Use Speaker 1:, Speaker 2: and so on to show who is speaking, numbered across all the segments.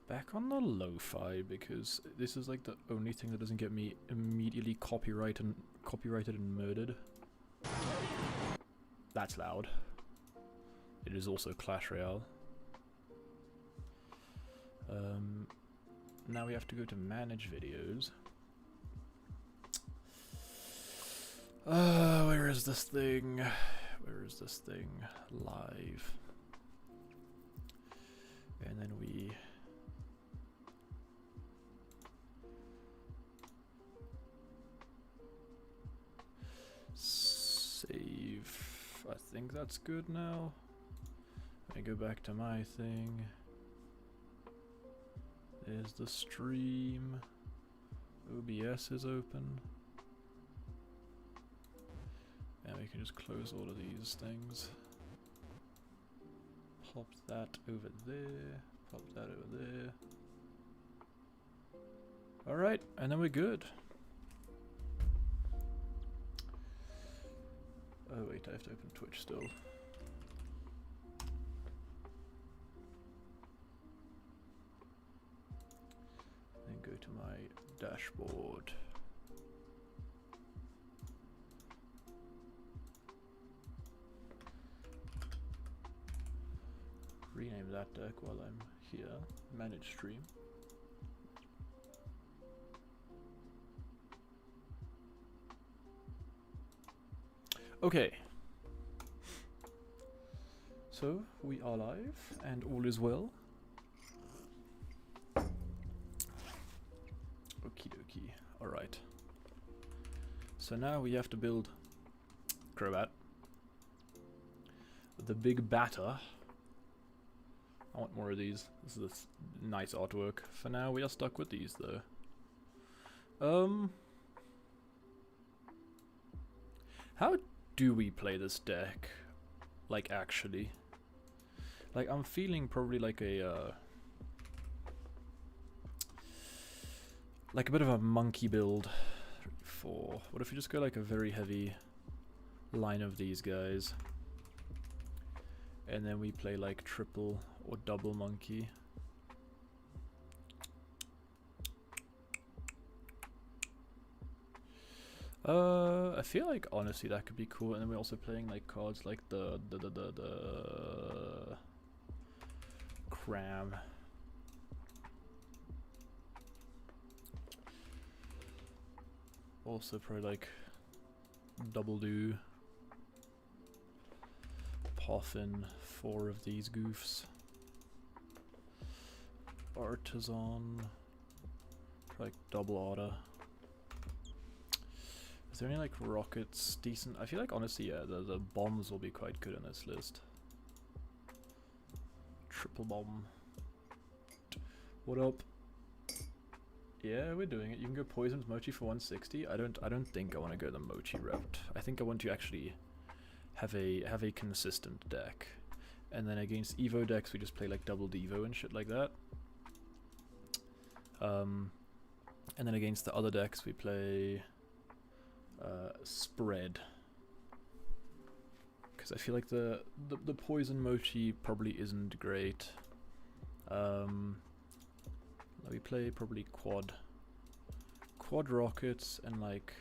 Speaker 1: Back on the lo-fi, because this is like the only thing that doesn't get me immediately copyrighted and murdered. That's loud. It is also Clash Royale. Now we have to go to manage videos. Where is this thing? Where is this thing? Live. And then we... save. I think that's good now. Let me go back to my thing. There's the stream. OBS is open. And we can just close all of these things. Pop that over there. Pop that over there. Alright, and then we're good. Oh wait, I have to open Twitch still. Then go to my dashboard. Rename that deck while I'm here. Manage stream. Okay. So, we are live, and all is well. Okie dokie. Alright. So now we have to build Crobat. The big batter. I want more of these. This is this nice artwork. For now, we are stuck with these, though. How do we play this deck? Like, actually? Like, I'm feeling probably like a bit of a monkey build for... What if we just go like a very heavy line of these guys? And then we play like triple or double monkey. I feel like honestly that could be cool, and then we're also playing like cards like the cram. Also probably like double do. Poffin 4 of these goofs. Artisan. Like double order. Is there any like rockets decent? I feel like honestly, yeah, the bombs will be quite good in this list. Triple bomb. What up? Yeah, we're doing it. You can go poisons mochi for 160. I don't think I want to go the mochi route. I think I want to actually have a consistent deck. And then against Evo decks we just play like double Devo and shit like that. And then against the other decks we play spread, because I feel like the poison mochi probably isn't great. We play probably quad rockets and like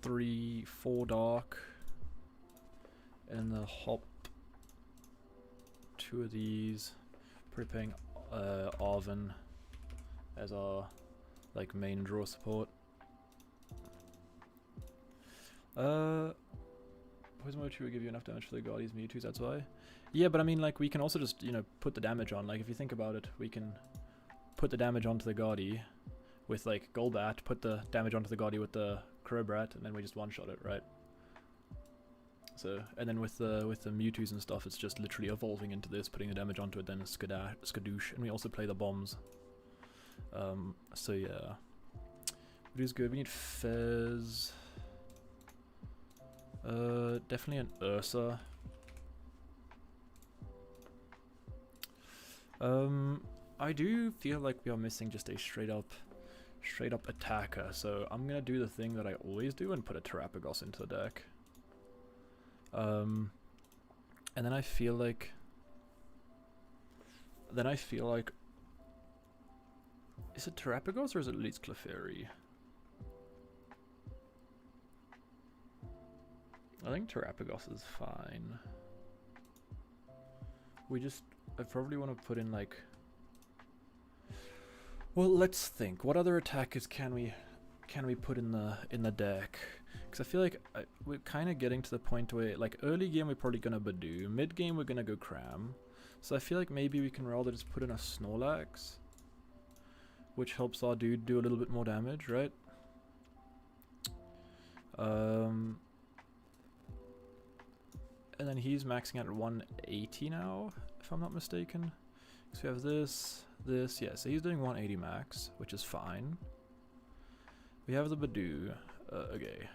Speaker 1: 3-4 dark, and the hop 2 of these. Probably playing Arven as our like main draw support. Poison mochi will give you enough damage for the Guardians Mewtwo's, that's why. Yeah, but I mean, like, we can also just, you know, put the damage on. Like, if you think about it, we can put the damage onto the Guardi with, like, Golbat, put the damage onto the Guardi with the Crobat, and then we just one-shot it, right? So, and then with the Mewtwo's and stuff, it's just literally evolving into this, putting the damage onto it, then skadoosh, and we also play the bombs. So yeah. It is good. We need Fez. Definitely an Ursa. I do feel like we are missing just a straight up attacker, so I'm gonna do the thing that I always do and put a Terapagos into the deck. And then I feel like then I feel like... Is it Terrapagos or is it at least Clefairy? I think Terrapagos is fine. I probably want to put in like... Well, let's think. What other attackers can we put in the deck? Because I feel like we're kind of getting to the point where, like, early game we're probably gonna Badoo, mid game we're gonna go Cram. So I feel like maybe we can rather just put in a Snorlax, which helps our dude do a little bit more damage, right? And then he's maxing out at 180 now, if I'm not mistaken. So we have this, yeah, so he's doing 180 max, which is fine. We have the Badoo. Okay.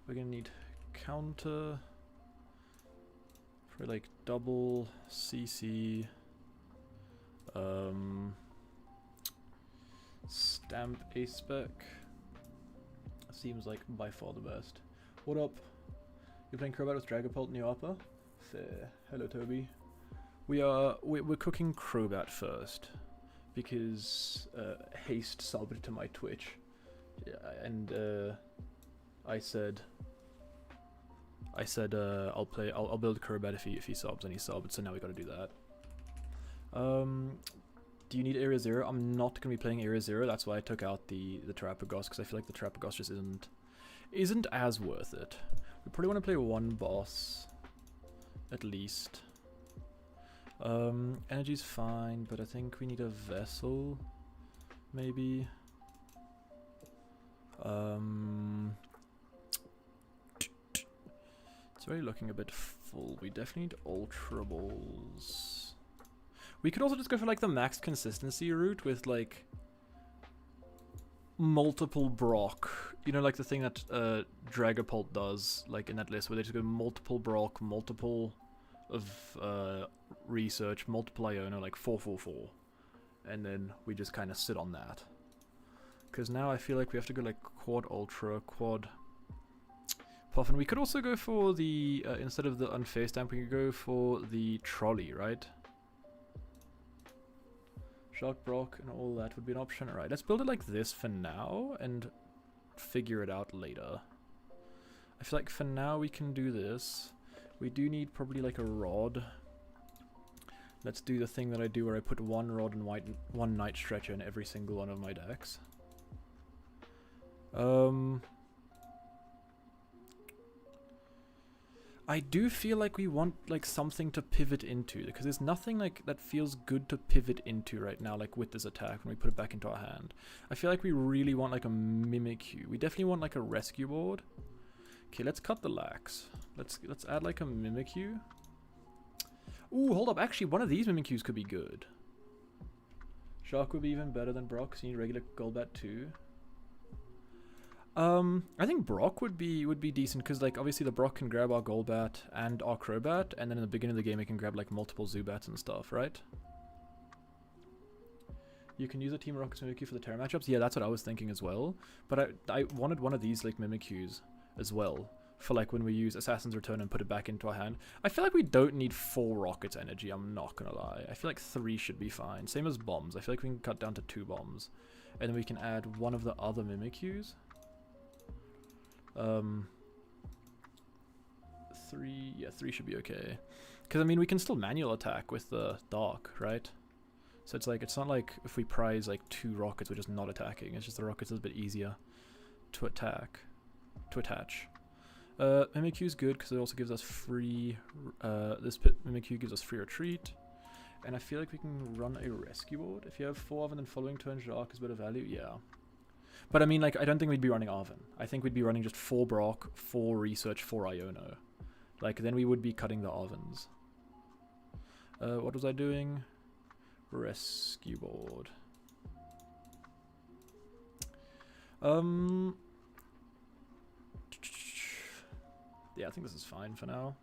Speaker 1: We're gonna need counter for like double CC. Stamp a spec. Seems like by far the best. What up? You're playing Crobat with Dragapult New Upper? Fair. Hello, Toby. We're cooking Crobat first because Haste subbed to my Twitch, yeah, and I said I'll build Crobat if he subs, and he subbed, so now we got to do that. Do you need Area 0? I'm not gonna be playing Area 0. That's why I took out the Terrapagos, because I feel like the Terrapagos just isn't as worth it. We probably want to play one boss at least. Energy's fine, but I think we need a vessel, maybe. It's already looking a bit full. We definitely need Ultra Balls. We could also just go for like the max consistency route with like multiple Brock. You know, like the thing that Dragapult does, like in that list, where they just go multiple Brock, multiple of research, multiple Iona, like 4-4-4, and then we just kind of sit on that. Because now I feel like we have to go like quad Ultra, quad Puffin. We could also go for the instead of the unfair stamp, we could go for the trolley, right? Shark Brock and all that would be an option. Alright, let's build it like this for now and figure it out later. I feel like for now we can do this. We do need probably like a rod. Let's do the thing that I do where I put one rod and one Night Stretcher in every single one of my decks. I do feel like we want like something to pivot into, because there's nothing like that feels good to pivot into right now, like with this attack when we put it back into our hand. I feel like we really want like a Mimikyu. We definitely want like a rescue board. Okay, let's cut the lax. Let's add like a Mimikyu. Ooh, hold up. Actually, one of these Mimikyus could be good. Shark would be even better than Brock, so you need regular Golbat too. I think Brock would be decent, because like obviously the Brock can grab our Golbat and our Crobat, and then in the beginning of the game it can grab like multiple Zubats and stuff, right? You can use a Team Rocket's Mimikyu for the Terra matchups. Yeah, that's what I was thinking as well. But I wanted one of these like Mimikyus as well for like when we use Assassin's Return and put it back into our hand. I feel like we don't need 4 Rockets energy, I'm not gonna lie. I feel like 3 should be fine. Same as bombs. I feel like we can cut down to 2 bombs. And then we can add one of the other Mimikyus. 3, yeah, 3 should be okay. Because I mean we can still manual attack with the Dark, right? So it's like, it's not like if we prize like 2 rockets we're just not attacking. It's just the rockets is a bit easier to attach. Mimikyu is good because it also gives us free, this Mimikyu gives us free retreat. And I feel like we can run a rescue board. If you have 4 of them, then following turn Jacques is better value, yeah. But I mean, like, I don't think we'd be running Arven. I think we'd be running just 4 Brock, 4 Research, 4 Iono. Like, then we would be cutting the Arvens. What was I doing? Rescue board. Yeah, I think this is fine for now.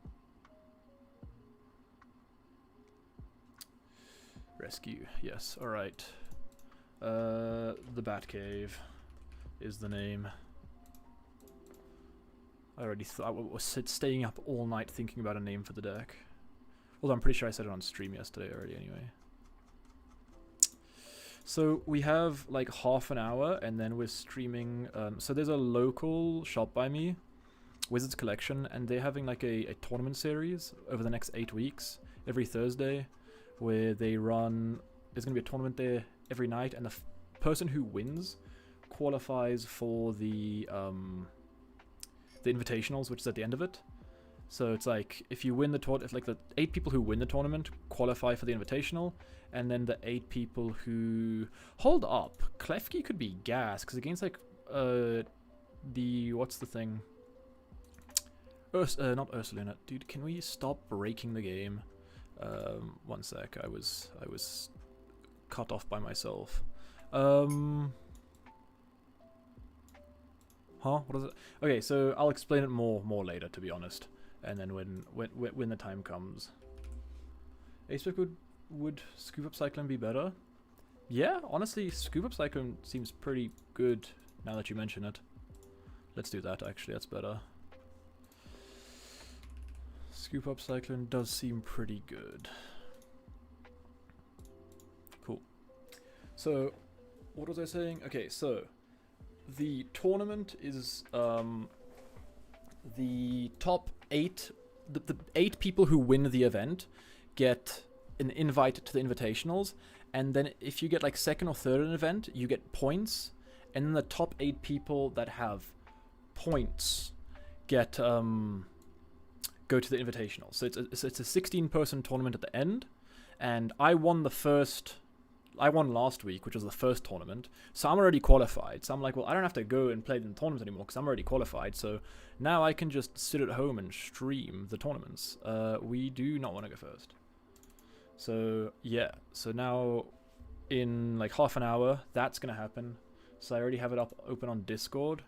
Speaker 1: Rescue, yes, alright. The Batcave is the name. I already thought I was staying up all night thinking about a name for the deck. Although I'm pretty sure I said it on stream yesterday already anyway. So we have like half an hour, and then we're streaming. So there's a local shop by me, Wizards Collection, and they're having like a tournament series over the next 8 weeks, every Thursday, where they run. There's gonna be a tournament there every night, and the person who wins qualifies for the invitationals, which is at the end of it. So it's like if you win the tournament, it's like the 8 people who win the tournament qualify for the invitational, and then the 8 people who hold up. Klefki could be gas because against like the what's the thing? Not Ursulina. Dude, can we stop breaking the game? One sec. I was cut off by myself. What is it? Okay, so I'll explain it more later, to be honest. And then when the time comes. Aceback would Scoop Up Cyclone be better? Yeah, honestly, Scoop Up Cyclone seems pretty good now that you mention it. Let's do that, actually, that's better. Scoop Up Cyclone does seem pretty good. Cool. So, what was I saying? Okay, so the tournament is the top 8, the 8 people who win the event get an invite to the invitationals, and then if you get like second or third in an event, you get points, and then the top 8 people that have points get go to the invitational. So it's a 16-person tournament at the end, and I won last week, which was the first tournament, so I'm already qualified. So I'm like, well, I don't have to go and play the tournaments anymore because I'm already qualified, so now I can just sit at home and stream the tournaments. We do not want to go first. So, yeah. So now, in like half an hour, that's going to happen. So I already have it open on Discord.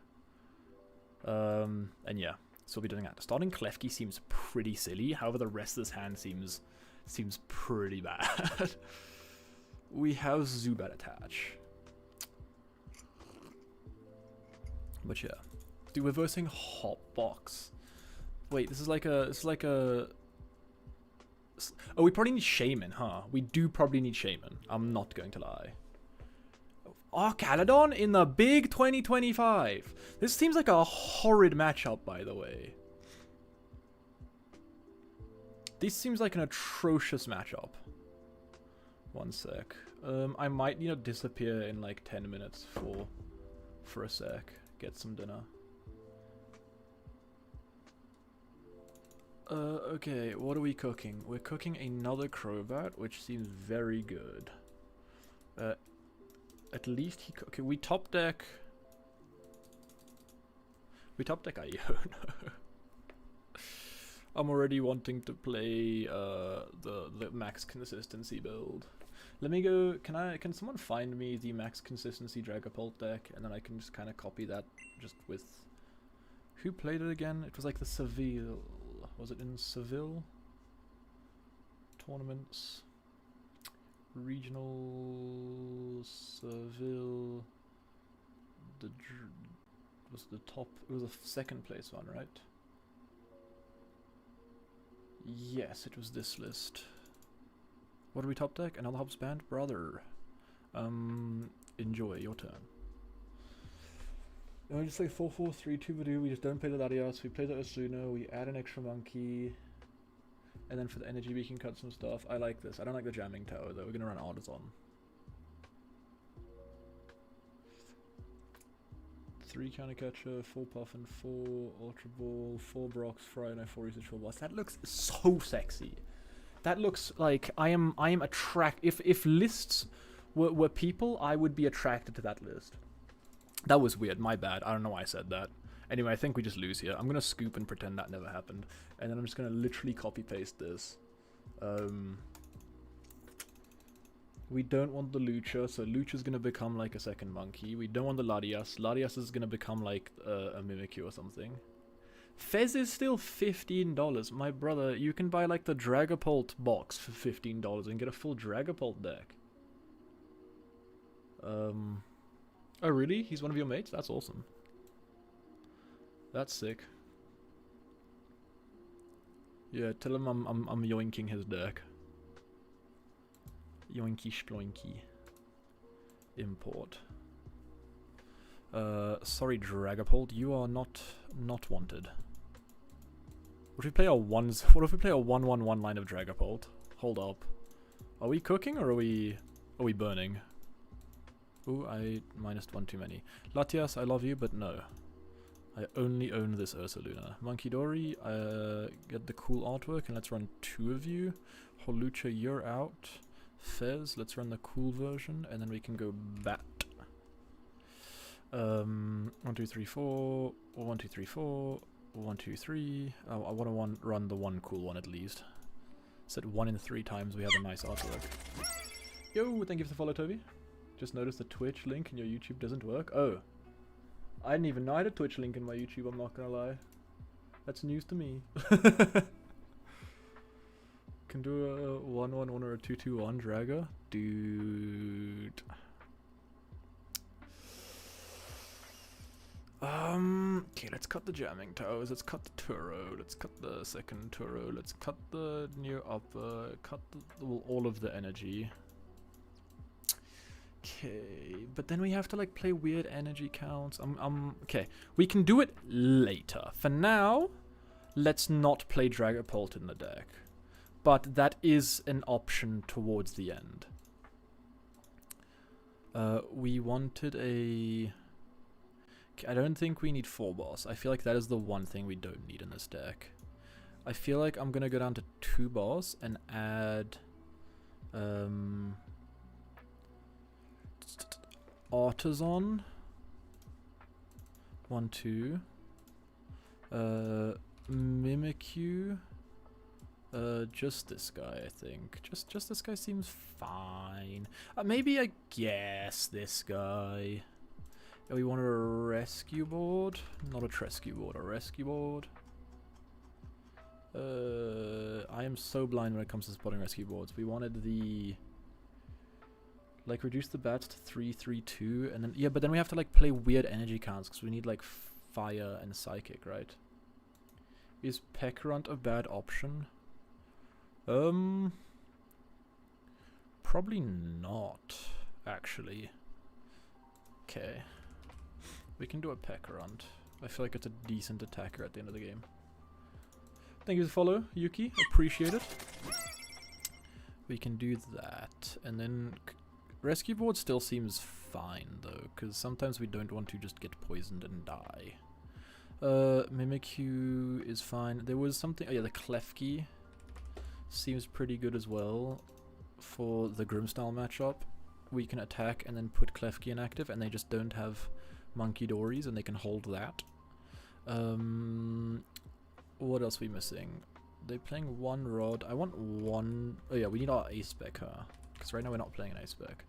Speaker 1: And yeah, so we'll be doing that. Starting Klefki seems pretty silly, however the rest of this hand seems pretty bad. We have Zubat attach. But yeah. Dude, we're versing Hotbox. Wait, this is like a... Oh, we probably need Shaman, huh? We do probably need Shaman. I'm not going to lie. Caladon in the big 2025. This seems like a horrid matchup, by the way. This seems like an atrocious matchup. One sec. I might need to disappear in like 10 minutes for a sec. Get some dinner. Okay, what are we cooking? We're cooking another Crobat, which seems very good. At least he... Okay, we top deck... Iono. I'm already wanting to play the max consistency build. Let me go... Can someone find me the max consistency Dragapult deck? And then I can just kind of copy that just with... Who played it again? It was like the Seville... Was it in Seville? Tournaments. Regional Seville. Was the top... It was the second place one, right? Yes, it was this list. What do we top deck? Another Hobbs Band? Brother. Enjoy, your turn. I just like 4-4-3-2 Voodoo. We just don't play the Latias. We play the Osuna. We add an extra monkey. And then for the energy, we can cut some stuff. I like this. I don't like the jamming tower, though. We're going to run Artisan. 3 counter catcher, 4 Puffin, 4 Ultra Ball, 4 Brox, Frino, 4 Usage, 4 Blast. That looks so sexy. That looks like I am attracted. If lists were people, I would be attracted to that list. That was weird. My bad. I don't know why I said that. Anyway, I think we just lose here. I'm going to scoop and pretend that never happened. And then I'm just going to literally copy-paste this. We don't want the Lucha, so Lucha's going to become like a second monkey. We don't want the Latias. Latias is going to become like a Mimikyu or something. Fez is still $15. My brother, you can buy like the Dragapult box for $15 and get a full Dragapult deck. Oh really? He's one of your mates? That's awesome. That's sick. Yeah, tell him I'm yoinking his deck. Yoinky sploinky. import. Sorry, Dragapult, you are not wanted. What if we play a 1/1/1 line of Dragapult? Hold up. Are we cooking or are we burning? Ooh, I -1 too many. Latias, I love you, but no. I only own this Ursaluna. Monkey Dory, get the cool artwork and let's run 2 of you. Holucha, you're out. Fez, let's run the cool version and then we can go bat. 1, 2, 3, 4. 1, 2, 3, 4. 1, 2, 3. Oh, I want to run the one cool one at least. Said 1 in 3 times we have a nice artwork. Yo, thank you for the follow, Toby. Just noticed the Twitch link in your YouTube doesn't work. Oh. I didn't even know I had a Twitch link in my YouTube, I'm not gonna lie. That's news to me. Can do a 1/1/1 or a 2/2/1 Dragger. Dude. Okay, let's cut the jamming toes, let's cut the Turo, let's cut the second Turo, let's cut the near upper, cut all of the energy. Okay, but then we have to like play weird energy counts. Okay, we can do it later. For now, let's not play Dragapult in the deck. But that is an option towards the end. We wanted a... I don't think we need 4 boss. I feel like that is the one thing we don't need in this deck. I feel like I'm gonna go down to 2 boss and add Artisan 1, 2 Mimikyu, just this guy, I think. Just this guy seems fine. Maybe I guess this guy. We want a rescue board, not a trescue board, a rescue board. I am so blind when it comes to spotting rescue boards. We wanted the, like, reduce the bats to 3, 3, 2, and then yeah, but then we have to like play weird energy counts because we need like fire and psychic, right? Is Pekrunt a bad option? Probably not, actually. Okay. We can do a Pekrunt. I feel like it's a decent attacker at the end of the game. Thank you for the follow, Yuki. Appreciate it. We can do that. And then rescue board still seems fine, though, because sometimes we don't want to just get poisoned and die. Mimikyu is fine. There was something... Oh yeah, the Klefki seems pretty good as well for the Grimstyle matchup. We can attack and then put Klefki inactive, and they just don't have Monkey Dories, and they can hold that. What else are we missing? They're playing 1 Rod. I want 1... Oh yeah, we need our Ace Spec, huh? Because right now we're not playing an Ace Spec.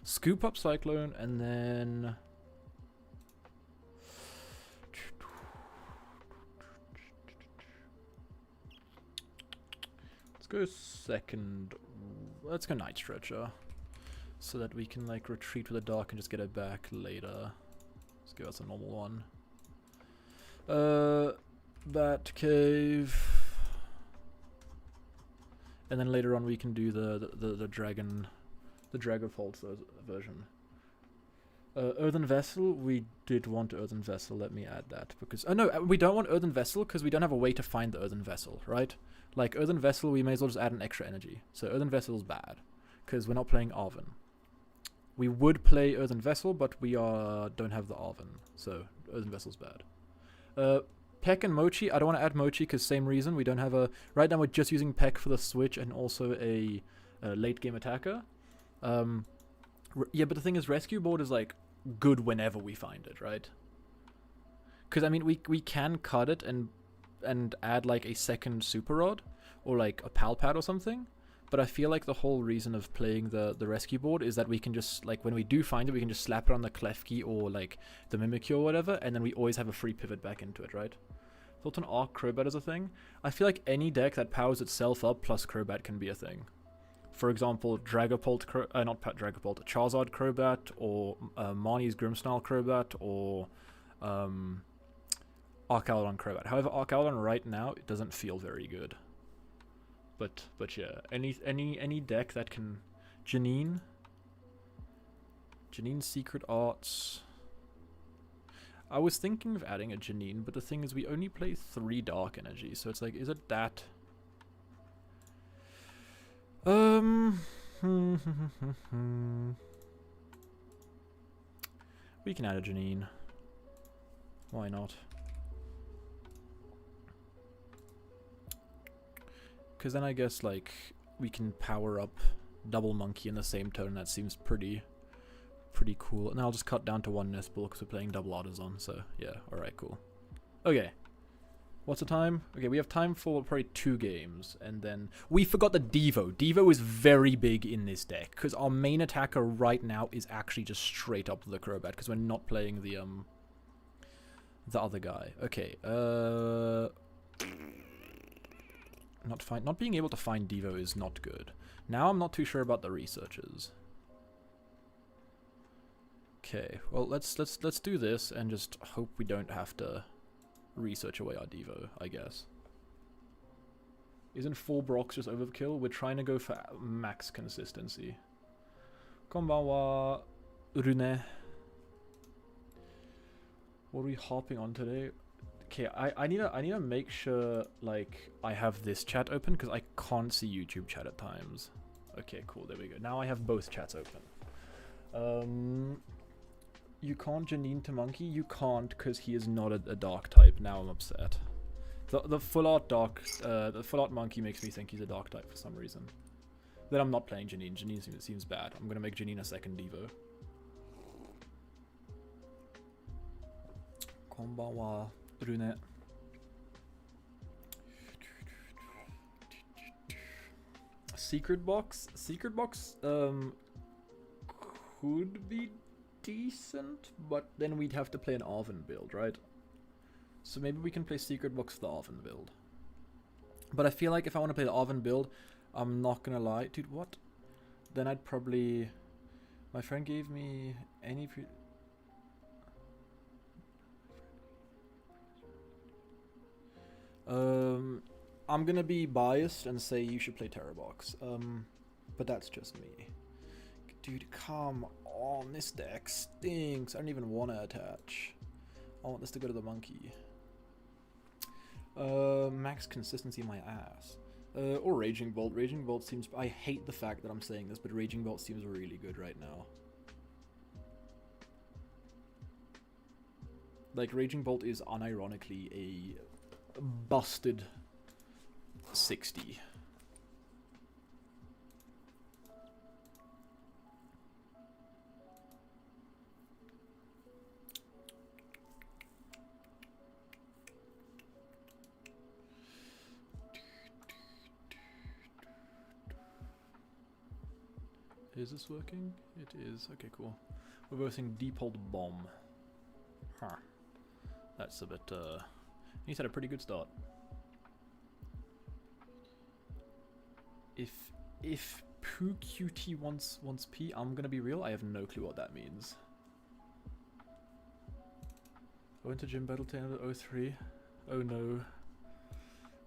Speaker 1: Scoop up Cyclone, and then... Let's go second... Let's go Night Stretcher. So that we can like retreat with the dark and just get it back later. Let's give us a normal one. Bat Cave. And then later on we can do the dragon, the Dragapult version. Earthen Vessel, we did want Earthen Vessel, let me add that. Because, oh no, we don't want Earthen Vessel because we don't have a way to find the Earthen Vessel, right? Like Earthen Vessel, we may as well just add an extra energy. So Earthen Vessel is bad because we're not playing Arven. We would play Earthen Vessel, but we don't have the Arven, so Earthen Vessel's bad. Peck and Mochi, I don't want to add Mochi because same reason, we don't have a... Right now we're just using Peck for the switch and also a late game attacker. Yeah, but the thing is, Rescue Board is like good whenever we find it, right? Because I mean, we can cut it and add like a second Super Rod or like a Pal Pad or something. But I feel like the whole reason of playing the rescue board is that we can just, like, when we do find it, we can just slap it on the Klefki or, like, the Mimikyu or whatever, and then we always have a free pivot back into it, right? Thought an Arc Crobat is a thing? I feel like any deck that powers itself up plus Crobat can be a thing. For example, Dragapult, Charizard Crobat, or Marnie's Grimstyle Crobat, or Arcalon Crobat. However, Arcalon right now, it doesn't feel very good. But yeah, any deck that can... Janine Janine's Secret Arts. I was thinking of adding a Janine, but the thing is we only play 3 Dark Energy, so it's like, is it that? We can add a Janine. Why not? Because then I guess, like, we can power up Double Monkey in the same turn. That seems pretty cool. And I'll just cut down to 1 Nithball because we're playing double Artisan, so yeah, alright, cool. Okay. What's the time? Okay, we have time for probably 2 games, and then we forgot the Devo. Devo is very big in this deck, because our main attacker right now is actually just straight up the Crobat, because we're not playing the other guy. Okay, not being able to find Devo is not good. Now I'm not too sure about the researchers. Okay, well let's do this and just hope we don't have to research away our Devo, I guess. Isn't 4 Brox just overkill? We're trying to go for max consistency. Konbanwa, Rune. What are we hopping on today? Okay, I need to make sure like I have this chat open because I can't see YouTube chat at times. Okay, cool, there we go. Now I have both chats open. You can't Janine to Monkey? You can't because he is not a dark type. Now I'm upset. The full art Monkey makes me think he's a dark type for some reason. Then I'm not playing Janine. Janine seems bad. I'm gonna make Janine a second Devo. Konbanwa, Rune. Secret box could be decent, but then we'd have to play an Arven build, right? So maybe we can play Secret Box for the Arven build. But I feel like if I want to play the Arven build, I'm not gonna lie. Dude, what? Then I'd probably... My friend gave me any... I'm gonna be biased and say you should play Terrorbox. But that's just me. Dude, come on, this deck stinks. I don't even want to attach. I want this to go to the monkey. Max consistency my ass. Or Raging Bolt. Raging Bolt seems... I hate the fact that I'm saying this, but Raging Bolt seems really good right now. Like, Raging Bolt is unironically a busted 60. Is this working? It is. Okay, cool. We're versing Deephold Bomb. Huh. That's a bit, he's had a pretty good start. If Poo QT wants P, I'm gonna be real, I have no clue what that means. I went to gym battle 10/03. Oh no.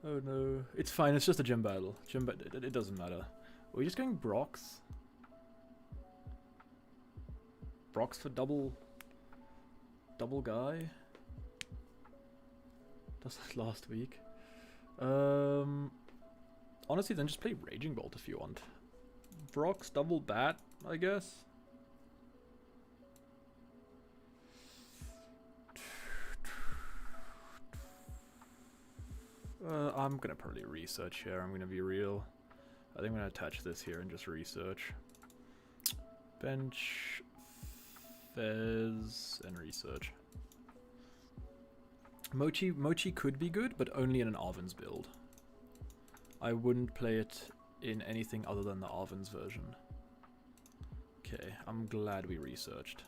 Speaker 1: Oh no. It's fine, it's just a gym battle. It doesn't matter. Are we just going Brox? Brox for double guy? That's like last week. Honestly, then just play Raging Bolt if you want. Brox double bat, I guess. I'm gonna probably research here. I'm gonna be real. I think I'm gonna attach this here and just research. Bench, Fez, and research. Mochi could be good, but only in an Arven's build. I wouldn't play it in anything other than the Arven's version. Okay, I'm glad we researched.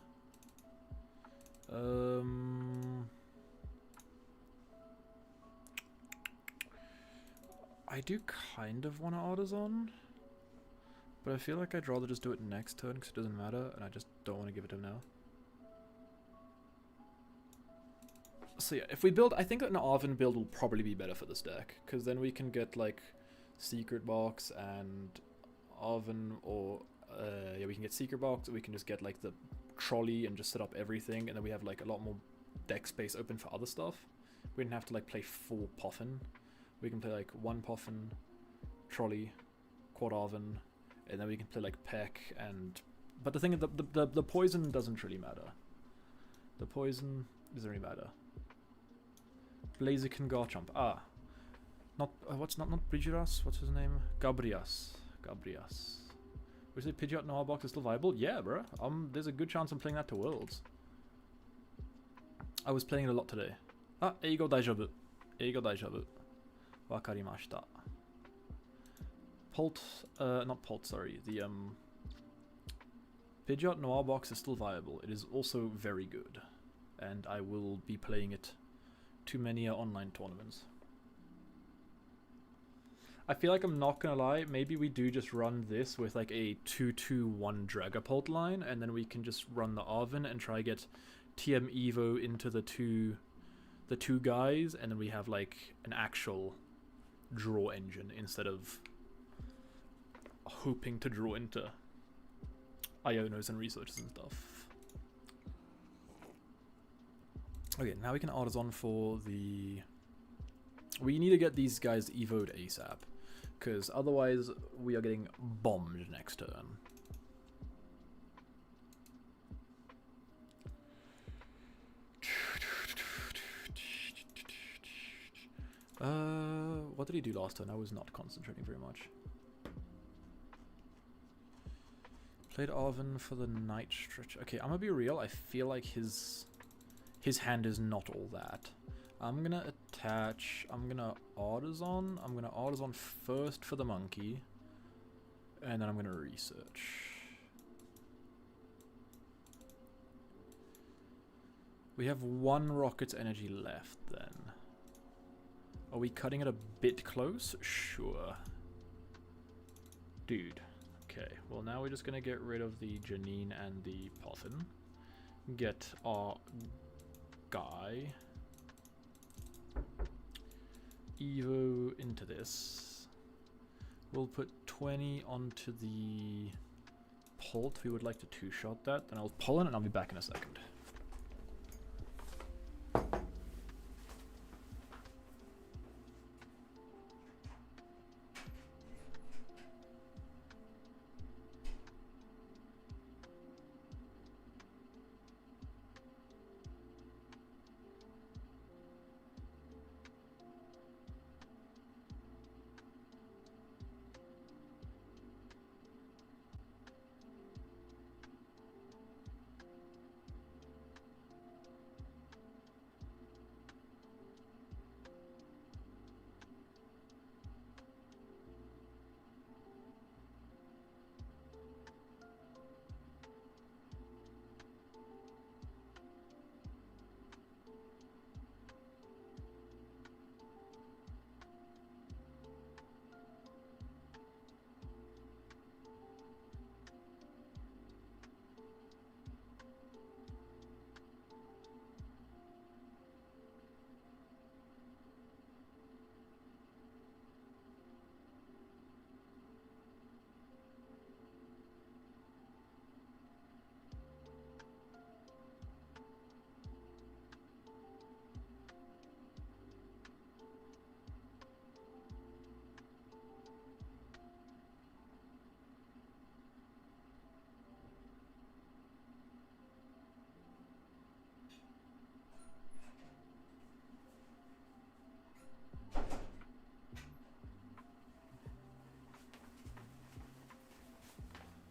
Speaker 1: I do kind of want to Artisan, but I feel like I'd rather just do it next turn because it doesn't matter, and I just don't want to give it to him now. So yeah, if we build, I think that an Arven build will probably be better for this deck, because then we can get like Secret Box and Arven, or yeah, we can get Secret Box, or we can just get like the trolley and just set up everything, and then we have like a lot more deck space open for other stuff. We didn't have to like play full Poffin. We can play like one Poffin, trolley, quad Arven, and then we can play like Peck and. But the thing is, the poison doesn't really matter. The poison doesn't really matter. Blaziken Garchomp. Ah, not not Brigiras. What's his name? Gabrias. We say Pidgeot Noir box is still viable? Yeah, bro. There's a good chance I'm playing that to Worlds. I was playing it a lot today. Ah, eigo daijoubu. Eigo daijoubu. Wakarimashita. Not Polt, sorry. The Pidgeot Noir box is still viable. It is also very good. And I will be playing it to many online tournaments. I feel like I'm not gonna lie, maybe we do just run this with like a 2-2-1 Dragapult line, and then we can just run the Arven and try get TM Evo into the two guys, and then we have like an actual draw engine instead of hoping to draw into Ionos and researchers and stuff. Okay, now we can Artisan for the... We need to get these guys evoed ASAP, because otherwise we are getting bombed next turn. What did he do last turn? I was not concentrating very much. Played Arven for the night stretch. Okay, I'm gonna be real. I feel like his hand is not all that. I'm gonna attach. I'm gonna Artisan. I'm gonna Artisan first for the monkey, and then I'm gonna research. We have one Rocket's energy left then. Are we cutting it a bit close? Sure. Dude. Okay, well now we're just gonna get rid of the Janine and the Poffin. Get our guy. Evo into this. We'll put 20 onto the Polt. We would like to two-shot that. Then I'll Pollen and I'll be back in a second.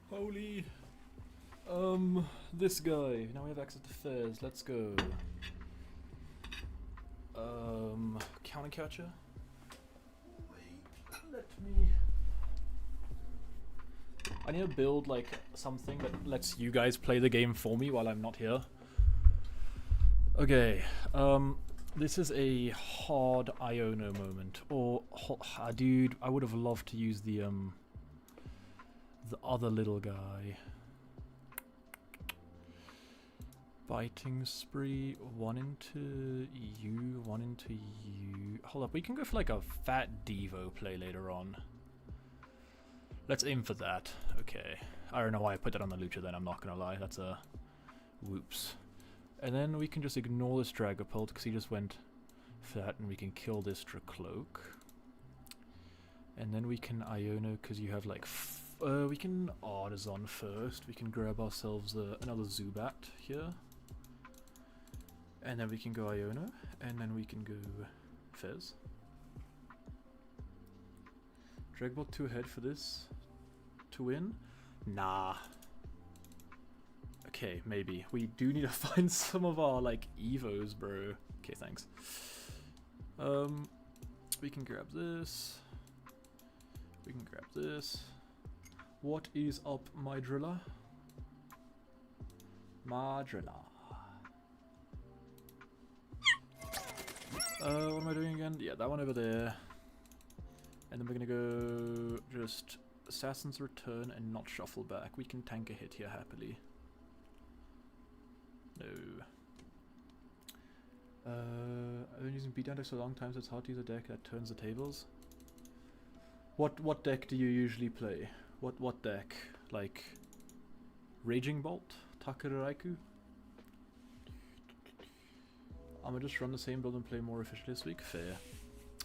Speaker 1: Holy, this guy. Now we have access to Fairs. Let's go. Counter catcher. Wait, let me. I need to build like something that lets you guys play the game for me while I'm not here. Okay. This is a hard Iono moment. Or, dude, I would have loved to use the other little guy. Biting spree, one into you, one into you. Hold up, we can go for like a fat Devo play later on. Let's aim for that. Okay. I don't know why I put that on the Lucha then, I'm not gonna lie. That's a Whoops. And then we can just ignore this Dragapult because he just went for that, and we can kill this Dracloak. And then we can Iono because you have like... we can Artisan first. We can grab ourselves another Zubat here. And then we can go Iono. And then we can go Fez. Dragapult 2 ahead for this to win? Nah. Okay, maybe. We do need to find some of our, like, Evos, bro. Okay, thanks. We can grab this. We can grab this. What is up, my driller? My driller. What am I doing again? Yeah, that one over there. And then we're gonna go just Assassin's Return and not Shuffle back. We can tank a hit here happily. No. I've been using beatdown decks for a long time, so it's hard to use a deck that turns the tables. What deck do you usually play? What deck? Like Raging Bolt? Takaraiku? I'm gonna just run the same build and play more efficiently this week. Fair.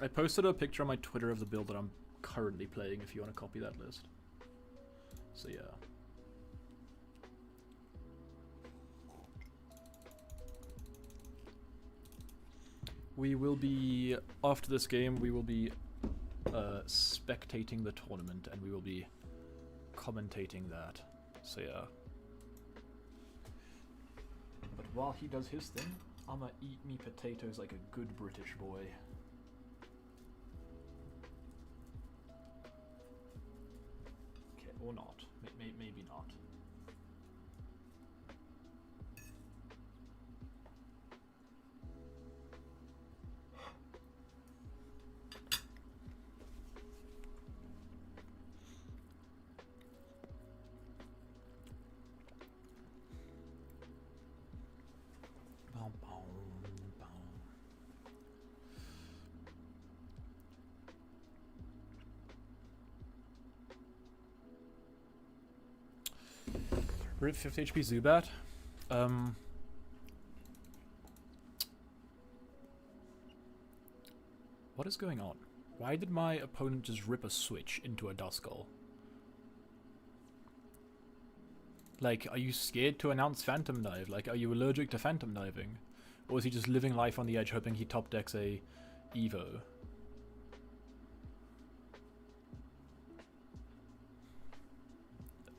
Speaker 1: I posted a picture on my Twitter of the build that I'm currently playing if you want to copy that list. So yeah. We will be, after this game, we will be spectating the tournament and we will be commentating that. So yeah. But while he does his thing, I'ma eat me potatoes like a good British boy. Okay, or not. Maybe not. Rip 50 HP Zubat. What is going on? Why did my opponent just rip a switch into a Duskull? Like, are you scared to announce Phantom Dive? Like, are you allergic to Phantom Diving? Or is he just living life on the edge hoping he top decks a Evo?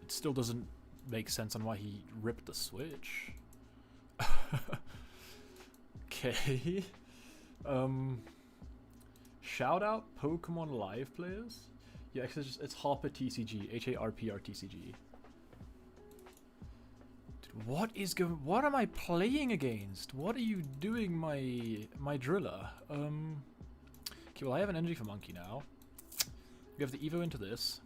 Speaker 1: It still doesn't make sense on why he ripped the switch. Okay. Shout out Pokemon Live players. Yeah, it's Harper TCG, HARPR TCG. Dude, what am I playing against? What are you doing, my driller? Okay, well I have an energy for Monkey now. We have the Evo into this.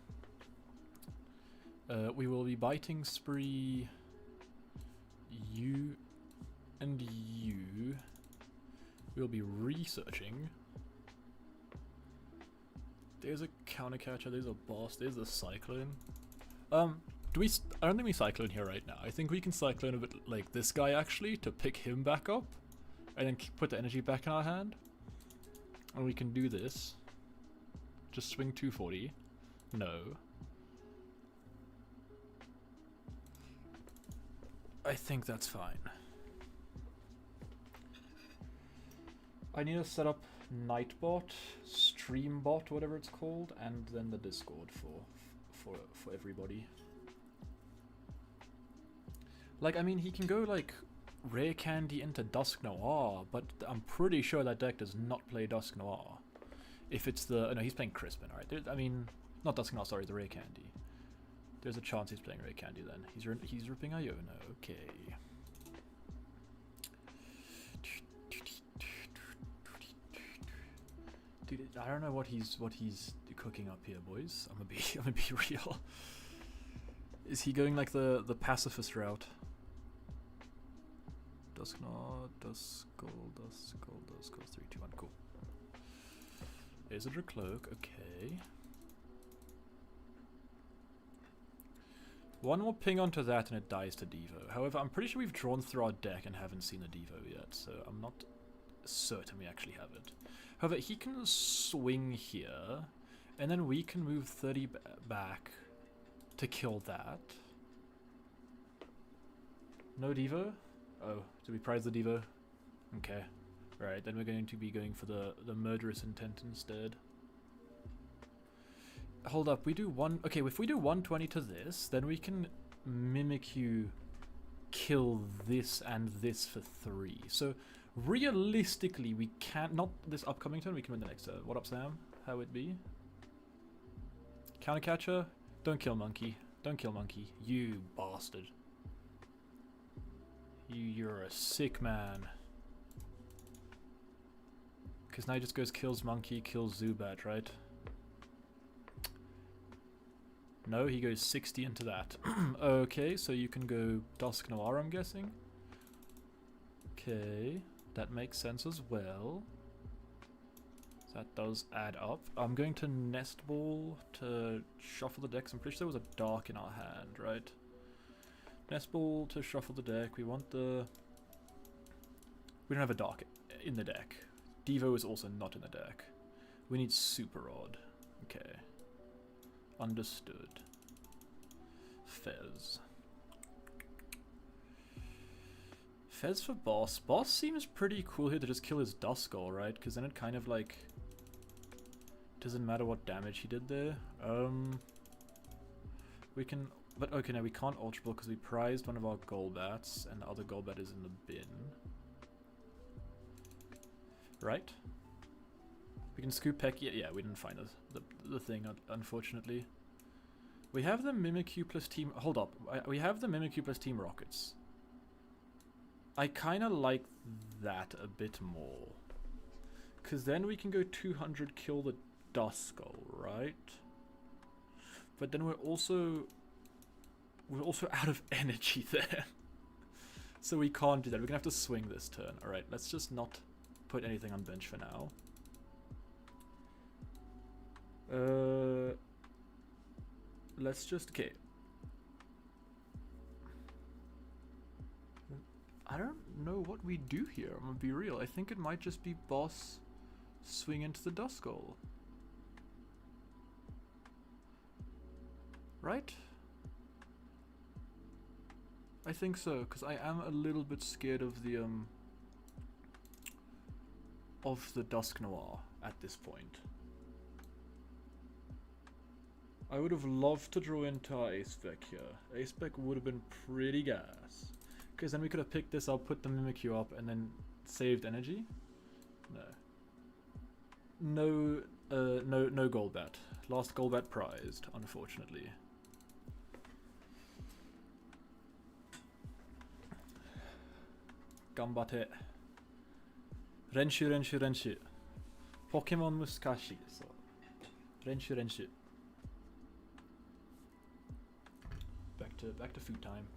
Speaker 1: We will be biting spree you and you. We'll be researching. There's a counter catcher, there's a boss, there's a cyclone. I don't think we cyclone here right now. I think we can cyclone a bit like this guy actually to pick him back up and then put the energy back in our hand. And we can do this. Just swing 240. No. I think that's fine. I need to set up Nightbot, Streambot, whatever it's called, and then the Discord for everybody. Like, I mean, he can go like Rare Candy into Dusk Noir, but I'm pretty sure that deck does not play Dusk Noir. If it's the... no, he's playing Crispin, alright. I mean, not Dusk Noir, sorry, the Rare Candy. There's a chance he's playing Rare Candy then. He's ripping Iono, okay. Dude, I don't know what he's cooking up here, boys. I'm gonna be real. Is he going like the pacifist route? Dusknoir, Duskull, 3, 2, 1, cool. There's a Dracloak, okay. One more ping onto that and it dies to Devo. However, I'm pretty sure we've drawn through our deck and haven't seen a Devo yet, so I'm not certain we actually have it. However, he can swing here, and then we can move 30 back to kill that. No Devo? Oh, did we prize the Devo? Okay. Right, then we're going to be going for the murderous intent instead. Hold up, we do one... Okay, if we do 120 to this, then we can Mimikyu kill this and this for 3. So, realistically, we can't... Not this upcoming turn, we can win the next turn. What up, Sam? How it be? Countercatcher? Don't kill Monkey. Don't kill Monkey. You bastard. You're a sick man. Because now he just goes kills Monkey, kills Zubat, right? No, he goes 60 into that. Okay, so you can go Dusk Noir, I'm guessing. Okay, that makes sense as well. So that does add up. I'm going to Nest Ball to shuffle the decks. I'm pretty sure there was a Dark in our hand, right? Nest Ball to shuffle the deck. We want the... We don't have a Dark in the deck. Devo is also not in the deck. We need Super Rod. Okay. Understood. Fez. Fez for boss. Boss seems pretty cool here to just kill his Duskull, right? Because then it kind of like... Doesn't matter what damage he did there. We can... But okay, no, we can't Ultra Ball because we prized one of our Golbats and the other Golbat is in the bin. Right? We can scoop Peck. Yeah, we didn't find the thing, unfortunately. We have the Mimikyu plus Team... Hold up. We have the Mimikyu plus Team Rockets. I kind of like that a bit more. Because then we can go 200 kill the Duskull, right? But then we're also out of energy there. So we can't do that. We're going to have to swing this turn. Alright, let's just not put anything on bench for now. Let's just... Okay. I don't know what we do here, I'm gonna be real. I think it might just be boss swing into the Duskull. Right? I think so, because I am a little bit scared of the Dusk Noir at this point. I would have loved to draw into our Ace-Spec here. Ace-Spec would have been pretty gas. Because then we could have picked this up, put the Mimikyu up, and then saved energy. No. No Golbat. Last Golbat prized, unfortunately. Gambate. Renshu, Renshu, Renshu. Pokemon muskashi. So. Renshu, Renshu. Back to food time.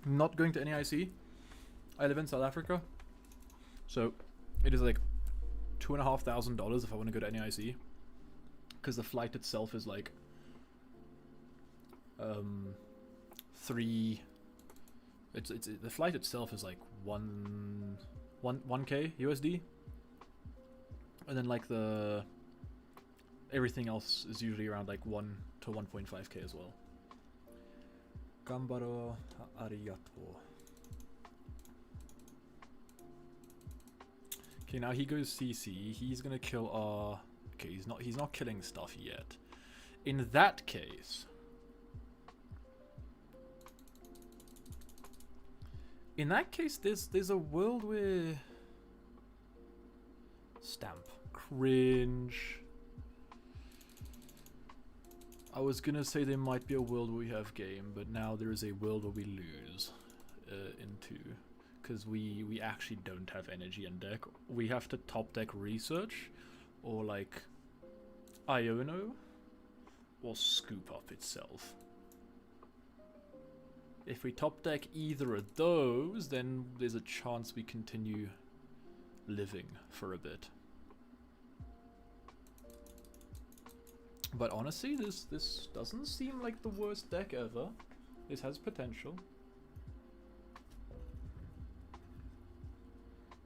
Speaker 1: Not going to any IC. I live in South Africa, so it is like $2,500 if I want to go to any IC, because the flight itself is like 3. The flight itself is like 1K USD, and then like everything else is usually around like 1 to 1.5K as well. Gambaro arigato. Okay, now he goes CC. He's gonna kill our... Okay, he's not killing stuff yet. In that case... there's a world where... Stamp. Cringe. I was gonna say there might be a world where we have game, but now there is a world where we lose into, because we actually don't have energy in deck. We have to top deck research, or like Iono, or scoop up itself. If we top deck either of those, then there's a chance we continue living for a bit. But honestly, this doesn't seem like the worst deck ever. This has potential.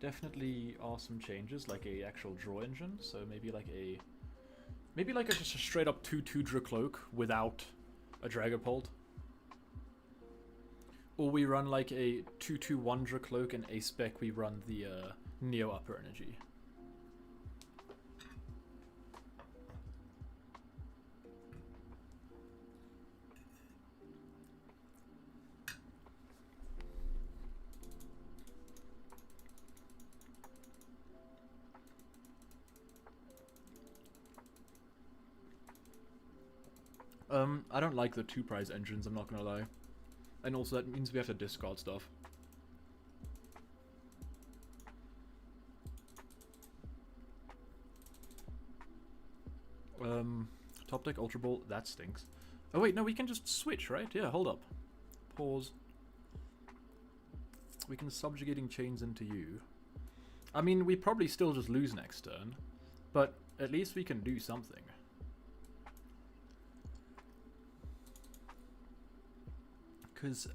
Speaker 1: Definitely are some changes, like a actual draw engine. So maybe like a just a straight up 2/2 Dracloak without a Dragapult. Or we run like a 2/2 Dracloak and a spec we run the Neo Upper Energy. I don't like the 2-prize engines, I'm not gonna lie. And also that means we have to discard stuff. Top deck Ultra Ball, that stinks. Oh wait, no, we can just switch, right? Yeah, hold up. Pause. We can Subjugating Chains into you. I mean, we probably still just lose next turn, but at least we can do something. Because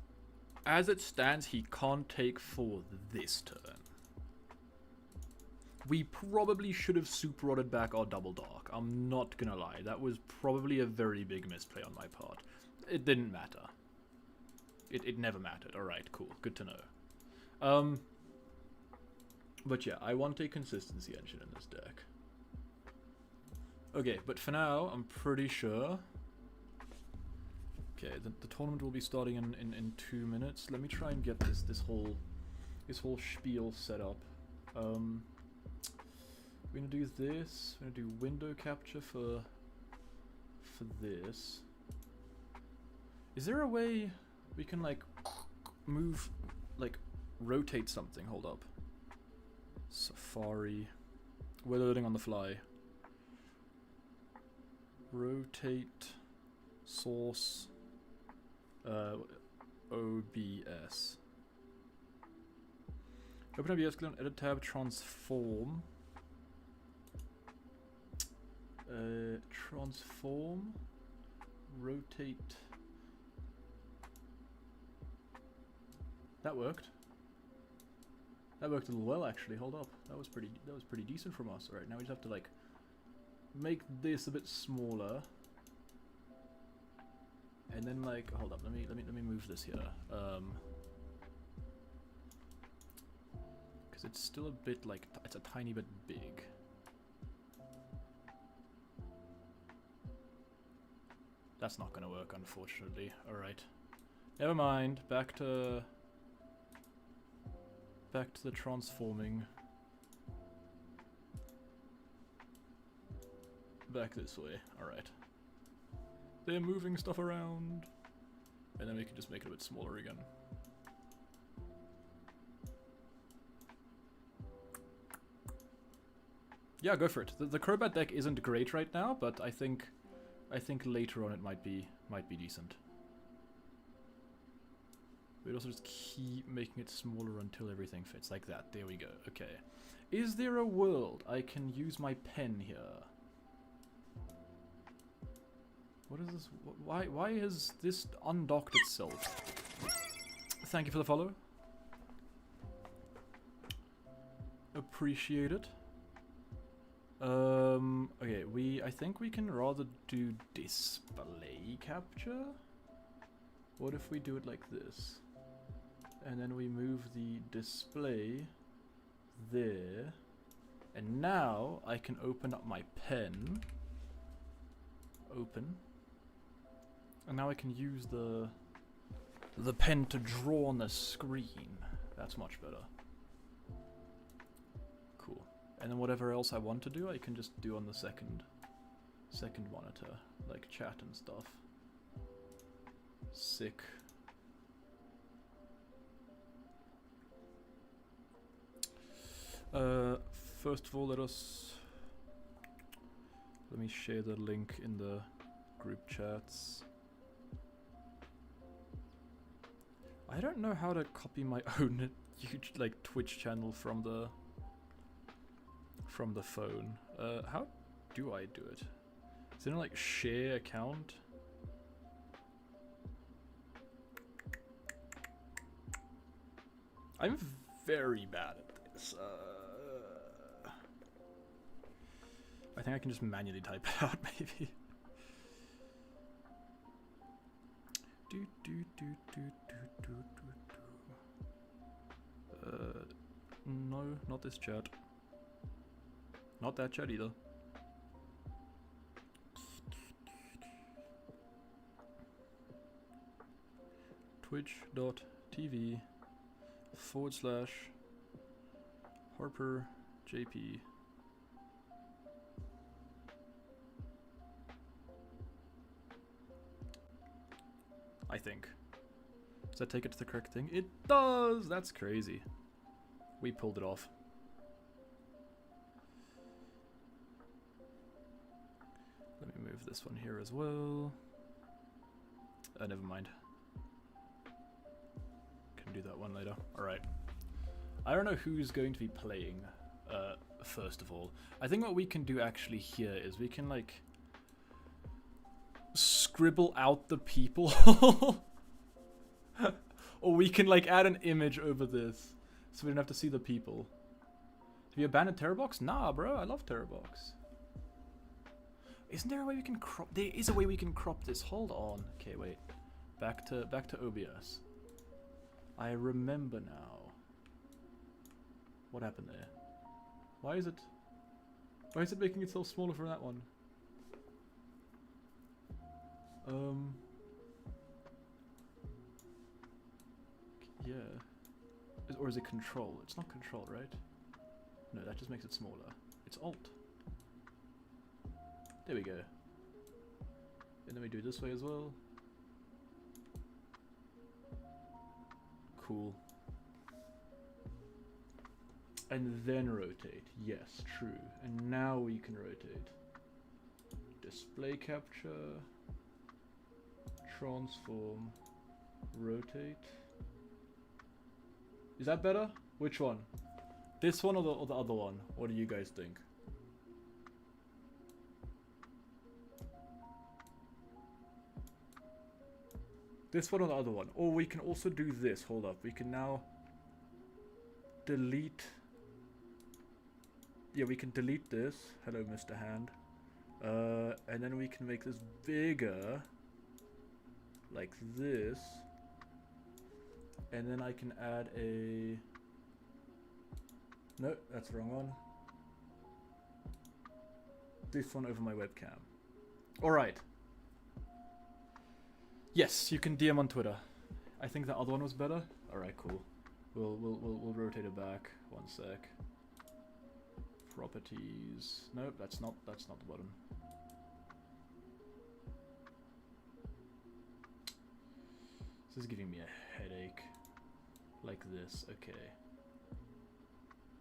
Speaker 1: as it stands, he can't take 4 this turn. We probably should have Super Rodded back our Double Dark. I'm not gonna lie. That was probably a very big misplay on my part. It didn't matter. It never mattered. Alright, cool. Good to know. But yeah, I want a consistency engine in this deck. Okay, but for now, I'm pretty sure... Okay, the tournament will be starting in 2 minutes. Let me try and get this whole spiel set up. We're gonna do this. We're gonna do window capture for this. Is there a way we can like move, like rotate something? Hold up. Safari. We're loading on the fly. Rotate. Source. OBS. Open OBS, click on Edit tab, Transform. Transform. Rotate. That worked. That worked a little well, actually. Hold up. That was pretty decent from us. Alright, now we just have to like make this a bit smaller. And then like, hold up, let me move this here. Cause it's still a bit like, it's a tiny bit big. That's not gonna work, unfortunately. Alright. Never mind, back to the transforming. Back this way, alright. They're moving stuff around. And then we can just make it a bit smaller again. Yeah, go for it. The Crobat deck isn't great right now, but I think later on it might be decent. We'd also just keep making it smaller until everything fits like that. There we go. Okay. Is there a world I can use my pen here? What is this? Why has this undocked itself? Thank you for the follow. Appreciate it. Okay, I think we can rather do display capture. What if we do it like this? And then we move the display there. And now I can open up my pen. Open. And now I can use the pen to draw on the screen. That's much better. Cool. And then whatever else I want to do, I can just do on the second monitor, like chat and stuff. Sick. First of all, let me share the link in the Group chats. I don't know how to copy my own huge like Twitch channel from the phone. How do I do it? Is it like share account? I'm very bad at this. I think I can just manually type it out, maybe. No, not this chat. Not that chat either. Twitch.tv/Harper JP. I think. Does that take it to the correct thing? It does! That's crazy. We pulled it off. Let me move this one here as well. Never mind. Can do that one later. Alright. I don't know who's going to be playing, first of all. I think what we can do actually here is we can, like, scribble out the people. Or we can, like, add an image over this, so we don't have to see the people. Have you abandoned Terrabox? Nah, bro, I love Terrabox. Isn't there a way we can crop? There is a way we can crop this. Hold on. Okay, wait. Back to OBS. I remember now. What happened there? Why is it making itself smaller for that one? Yeah. Or is it control? It's not control, right? No, that just makes it smaller. It's alt. There we go. And then we do it this way as well. Cool. And then rotate. Yes, true. And now we can rotate. Display capture. Transform. Rotate. Is that better? Which one? This one or the other one? What do you guys think? This one or the other one? Or we can also do this. Hold up. We can now delete. Yeah, we can delete this. Hello, Mr. Hand. And then we can make this bigger. Like this. And then I can add a... No, that's the wrong one. This one over my webcam. Alright. Yes, you can DM on Twitter. I think the other one was better. Alright, cool. We'll rotate it back. One sec. Properties. Nope, that's not the button. This is giving me a headache. Like this, okay.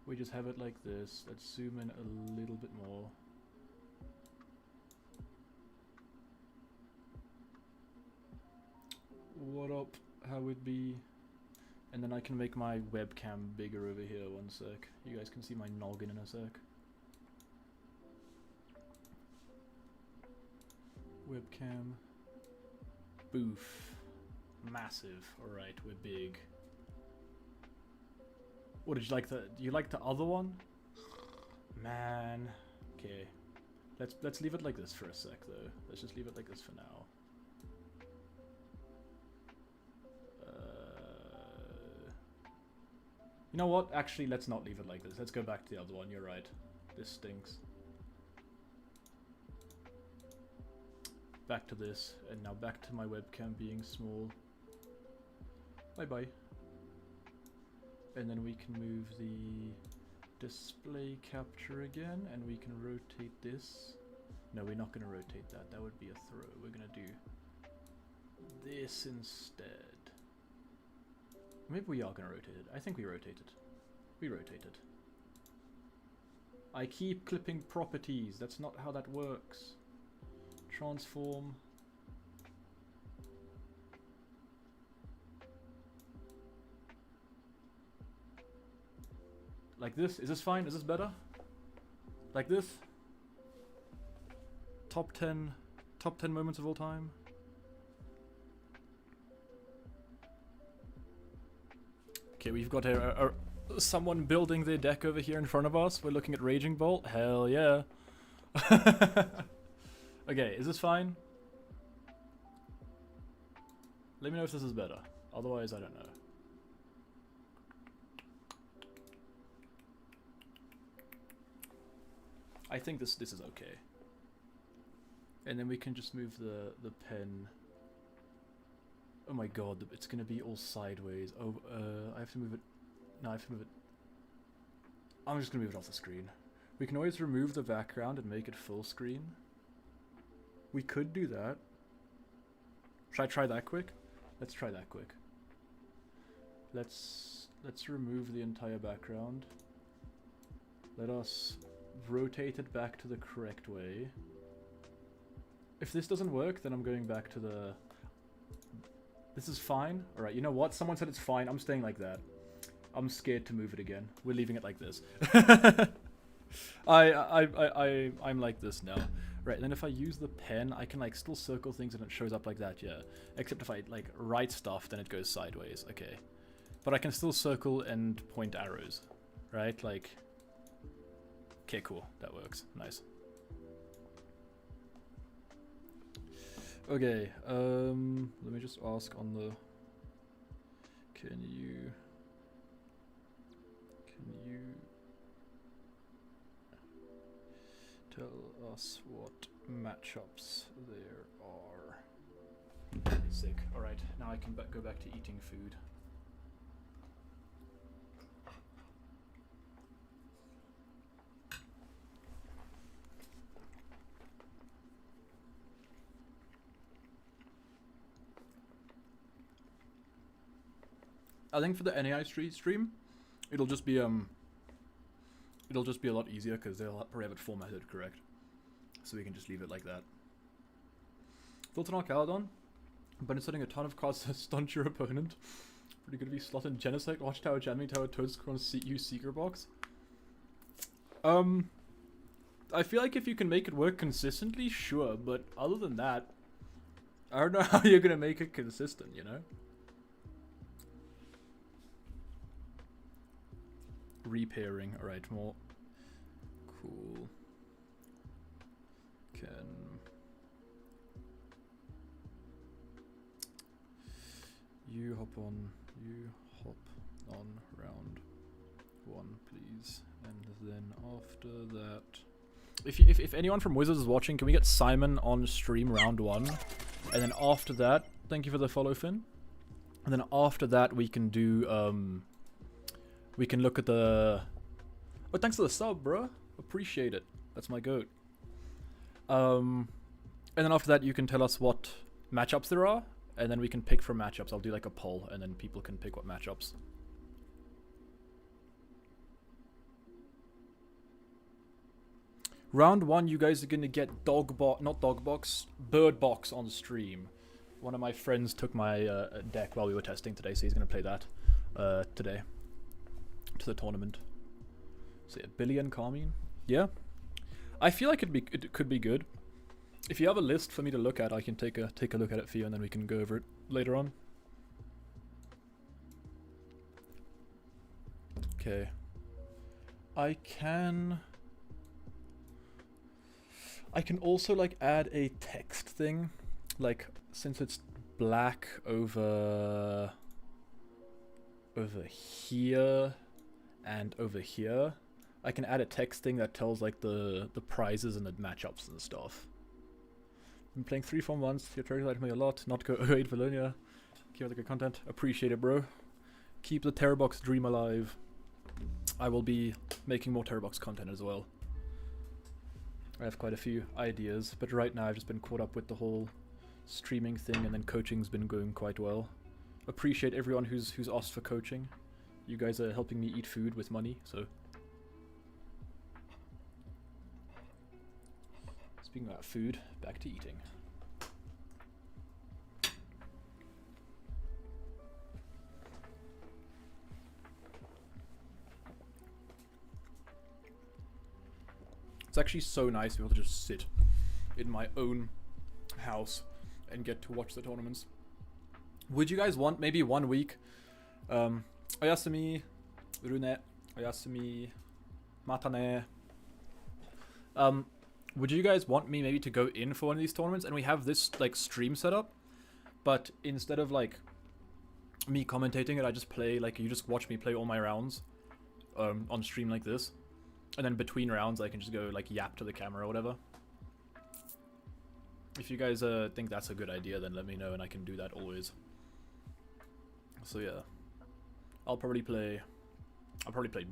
Speaker 1: We just have it like this. Let's zoom in a little bit more. What up? How it be? And then I can make my webcam bigger over here. One sec. You guys can see my noggin in a sec. Webcam. Boof. Massive. Alright, we're big. What did you like? Do you like the other one? Man. Okay. Let's leave it like this for a sec though. Let's just leave it like this for now. You know what? Actually, let's not leave it like this. Let's go back to the other one. You're right. This stinks. Back to this, and now back to my webcam being small. Bye-bye. And then we can move the display capture again, and we can rotate this. No, we're not going to rotate that. That would be a throw. We're going to do this instead. Maybe we are going to rotate it. I think we rotated. We rotated. I keep clipping properties. That's not how that works. Transform Like this? Is this fine? Is this better? Like this? Top 10 moments of all time. Okay, we've got someone building their deck over here in front of us. We're looking at Raging Bolt. Hell yeah. Okay, is this fine? Let me know if this is better. Otherwise, I don't know. I think this is okay. And then we can just move the pen. Oh my god, it's gonna be all sideways. Oh, I have to move it. No, I have to move it. I'm just gonna move it off the screen. We can always remove the background and make it full screen. We could do that. Should I try that quick? Let's try that quick. Let's remove the entire background. Let us rotate it back to the correct way. If this doesn't work, then I'm going back to the... This is fine. Alright, you know what? Someone said it's fine. I'm staying like that. I'm scared to move it again. We're leaving it like this. I'm like this now. Right, and then if I use the pen, I can like still circle things and it shows up like that, yeah. Except if I like write stuff, then it goes sideways, okay. But I can still circle and point arrows, right? Like, okay, cool, that works, nice. Okay, let me just ask on the, can you tell us what matchups there are? Sick. Alright, now I can go back to eating food. I think for the NAI stream, it'll just be a lot easier because they'll probably have it formatted correct, so we can just leave it like that. Thoughts on Arcaladon? But instead a ton of cards to stunt your opponent. Pretty good if you slot in Genesect, Watchtower, Jamming Tower, Toadscron, use Seeker Box. I feel like if you can make it work consistently, sure, but other than that, I don't know how you're gonna make it consistent, you know? Repairing, alright, more cool. Can you hop on round 1, please, and then after that, if anyone from Wizards is watching, can we get Simon on stream round 1, and then after that, thank you for the follow, Finn, and then after that we can do we can look at the... Oh, thanks for the sub, bro. Appreciate it. That's my goat. And then after that, you can tell us what matchups there are, and then we can pick from matchups. I'll do like a poll, and then people can pick what matchups. Round 1, you guys are gonna get Bird Box on stream. One of my friends took my deck while we were testing today, so he's gonna play that today. To the tournament. So yeah, Billy and Carmine. Yeah, I feel like it could be good. If you have a list for me to look at, I can take a look at it for you, and then we can go over it later on. Okay. I can also like add a text thing, like since it's black over here and over here, I can add a text thing that tells like the prizes and the matchups and stuff. Been playing 3-form once, your turret liked me a lot, not go 08 Valonia. Keep up the good content, appreciate it, bro. Keep the Terrorbox dream alive. I will be making more Terrorbox content as well. I have quite a few ideas, but right now I've just been caught up with the whole streaming thing, and then coaching's been going quite well. Appreciate everyone who's asked for coaching. You guys are helping me eat food with money, so. Speaking about food, back to eating. It's actually so nice to be able to just sit in my own house and get to watch the tournaments. Would you guys want maybe 1 week? Oyasumi, Rune, Oyasumi, Matane. Would you guys want me maybe to go in for one of these tournaments and we have this like stream set up, but instead of like me commentating it, I just play, like, you just watch me play all my rounds on stream like this, and then between rounds I can just go like yap to the camera or whatever. If you guys think that's a good idea, then let me know and I can do that always. So yeah, I'll probably play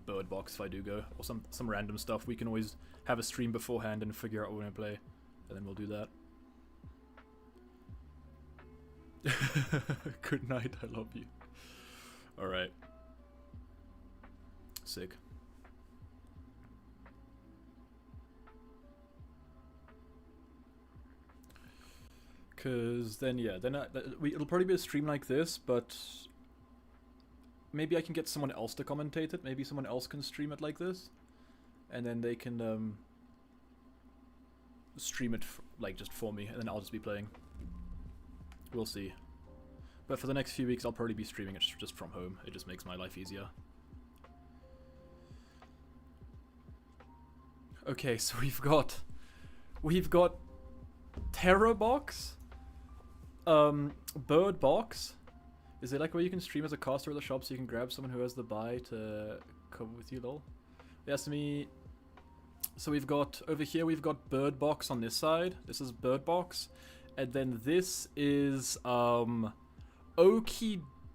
Speaker 1: Bird Box if I do go, or some random stuff. We can always have a stream beforehand and figure out what we're gonna play, and then we'll do that. Good night, I love you. Alright. Sick. Cause then, yeah, then it'll probably be a stream like this, but maybe I can get someone else to commentate it. Maybe someone else can stream it like this, and then they can stream it like just for me, and then I'll just be playing. We'll see. But for the next few weeks, I'll probably be streaming it just from home. It just makes my life easier. Okay, so we've got Terror Box, Bird Box. Is it like where you can stream as a caster at the shop so you can grab someone who has the buy to come with you, lol? Yes, me. So we've got, over here we've got Bird Box on this side. This is Bird Box. And then this is, Okie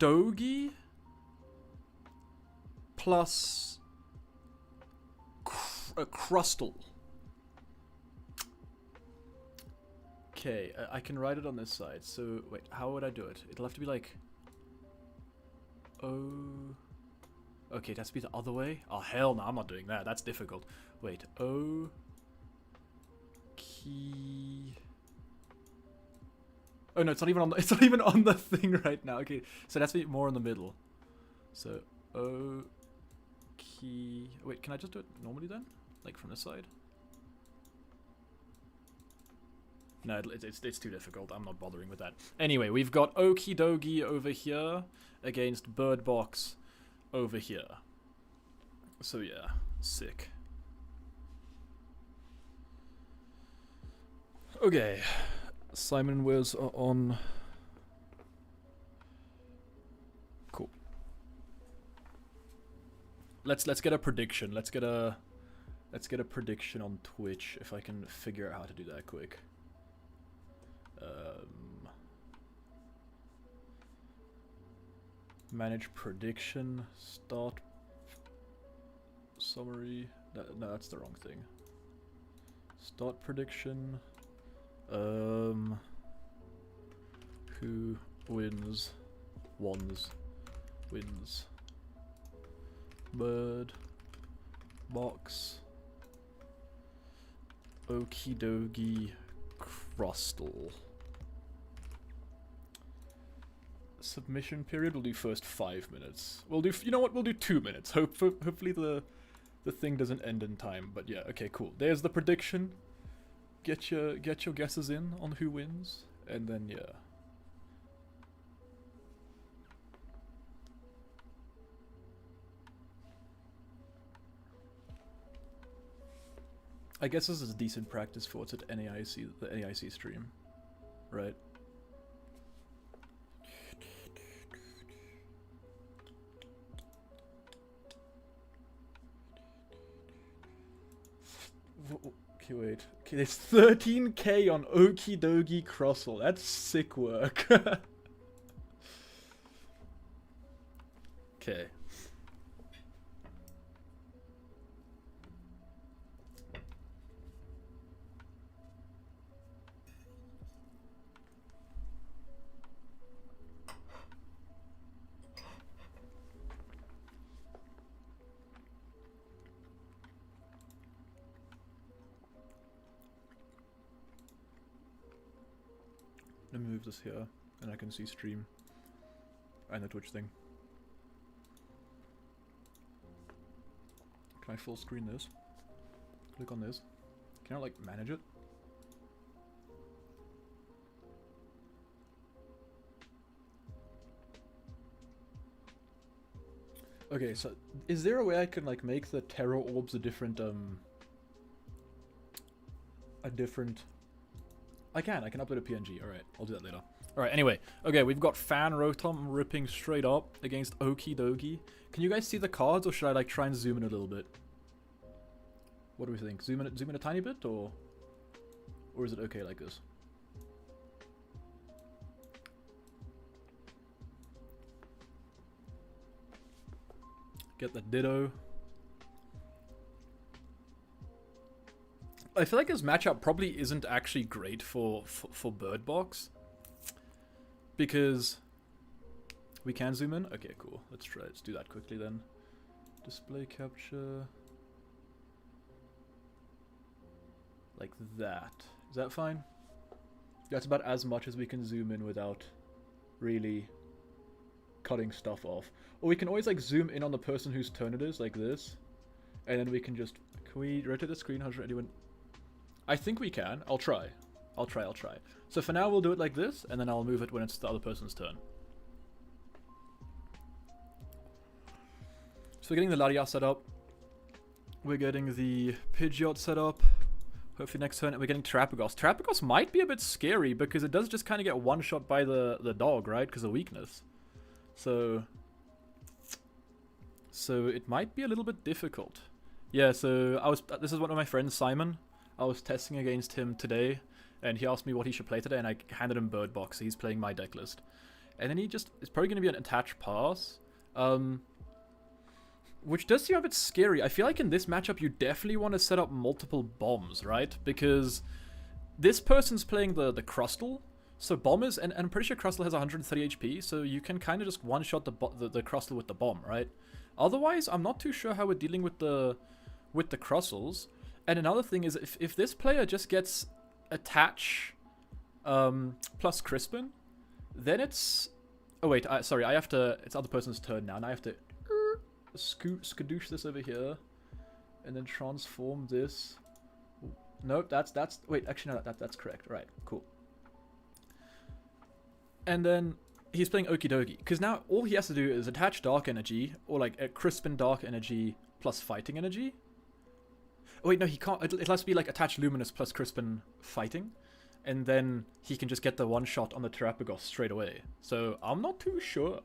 Speaker 1: Dogie plus Crustal. Okay, I can write it on this side. So, wait, how would I do it? It'll have to be like... Oh... Okay, it has to be the other way? Oh, hell no, I'm not doing that. That's difficult. Wait, O... Key... Oh no, it's not even on the, it's not even on the thing right now. Okay, so it has to be more in the middle. So, O... Key... Wait, can I just do it normally then? Like from this side? No, it's too difficult. I'm not bothering with that. Anyway, we've got Okie Dogie over here against Bird Box over here. So yeah, sick. Okay, Simon was on. Cool. Let's get a prediction. Let's get a prediction on Twitch if I can figure out how to do that quick. Manage prediction, start summary. No, that's the wrong thing. Start prediction. Who wins? Wins. Bird Box. Okie Dogie Crustal. Submission period, we'll do first 5 minutes. We'll do, you know what, we'll do 2 minutes. Hopefully the thing doesn't end in time. But yeah, okay, cool. There's the prediction. Get your guesses in on who wins, and then yeah. I guess this is a decent practice for what's at NAIC, the NAIC stream, right? Okay, wait. Okay, there's 13k on Okie Dogie Crustle. That's sick work. Okay. Let me move this here, and I can see stream and the Twitch thing. Can I full screen this? Click on this. Can I like manage it? Okay, so is there a way I can like make the terror orbs a different I can upload a PNG. Alright, I'll do that later. Alright, anyway. Okay, we've got Fan Rotom ripping straight up against Okie Dokie. Can you guys see the cards, or should I like try and zoom in a little bit? What do we think? Zoom in a tiny bit, or is it okay like this? Get the Ditto. I feel like his matchup probably isn't actually great for Bird Box. Because we can zoom in? Okay, cool. Let's do that quickly then. Display capture. Like that. Is that fine? That's about as much as we can zoom in without really cutting stuff off. Or we can always like zoom in on the person whose turn it is, like this. And then we can just... Can we rotate the screen? How's anyone... I think we can. I'll try. I'll try. So for now we'll do it like this, and then I'll move it when it's the other person's turn. So we're getting the Lariat set up. We're getting the Pidgeot set up. Hopefully next turn, and we're getting Terapagos. Terapagos might be a bit scary, because it does just kind of get one-shot by the dog, right? Because of weakness. So it might be a little bit difficult. Yeah, so this is one of my friends, Simon. I was testing against him today, and he asked me what he should play today, and I handed him Bird Box, so he's playing my deck list. And then it's probably going to be an attached pass, which does seem a bit scary. I feel like in this matchup, you definitely want to set up multiple bombs, right? Because this person's playing the Crustle, so bomb is, and I'm pretty sure Crustle has 130 HP, so you can kind of just one-shot the Crustle with the bomb, right? Otherwise, I'm not too sure how we're dealing with the Crustles. And another thing is, if this player just gets Attach plus Crispin, then it's... Oh wait, sorry, I have to... It's other person's turn now, and I have to skadoosh this over here, and then transform this. Nope, that's... Wait, actually no, that's correct. Right, cool. And then he's playing Okie Dokie, because now all he has to do is attach Dark Energy, or like a Crispin Dark Energy plus Fighting Energy. Oh wait, no, he can't. It has to be like attach Luminous plus Crispin Fighting, and then he can just get the one shot on the Terapagos straight away. So I'm not too sure.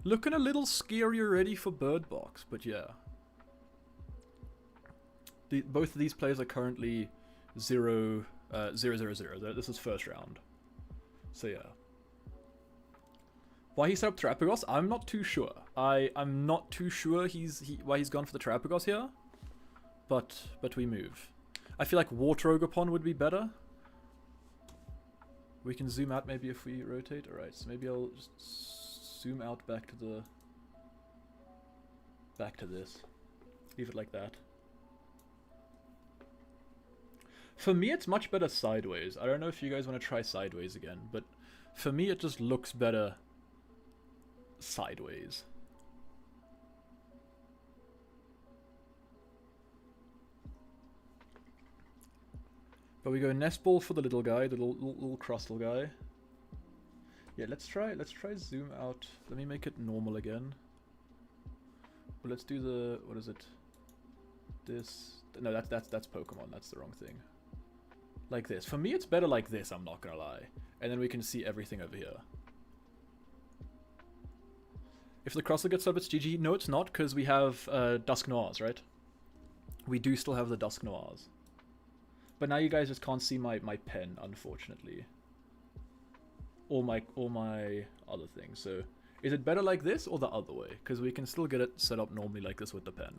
Speaker 1: Looking a little scary already for Bird Box, but yeah. Both of these players are currently 0-0-0. This is first round. So yeah. Why he set up Terapagos? I'm not too sure. I'm not too sure why he's gone for the Terapagos here. But we move. I feel like Water Ogerpon would be better. We can zoom out maybe if we rotate. Alright, so maybe I'll just zoom out back to this. Leave it like that. For me, it's much better sideways. I don't know if you guys want to try sideways again, but for me, it just looks better sideways. But we go Nest Ball for the little guy, the little Crustle guy. Yeah, let's try zoom out. Let me make it normal again. Well, let's do the, what is it? This, no, that's Pokemon. That's the wrong thing. Like this. For me, it's better like this, I'm not gonna lie. And then we can see everything over here. If the Crustle gets up, it's GG. No, it's not, because we have Dusk Noirs, right? We do still have the Dusk Noirs. But now you guys just can't see my pen, unfortunately. Or my other thing. So, is it better like this or the other way? Because we can still get it set up normally like this with the pen.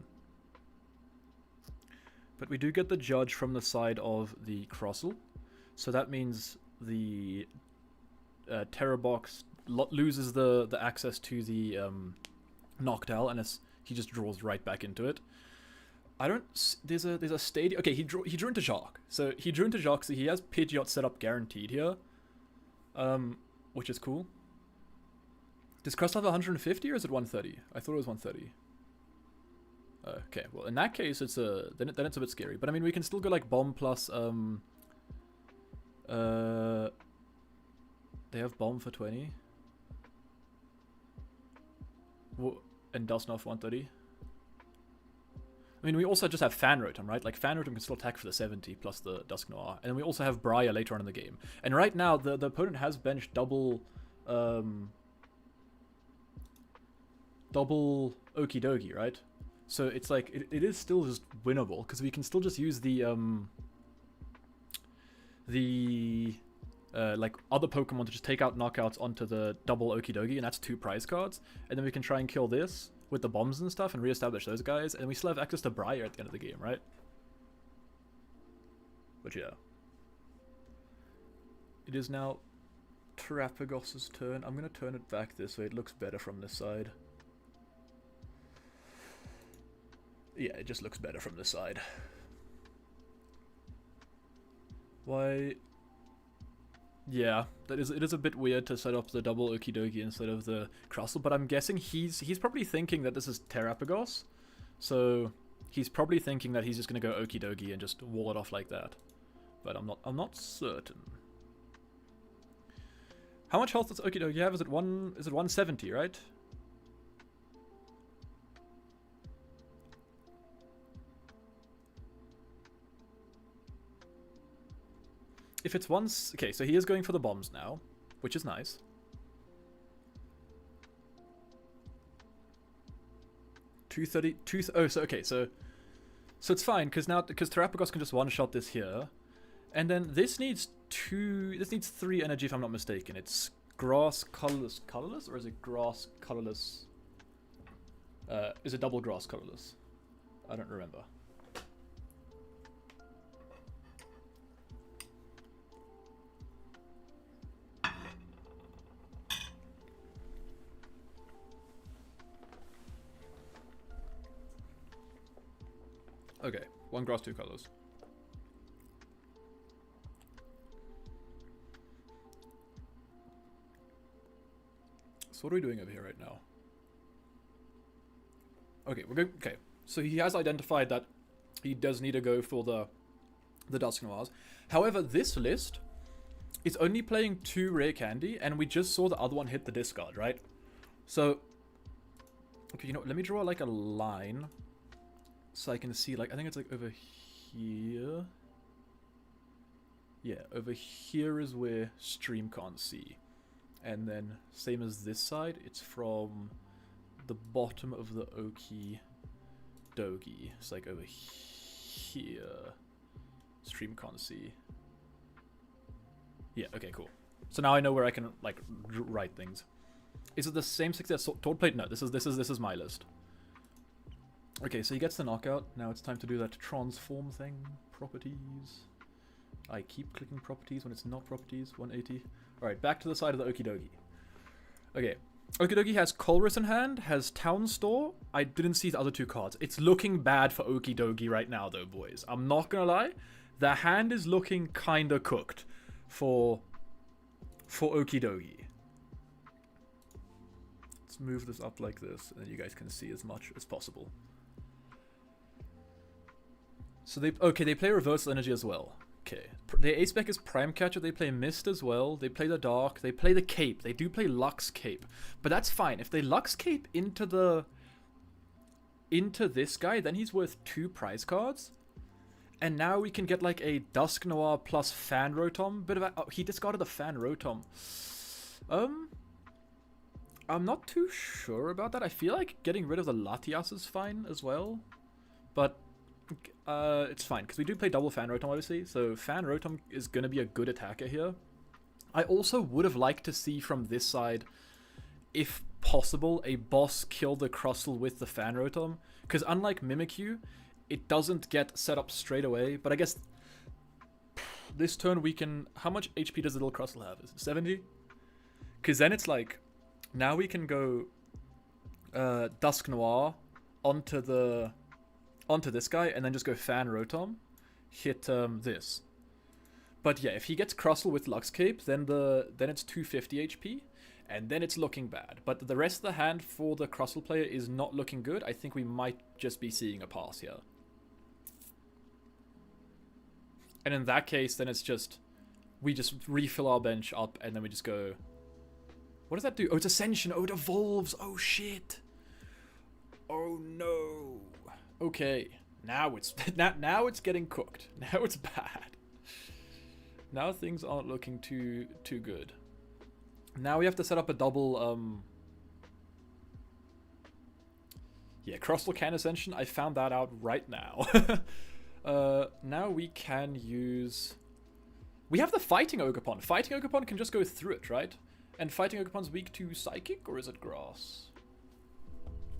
Speaker 1: But we do get the Judge from the side of the Crustle. So that means the Terror Box loses the access to the Noctowl, and he just draws right back into it. I don't... There's a stadium... Okay, he drew into Jacques. So he drew into Jacques, so he has Pidgeot set up guaranteed here. Which is cool. Does Crust have 150 or is it 130? I thought it was 130. Okay, well in that case it's then it's a bit scary. But I mean we can still go like bomb plus they have bomb for 20. And Dusnoff 130. I mean we also just have Fan Rotom, right? Like Fan Rotom can still attack for the 70 plus the Dusk Noir. And then we also have Briar later on in the game. And right now the opponent has benched double Okie Dokie, right? So it's like it is still just winnable because we can still just use the like other Pokemon to just take out knockouts onto the double Okie Dokie, and that's 2 prize cards. And then we can try and kill this with the bombs and stuff and reestablish those guys, and we still have access to Briar at the end of the game, right? But yeah. It is now Terrapagos's turn. I'm gonna turn it back this way, it looks better from this side. Yeah, it just looks better from this side. Why? Yeah, it is a bit weird to set up the double Okie Dokie instead of the Crustle, but I'm guessing he's probably thinking that this is Terrapagos, so he's probably thinking that he's just gonna go Okie Dokie and just wall it off like that. But I'm not certain. How much health does Okie Dokie have? Is it 170, right? If it's once... Okay, so he is going for the bombs now, which is nice. Oh, so okay, so it's fine because Terrapagos can just one-shot this here, and then this needs 3 energy if I'm not mistaken. It's grass colorless, or is it grass colorless? Is it double grass colorless? I don't remember. Okay, 1 grass, 2 colors. So what are we doing over here right now? Okay, we're going. Okay, so he has identified that he does need to go for the Dusk Noirs. However, this list is only playing 2 rare candy, and we just saw the other one hit the discard, right? So, okay, you know, let me draw like a line. So I can see, like, I think it's like over here. Yeah, over here is where stream can't see. And then, same as this side, it's from the bottom of the Okie Dokie. It's like over here. Stream can't see. Yeah, okay, cool. So now I know where I can, like, write things. Is it the same success? Toad Plate? No, this is my list. Okay, so he gets the knockout. Now it's time to do that transform thing. Properties. I keep clicking properties when it's not properties. 180. Alright, back to the side of the Okie Dokie. Okay. Okie Dokie has Colress in hand, has Town Store. I didn't see the other 2 cards. It's looking bad for Okie Dokie right now, though, boys. I'm not gonna lie. The hand is looking kinda cooked for Okie Dokie. Let's move this up like this, and you guys can see as much as possible. So they play Reversal Energy as well. Okay. Their ace spec is Prime Catcher, they play Mist as well, they play the Dark, they play the Cape, they do play Lux Cape. But that's fine. If they Lux Cape into this guy, then he's worth 2 prize cards. And now we can get like a Dusk Noir plus Fan Rotom. He discarded the Fan Rotom. I'm not too sure about that. I feel like getting rid of the Latias is fine as well. But it's fine, because we do play double Fan Rotom, obviously, so Fan Rotom is going to be a good attacker here. I also would have liked to see from this side, if possible, a boss kill the Crustle with the Fan Rotom, because unlike Mimikyu, it doesn't get set up straight away, but I guess this turn we can... How much HP does the little Crustle have? Is it 70? Because then it's like, now we can go Dusk Noir onto this guy, and then just go Fan Rotom, hit this. But yeah, if he gets Crustle with Lux Cape, then it's 250 HP, and then it's looking bad. But the rest of the hand for the Crossel player is not looking good. I think we might just be seeing a pass here. And in that case, then it's just... we just refill our bench up, and then we just go... what does that do? Oh, it's Ascension. Oh, it evolves. Oh, shit. Oh, no. Okay. Now it's now it's getting cooked. Now it's bad. Now things aren't looking too good. Now we have to set up a double... yeah, Crossel can Ascension. I found that out right now. Now we can use... we have the Fighting Ogerpon. Fighting Ogerpon can just go through it, right? And Fighting Ogerpon's weak to Psychic, or is it Grass?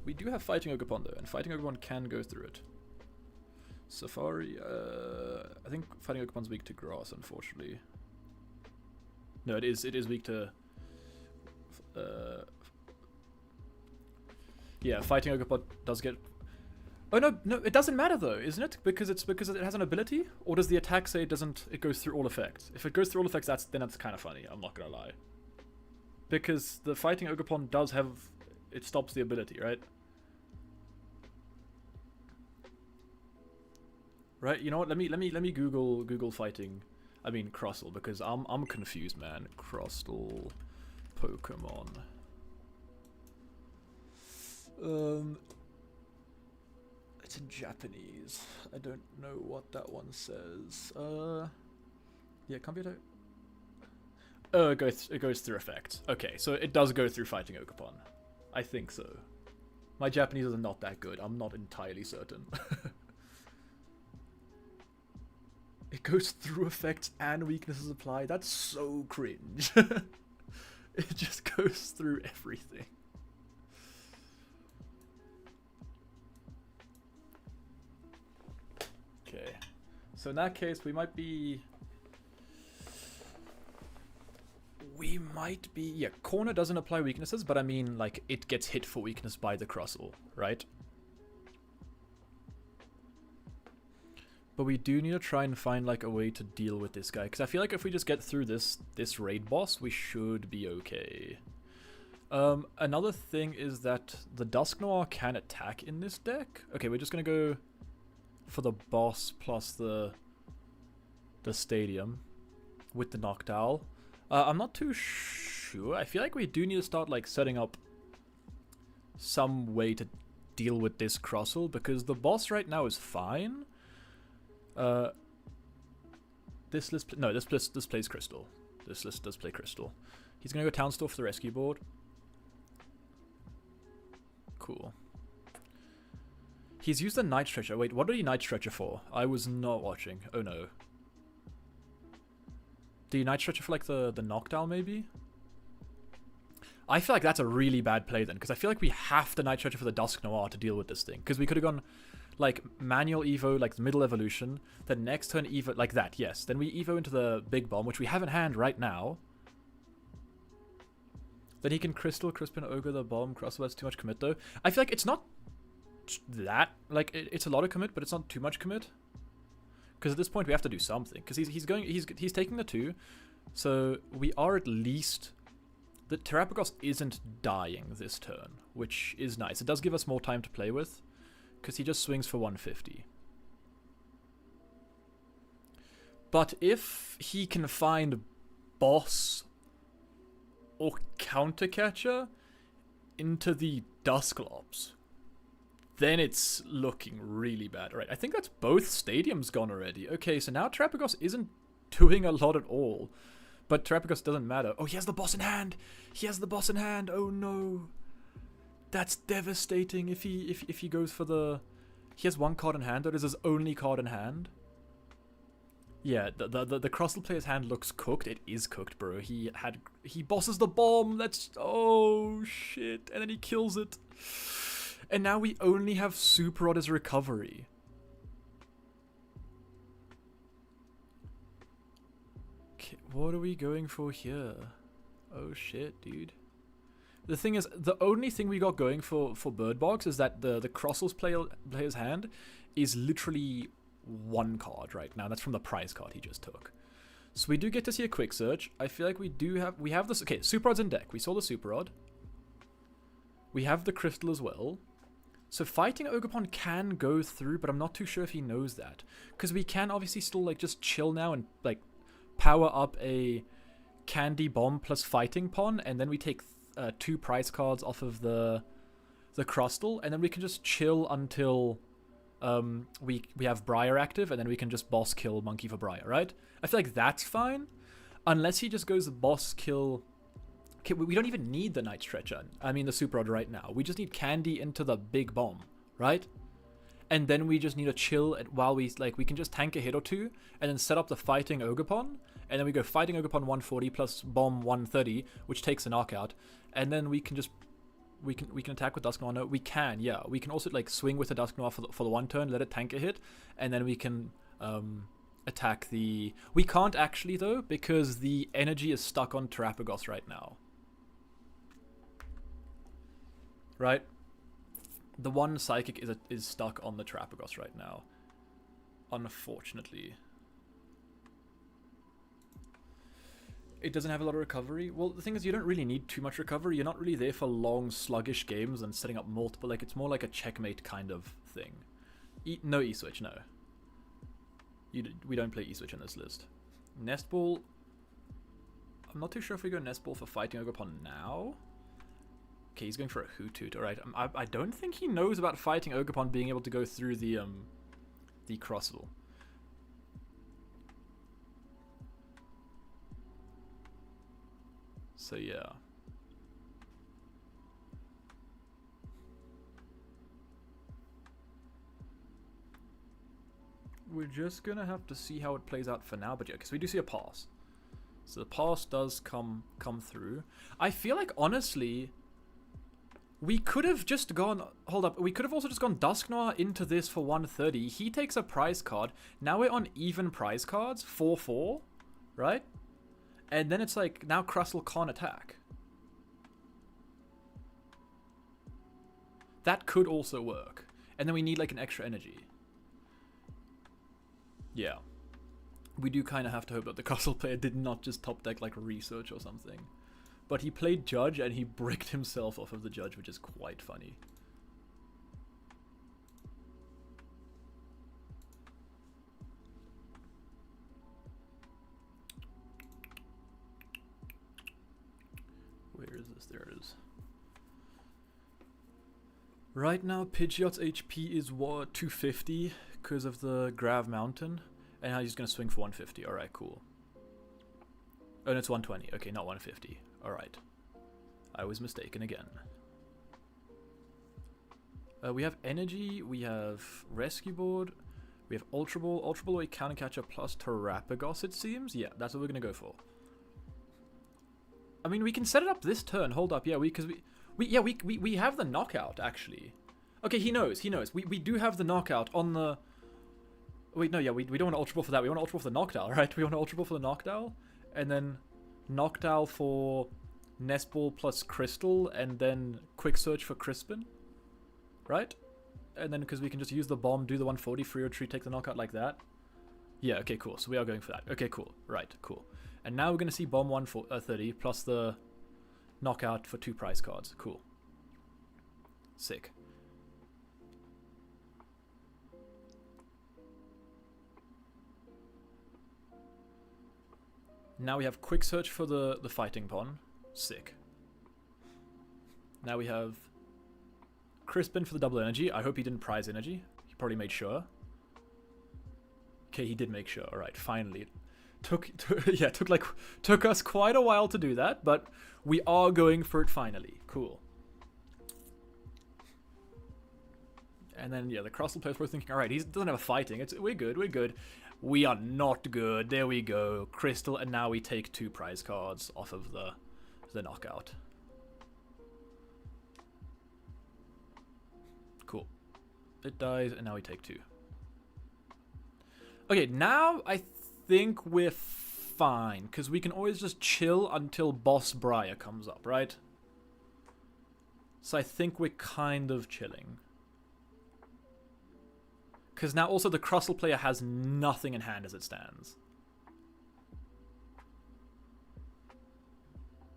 Speaker 1: We do have Fighting Ogerpon though, and Fighting Ogerpon can go through it. Safari, I think Fighting Ogerpon's weak to Grass, unfortunately. No, it is weak to... yeah, Fighting Ogerpon does get... oh no, it doesn't matter though, isn't it? Because it has an ability? Or does the attack say it goes through all effects? If it goes through all effects, then that's kind of funny, I'm not gonna lie. Because the Fighting Ogerpon does have... it stops the ability, right? Right, you know what? Let me Google Fighting. I mean Crossel, because I'm confused, man. Crossel Pokemon. It's in Japanese. I don't know what that one says. Yeah, computer. Oh, it goes through effects. Okay, so it does go through Fighting Ogerpon. I think so. My Japanese is not that good. I'm not entirely certain. It goes through effects and weaknesses apply. That's so cringe. It just goes through everything. Okay. So in that case, we might be... yeah, Corner doesn't apply weaknesses, but I mean, like, it gets hit for weakness by the Crossel, right? But we do need to try and find, like, a way to deal with this guy, because I feel like if we just get through this raid boss, we should be okay. Another thing is that the Dusknoir can attack in this deck. Okay, we're just gonna go for the boss plus the stadium with the Noctowl. I'm not too sure. I feel like we do need to start, like, setting up some way to deal with this Crossel, because the boss right now is fine. This list... no, this plays Crystal. This list does play Crystal. He's gonna go Town Store for the rescue board. Cool. He's used the Night Stretcher. Wait, what did he Night Stretcher for? I was not watching. Oh no. The Night Stretcher for, like, the Noctowl, maybe? I feel like that's a really bad play, then, because I feel like we have to Night Stretcher for the Dusknoir to deal with this thing. Because we could have gone, like, manual Evo, like, the middle evolution, then next turn Evo, like that, yes. Then we Evo into the Big Bomb, which we have in hand right now. Then he can Crystal, Crispin, Ogre, the Bomb, Crossbow. That's too much commit, though. I feel like it's not that, like, it's a lot of commit, but it's not too much commit. Because at this point we have to do something. Because he's taking the 2, so we are at least... the Terrapagos isn't dying this turn, which is nice. It does give us more time to play with, because he just swings for 150. But if he can find Boss or Countercatcher into the Dusclops, then it's looking really bad. Right, I think that's both stadiums gone already. Okay, so now Terrapagos isn't doing a lot at all. But Terrapagos doesn't matter. Oh, he has the boss in hand! He has the boss in hand! Oh no! That's devastating if he goes for the... he has one card in hand, that is his only card in hand. Yeah, the Crossel player's hand looks cooked. It is cooked, bro. He bosses the bomb! That's... oh shit! And then he kills it. And now we only have Super Rod as recovery. Okay, what are we going for here? Oh shit, dude. The thing is, the only thing we got going for Bird Box is that the Crossel's player's hand is literally one card right now. That's from the prize card he just took. So we do get to see a quick search. I feel like we have this. Okay, Super Rod's in deck. We saw the Super Rod. We have the Crystal as well. So fighting Ogerpon can go through, but I'm not too sure if he knows that. Because we can obviously still like just chill now and like power up a Candy Bomb plus Fighting Pon, and then we take 2 prize cards off of the Crustal, and then we can just chill until we have Briar active, and then we can just boss kill Monkey for Briar, right? I feel like that's fine, unless he just goes boss kill. Okay, we don't even need the Night Stretcher. I mean the Super Rod right now. We just need Candy into the big bomb, right? And then we just need to chill while we can just tank a hit or two, and then set up the Fighting Ogerpon, and then we go Fighting Ogerpon 140 plus Bomb 130, which takes a knockout, and then we can just we can attack with Dusk Noir. No, we can, yeah. We can also like swing with the Dusk Noir for the 1 turn, let it tank a hit, and then we can attack the. We can't actually though, because the energy is stuck on Terapagos right now. Right? The one Psychic is stuck on the Terapagos right now. Unfortunately. It doesn't have a lot of recovery. Well, the thing is, you don't really need too much recovery. You're not really there for long, sluggish games and setting up multiple. Like, it's more like a checkmate kind of thing. No E-Switch, no. We don't play E-Switch in this list. Nest Ball. I'm not too sure if we go Nest Ball for Fighting Ogerpon now. Okay, he's going for a Hoothoot. Alright, I don't think he knows about Fighting Ogerpon being able to go through the Crossable. So yeah. We're just gonna have to see how it plays out for now, but yeah, because we do see a pass. So the pass does come through. I feel like, honestly, we could have just gone... Hold up. We could have also just gone Dusk Noir into this for 130. He takes a prize card. Now we're on even prize cards. 4-4. Right? And then it's like, now Crustle can't attack. That could also work. And then we need like an extra energy. Yeah. We do kind of have to hope that the Crustle player did not just top deck like Research or something. But he played Judge and he bricked himself off of the Judge, which is quite funny. Where is this? There it is. Right now, Pidgeot's HP is what, 250 because of the Grav Mountain. And now he's going to swing for 150. Alright, cool. Oh, and it's 120. Okay, not 150. Alright. I was mistaken again. We have Energy, we have Rescue Board, we have Ultra Ball. Ultra Ball, we Counter Catcher plus Terapagos, it seems. Yeah, that's what we're going to go for. I mean, we can set it up this turn. Hold up, yeah, because we have the knockout, actually. Okay, he knows. We do have the knockout on the... Wait, no, yeah, we don't want to Ultra Ball for that. We want to Ultra Ball for the Knockdown, right? We want to Ultra Ball for the Knockdown, and then Knockdown for Nest Ball plus Crystal, and then Quick Search for Crispin, right? And then, because we can just use the bomb, do the 140, free retreat, take the knockout like that. Yeah, okay, cool. So we are going for that. Okay, cool. Right, cool. And now we're going to see bomb 130 plus the knockout for 2 prize cards. Cool. Sick. Now we have Quick Search for the Fighting Pon. Sick. Now we have Crispin for the double energy. I hope he didn't prize energy. He probably made sure. Okay, he did make sure. Alright, finally. Took us quite a while to do that, but we are going for it finally. Cool. And then, yeah, the Crustle players were thinking, alright, he doesn't have a fighting. We're good. We are not good. There we go. Crystal, and now we take 2 prize cards off of the knockout. Cool. It dies, and now we take 2. Okay, now I think we're fine, because we can always just chill until Boss Briar comes up, right? So I think we're kind of chilling. Because now also the Crustle player has nothing in hand as it stands.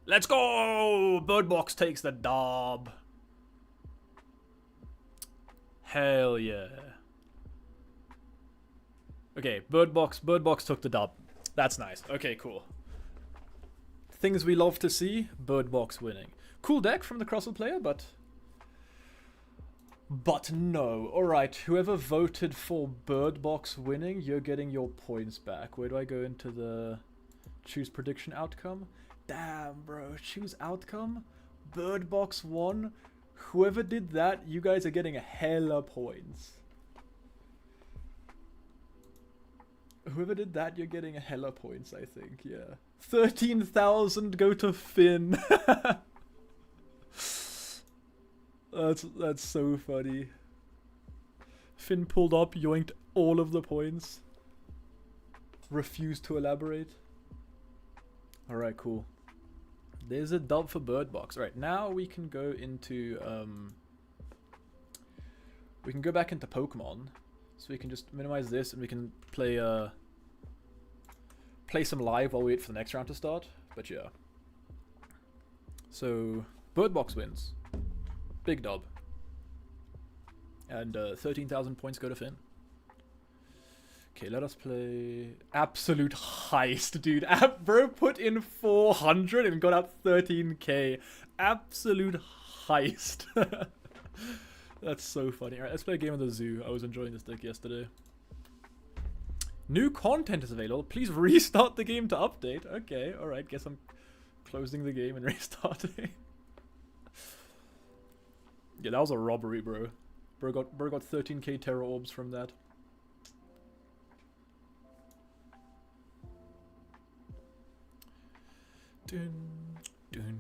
Speaker 1: Let's go! Bird Box takes the dub. Hell yeah. Okay, Bird Box took the dub. That's nice. Okay, cool. Things we love to see, Bird Box winning. Cool deck from the Crossel player, but no. Alright, whoever voted for Bird Box winning, you're getting your points back. Where do I go into the choose prediction outcome? Damn, bro. Choose outcome? Bird Box won? Whoever did that, you guys are getting hella points. Whoever did that, you're getting hella points, I think, yeah. 13,000 go to Finn. That's so funny. Finn pulled up, yoinked all of the points. Refused to elaborate. Alright, cool. There's a dub for Bird Box. Alright, now we can go into we can go back into Pokemon. So we can just minimize this and we can play play some live while we wait for the next round to start. But yeah. So Bird Box wins. Big dub. And 13,000 points go to Finn. Okay, let us play Absolute Heist, dude. Bro put in 400 and got out 13k. Absolute Heist. That's so funny. Alright, let's play a game of the zoo. I was enjoying this deck yesterday. New content is available. Please restart the game to update. Okay, alright. Guess I'm closing the game and restarting. Yeah, that was a robbery, bro. Bro got 13k Terra Orbs from that. Dun, dun.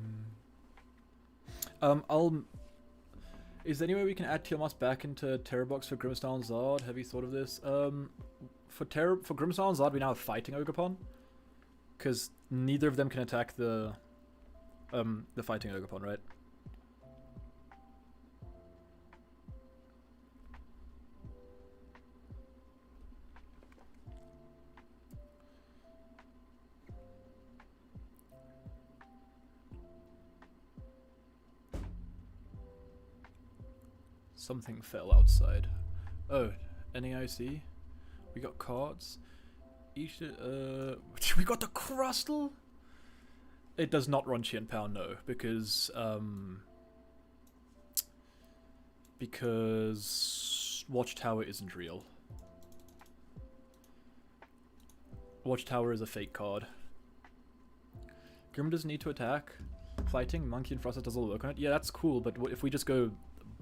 Speaker 1: Is there any way we can add Tiamat back into Terra Box for Grimmsnarl and Zard? Have you thought of this? For Grimmsnarl and Zard, we now have Fighting Ogerpon, because neither of them can attack the Fighting Ogerpon, right? Something fell outside. Oh, NAIC? We got cards. Each, we got the Crustle? It does not run Chien Pao, no, because Watchtower isn't real. Watchtower is a fake card. Grim doesn't need to attack. Fighting, Monkey and Frosted does all the work on it. Yeah, that's cool, but if we just go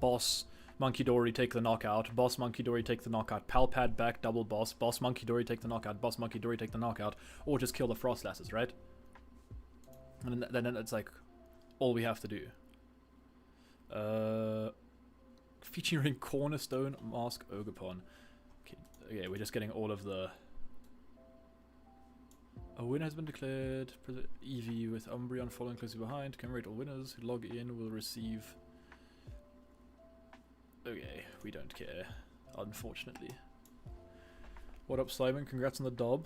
Speaker 1: boss, Monkey Dory, take the knockout, boss, Monkey Dory, take the knockout, Palpad back, double boss, Monkey Dory, take the knockout, boss, Monkey Dory, take the knockout, or just kill the Frostlasses, right? And then it's like all we have to do. Featuring Cornerstone, Mask, Ogerpon. Okay, we're just getting all of the... A winner has been declared. Eevee with Umbreon following closely behind. Commemorate all winners who log in will receive... Okay, we don't care, unfortunately. What up, Simon? Congrats on the dub.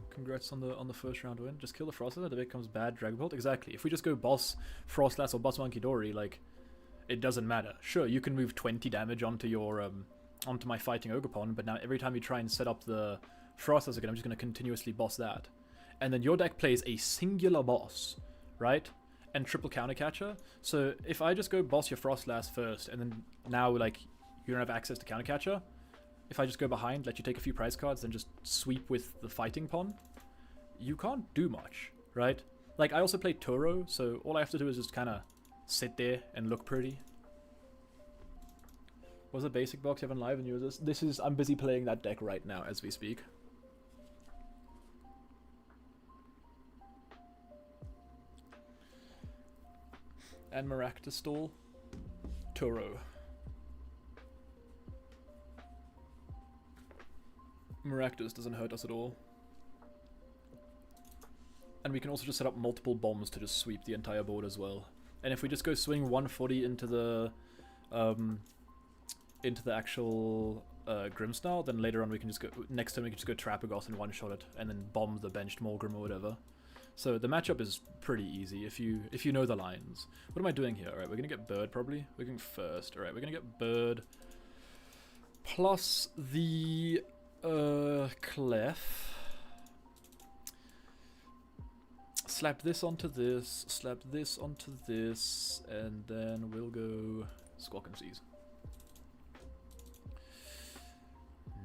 Speaker 1: Congrats on the first round win. Just kill the Frostlass and it becomes bad Dragon Bolt. Exactly. If we just go boss Frostlass or boss Monkey Dory, like, it doesn't matter. Sure, you can move 20 damage onto your onto my Fighting Ogerpon, but now every time you try and set up the Frostlass again, I'm just going to continuously boss that. And then your deck plays a singular boss, right? And triple counter catcher. So if I just go boss your Frostlass first, and then now like you don't have access to counter catcher, if I just go behind, let you take a few prize cards, then just sweep with the Fighting Pon, you can't do much, right? Like I also play Toro, so all I have to do is just kind of sit there and look pretty. What's the basic box you have on live and use this? I'm busy playing that deck right now as we speak. And Maractus stall. Toro. Maractus doesn't hurt us at all. And we can also just set up multiple bombs to just sweep the entire board as well. And if we just go swing 140 into the actual Grimmsnarl, then later on we can just go, next time we can just go Trapagos and one-shot it, and then bomb the benched Morgrim or whatever. So the matchup is pretty easy if you know the lines. What am I doing here? Alright, we're gonna get bird probably. We're going first. Alright, we're gonna get bird plus the clef. Slap this onto this, slap this onto this, and then we'll go Squawk and Seize.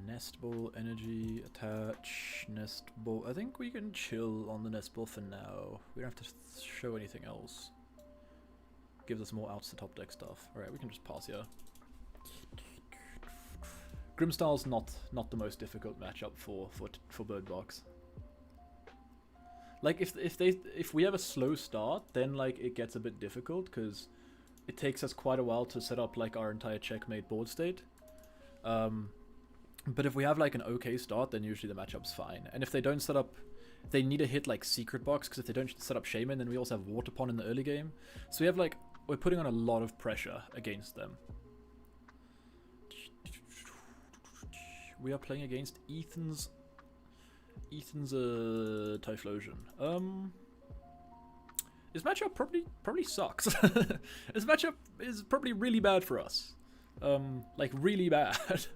Speaker 1: Nest Ball, energy, attach, Nest Ball. I think we can chill on the Nest Ball for now. We don't have to show anything else. Gives us more outs to top deck stuff. Alright, we can just pass here. Grimstyle's not the most difficult matchup for Bird Box. Like if we have a slow start, then like it gets a bit difficult because it takes us quite a while to set up like our entire checkmate board state. But if we have like an okay start, then usually the matchup's fine. And if they don't set up, they need to hit like Secret Box, because if they don't set up Shaman, then we also have Water Pond in the early game. So we have like, we're putting on a lot of pressure against them. We are playing against Ethan's Typhlosion. This matchup probably sucks. This matchup is probably really bad for us. Like really bad.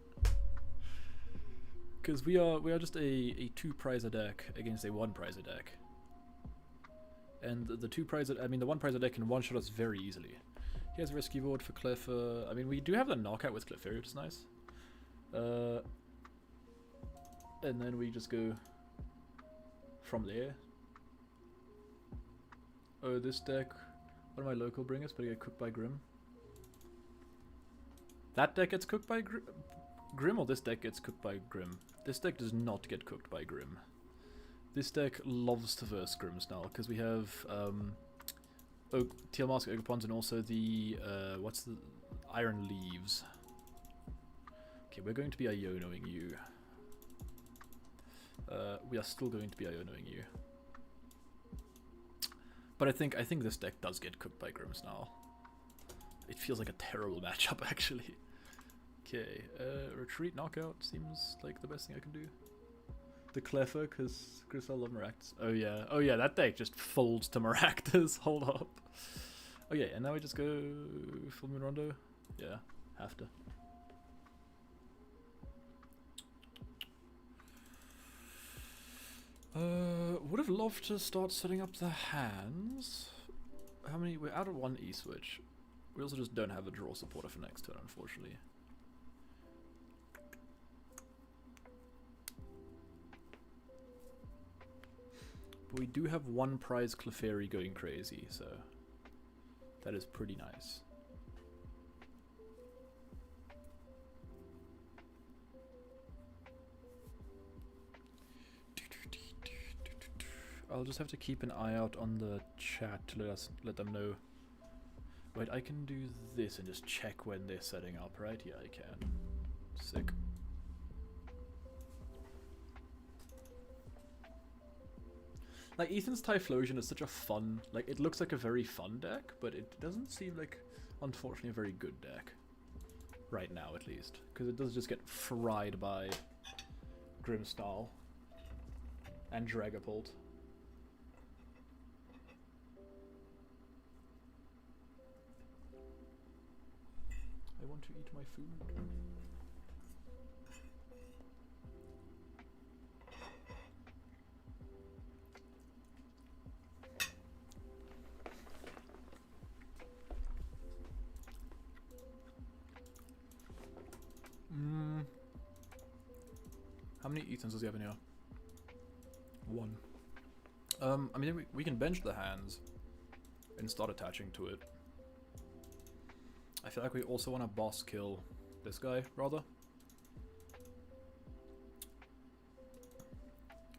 Speaker 1: Because we are just a 2-prizer deck against a 1-prizer deck. And the 2-prizer, I mean the 1-prizer deck can one-shot us very easily. He has Rescue Board for Clef. I mean we do have the knockout with Clefairy, which is nice. And then we just go from there. Oh, this deck. One of my local bringers, but I get cooked by Grim. That deck gets cooked by Grim, or this deck gets cooked by Grim? This deck does not get cooked by Grim. This deck loves to verse Grims now, because we have Teal Mask, Ogre Ponds, and also the what's the Iron Leaves. Okay, we're going to be Ionoing you. We are still going to be Ionoing you. But I think this deck does get cooked by Grims now. It feels like a terrible matchup, actually. Okay, retreat, knockout seems like the best thing I can do. The Cleffer, because Grisel love Maractus. Oh yeah, that deck just folds to Maractus. Hold up. Okay, and now we just go full moon rondo. Yeah, have to. Would have loved to start setting up the hands. How many? We're out of 1 E-switch. We also just don't have a draw supporter for next turn, unfortunately. But we do have 1 prize Clefairy going crazy, so that is pretty nice. I'll just have to keep an eye out on the chat to let them know. Wait, I can do this and just check when they're setting up, right? Yeah, I can. Sick. Like, Ethan's Typhlosion is such a fun, like, it looks like a very fun deck, but it doesn't seem like, unfortunately, a very good deck. Right now, at least. Because it does just get fried by Grimstyle and Dragapult. I want to eat my food. How many Ethans does he have in here? 1. I mean, we can bench the hands and start attaching to it. I feel like we also want to boss kill this guy, rather.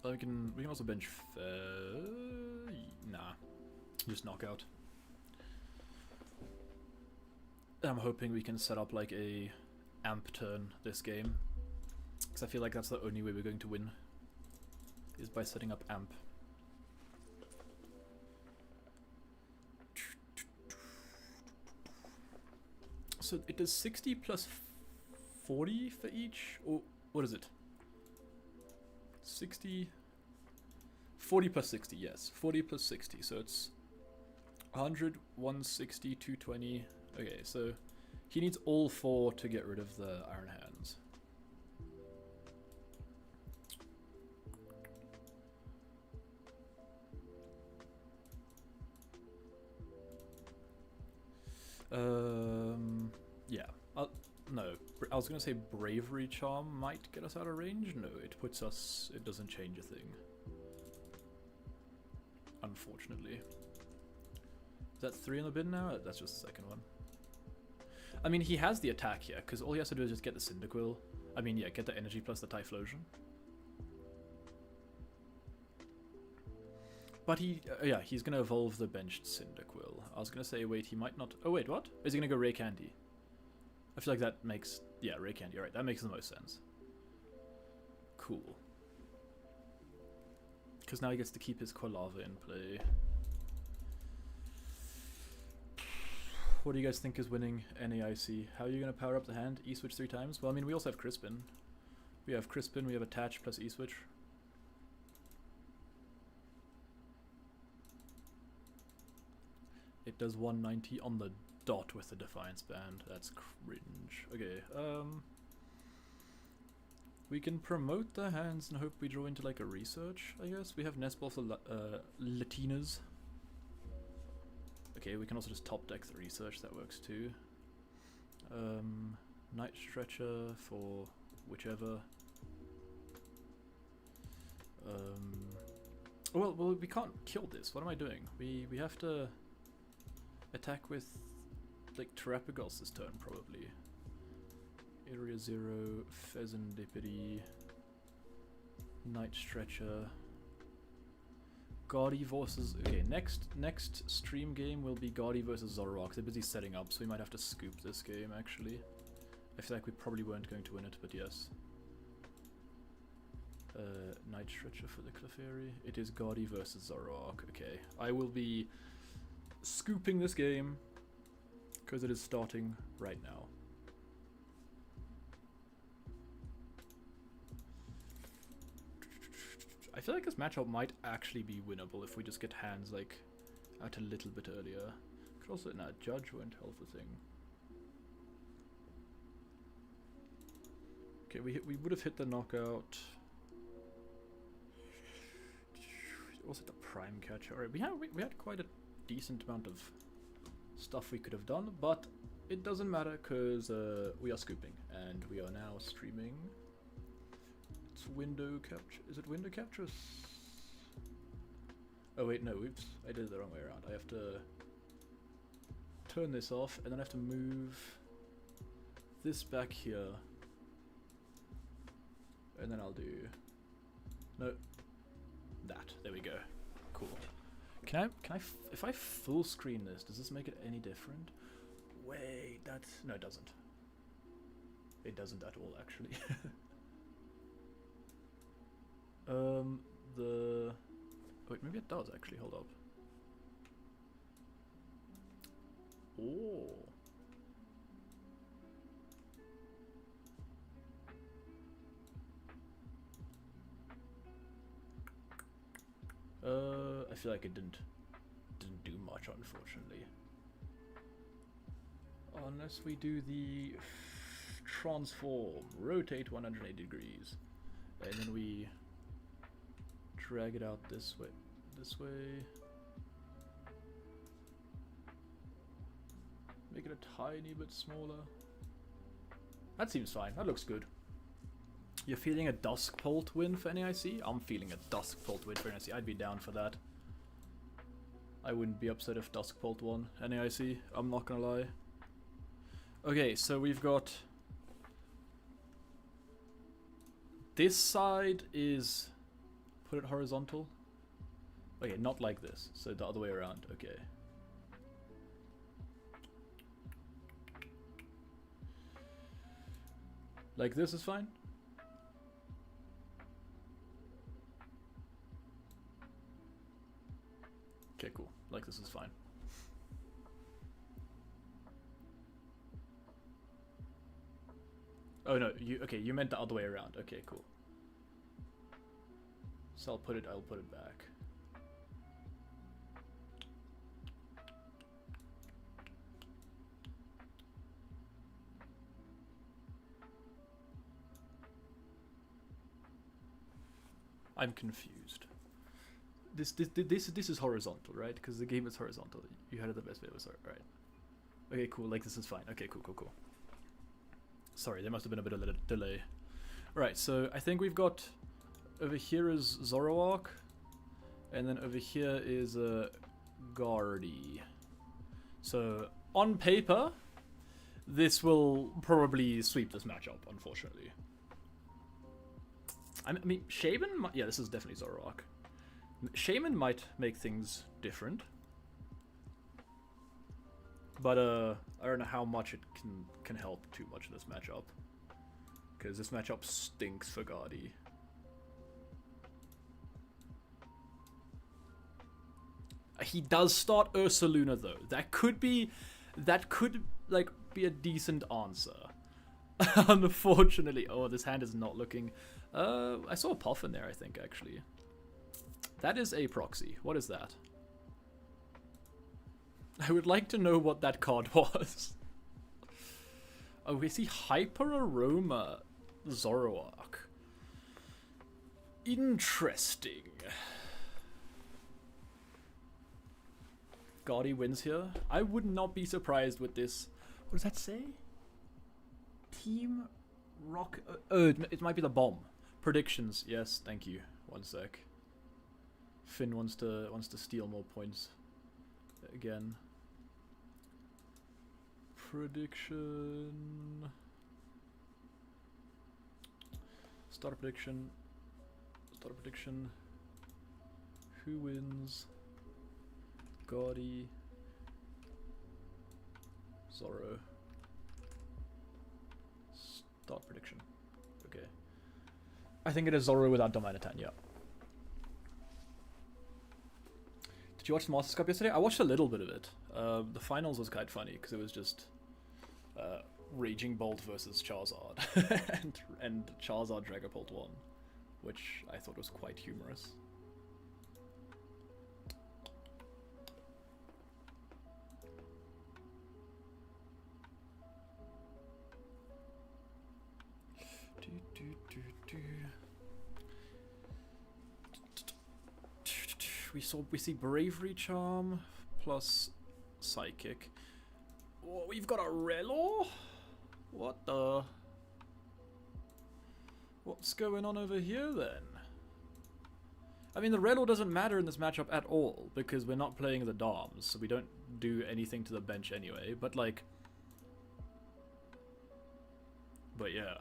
Speaker 1: We can also bench. Nah, just knockout. I'm hoping we can set up like a amp turn this game, because I feel like that's the only way we're going to win, is by setting up amp. So it does 60 plus 40 for each, or what is it? 60, 40 plus 60, yes. 40 plus 60, so it's 100, 160, 220. Okay, so he needs all 4 to get rid of the Iron Hands. Yeah. No, I was gonna say Bravery Charm might get us out of range. No, it puts us... It doesn't change a thing. Unfortunately. Is that 3 in the bin now? That's just the second one. I mean, he has the attack here, because all he has to do is just get the Cyndaquil. I mean, yeah, get the energy plus the Typhlosion. But he... yeah, he's gonna evolve the benched Cyndaquil. I was gonna say, wait, he might not... Oh, wait, what? Is he gonna go Ray Candy? I feel like that makes... Yeah, Ray Candy, alright, that makes the most sense. Cool. Because now he gets to keep his Quilava in play. What do you guys think is winning NAIC? How are you going to power up the hand? E-switch 3 times? Well, I mean, we also have Crispin. We have Crispin, we have Attach plus E-switch. It does 190 on the dot with the Defiance Band. That's cringe. Okay, we can promote the hands and hope we draw into like a research, I guess. We have Nestball for Latinas. Okay, we can also just top deck the research, that works too. Night Stretcher for whichever. Well, we can't kill this. What am I doing? We have to attack with like Terrapagos this turn probably. Area 0, Pheasantipity, Night Stretcher, Gaudy versus... Okay, next stream game will be Gaudy versus Zoroark. They're busy setting up, so we might have to scoop this game actually. I feel like we probably weren't going to win it, but yes. Night Stretcher for the Clefairy. It is Gaudy versus Zoroark. Okay, I will be scooping this game because it is starting right now. I feel like this matchup might actually be winnable if we just get hands like out a little bit earlier. Could also, nah, Judge won't help the thing. Okay, we would have hit the knockout. Also the Prime Catcher. Alright, we had quite a decent amount of stuff we could have done, but it doesn't matter because we are scooping and we are now streaming. It's window capture. Is it window capture? Oh wait, no, oops. I did it the wrong way around. I have to turn this off and then I have to move this back here. And then I'll do... No. That. There we go. Cool. Can I if I full screen this, does this make it any different? Wait, that's... No, it doesn't. It doesn't at all, actually. Wait, maybe it does actually, hold up. Oh. I feel like it didn't do much, unfortunately. Unless we do the transform, rotate 180 degrees, and then we drag it out this way, make it a tiny bit smaller. That seems fine, that looks good. You're feeling a Duskbolt win for NAIC? I'm feeling a Duskbolt win for NAIC, I'd be down for that. I wouldn't be upset if Duskbolt won NAIC, I'm not gonna lie. Okay, so we've got... This side is... Put it horizontal. Okay, not like this. So the other way around. Okay. Like this is fine? Okay, cool. Like this is fine. Oh no, you meant the other way around. Okay, cool. So I'll put it back. I'm confused. This is horizontal, right? Because the game is horizontal. You had it the best way, right? Okay, cool. Like, this is fine. Okay, cool. Sorry, there must have been a bit of a delay. Right, so I think we've got... Over here is Zoroark. And then over here is Guardy. So, on paper, this will probably sweep this matchup, unfortunately. I mean, Shaman... Yeah, this is definitely Zoroark. Shaman might make things different. But I don't know how much it can help too much in this matchup. Because this matchup stinks for Guardy. He does start Ursaluna though. That could like be a decent answer. Unfortunately. Oh, this hand is not looking... I saw a Puffin there, I think, actually. That is a proxy. What is that? I would like to know what that card was. Oh, we see Hyper Aroma Zoroark. Interesting. Guardy wins here. I would not be surprised with this. What does that say? Team Rock... Oh, it might be the bomb. Predictions. Yes, thank you. One sec. Finn wants to steal more points. Again. Prediction. Start a prediction. Start a prediction. Who wins? Guardy. Zoro. Start prediction. Okay. I think it is Zoro without Dominatan, yeah. Did you watch the Masters Cup yesterday? I watched a little bit of it. The finals was quite funny because it was just Raging Bolt versus Charizard, and Charizard Dragapult won, which I thought was quite humorous. We see Bravery Charm plus Psychic. Oh, we've got a Relo? What the? What's going on over here then? I mean, the Relo doesn't matter in this matchup at all because we're not playing the Doms, so we don't do anything to the bench anyway. But like, yeah.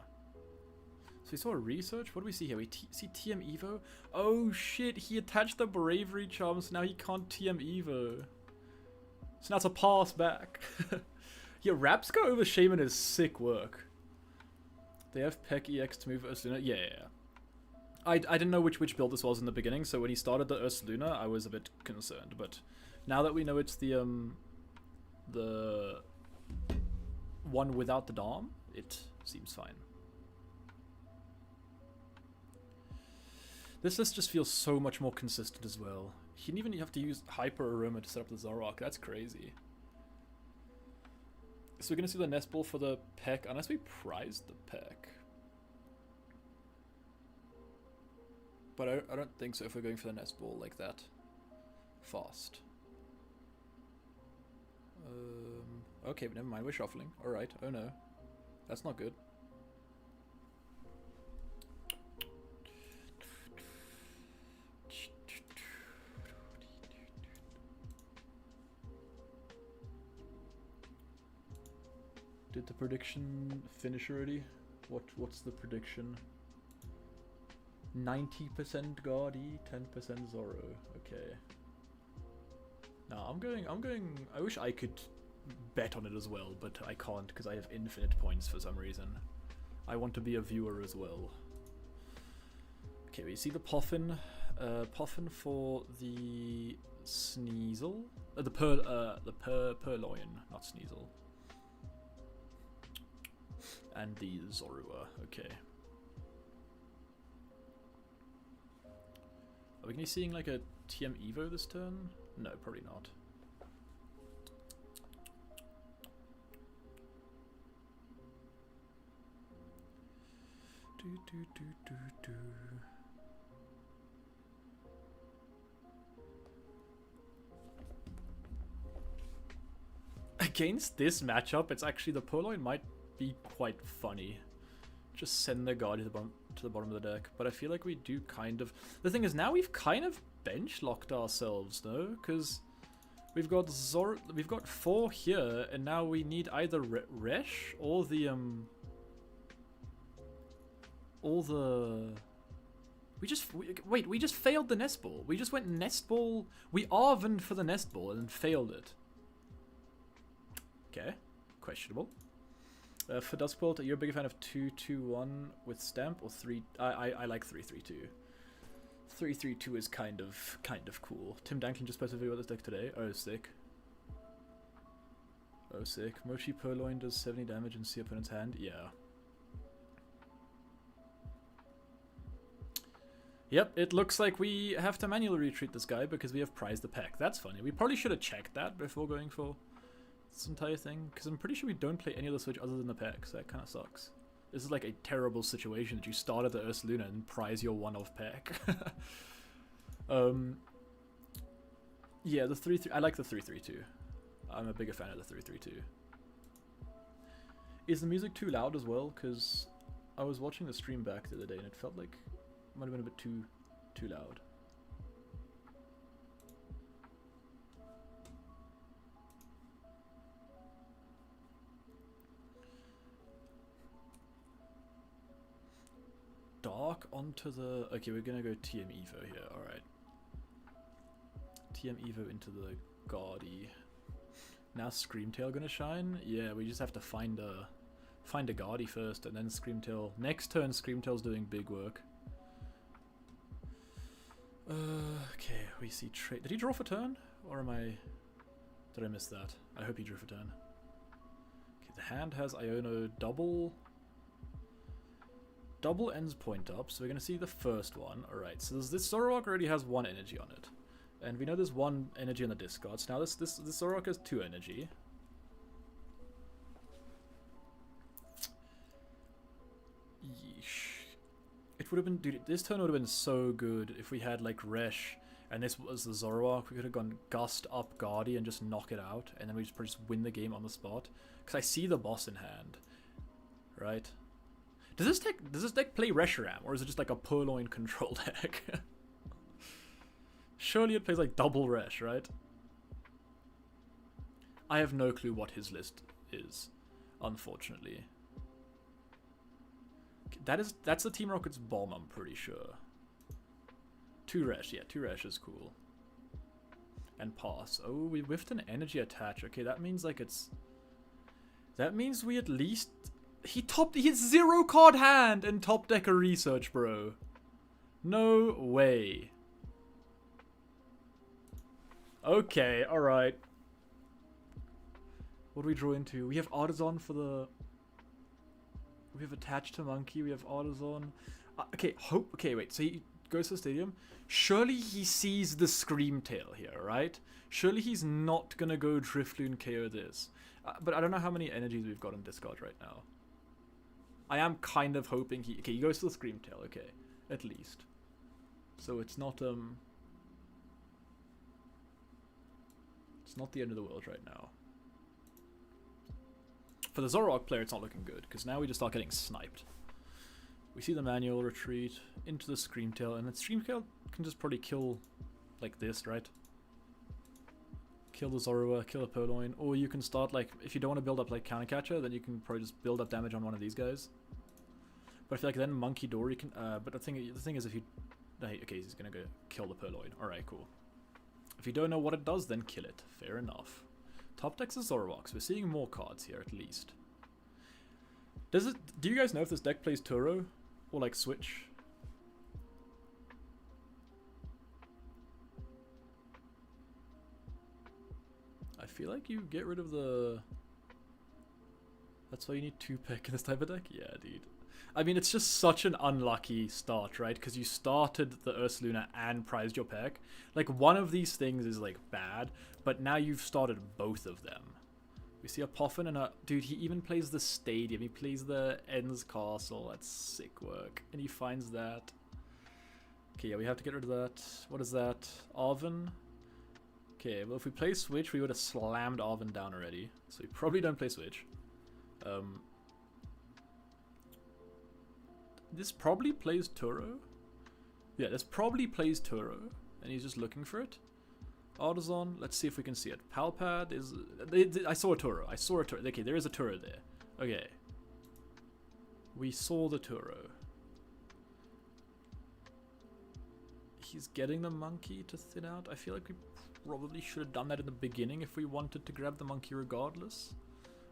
Speaker 1: So we saw a research. What do we see here? We see TM Evo. Oh shit! He attached the Bravery Charm, so now he can't TM Evo. So now it's a pass back. Yeah, Rapska over Shaman is sick work. They have Peck EX to move Ursaluna. Yeah. I didn't know which build this was in the beginning, so when he started the Ursaluna, I was a bit concerned. But now that we know it's the one without the Dom, it seems fine. This list just feels so much more consistent as well. He didn't even have to use Hyper Aroma to set up the Zoroark. That's crazy. So we're going to see the Nest Ball for the Peck, unless we prize the Peck. But I don't think so if we're going for the Nest Ball like that fast. Okay, but never mind, we're shuffling. Alright, oh no. That's not good. Did the prediction finish already? What's the prediction? 90% Guardy, 10% Zoro. Okay. Now I'm going. I wish I could bet on it as well, but I can't because I have infinite points for some reason. I want to be a viewer as well. Okay, we see the Puffin. Puffin for the Sneasel. The Purloin, not Sneasel. And the Zorua, okay. Are we going to be seeing like a TM Evo this turn? No, probably not. against this matchup, it's actually the Purloin might be quite funny. Just send the Guardian to the bottom of the deck. But I feel like we do kind of... The thing is, now we've kind of bench locked ourselves, no? Because we've got we've got 4 here, and now we need either Resh or the we just failed the nest ball. We just went nest ball. We Arvened for the nest ball and failed it. Okay, questionable. For Duskbolt, you're a bigger fan of 2-2-1 with stamp or 3? I like 3-3-2. 3-3-2 is kind of cool. Tim Danklin just posted a video about this deck today. Oh, sick. Oh, sick. Mochi Purloin does 70 damage and see opponent's hand. Yeah. Yep, it looks like we have to manually retreat this guy because we have prized the pack. That's funny. We probably should have checked that before going for this entire thing, because I'm pretty sure we don't play any other switch other than the pack, so that kind of sucks. This is like a terrible situation that you started the Ursaluna and prize your one-off pack. Yeah, the 3-3. I like the 3-3-2. I'm a bigger fan of the 3-3-2. Is the music too loud as well? Because I was watching the stream back the other day and it felt like it might have been a bit too loud. Dark onto the... Okay, we're gonna go TM Evo here, alright. TM Evo into the Guardy. Now Screamtail gonna shine? Yeah, we just have to find a Guardy first and then Screamtail. Next turn Screamtail's doing big work. Okay, we see trade. Did he draw for turn? Or did I miss that? I hope he drew for turn. Okay, the hand has Iono double ends point up, so we're going to see the first one. Alright, so this Zoroark already has 1 energy on it. And we know there's 1 energy on the discards. Now this Zoroark has 2 energy. Yeesh. It would have been... Dude, this turn would have been so good if we had, like, Resh, and this was the Zoroark. We could have gone Gust up Guardy and just knock it out, and then we just win the game on the spot. Because I see the boss in hand. Right? Does this deck play Reshiram, or is it just like a Purloin control deck? Surely it plays like double Resh, right? I have no clue what his list is, unfortunately. That's the Team Rocket's bomb, I'm pretty sure. 2 Resh, yeah, 2 Resh is cool. And pass. Oh, we whiffed an energy attach. Okay, that means like it's... That means we at least... He his 0 card hand and top deck a research, bro. No way. Okay, alright. What do we draw into? We have Artisan for the... We have attached to Monkey, we have Artisan. Okay, wait, so he goes to the stadium. Surely he sees the Screamtail here, right? Surely he's not gonna go Drifloon KO this. But I don't know how many energies we've got on discard right now. I am kind of hoping he... Okay, he goes to the Screamtail, okay. At least. So it's not, It's not the end of the world right now. For the Zoroark player, it's not looking good, because now we just start getting sniped. We see the manual retreat into the Screamtail, and then Screamtail can just probably kill like this, right? Kill the Zorua, kill a Purloin, or you can start like, if you don't want to build up like Countercatcher, then you can probably just build up damage on one of these guys. But I feel like then Monkey Dory can, but the thing is if you, okay, he's gonna go kill the Purloin. Alright, cool. If you don't know what it does, then kill it. Fair enough. Top deck's a Zoroark. We're seeing more cards here at least. Do you guys know if this deck plays Turo? Or like Switch? I feel like you get rid of the... That's why you need 2 pick in this type of deck? Yeah, dude. I mean, it's just such an unlucky start, right? Because you started the Ursaluna and prized your pack. Like, one of these things is, like, bad, but now you've started both of them. We see a Poffin and a... Dude, he even plays the Stadium. He plays the Ends Castle. That's sick work. And he finds that. Okay, yeah, we have to get rid of that. What is that? Arven? Okay, well if we play Switch, we would have slammed Arven down already. So we probably don't play Switch. This probably plays Turo. Yeah, this probably plays Turo. And he's just looking for it. Artisan, let's see if we can see it. Palpad is... I saw a Turo. I saw a Turo. Okay, there is a Turo there. Okay. We saw the Turo. He's getting the monkey to thin out. I feel like we probably should have done that in the beginning if we wanted to grab the monkey regardless.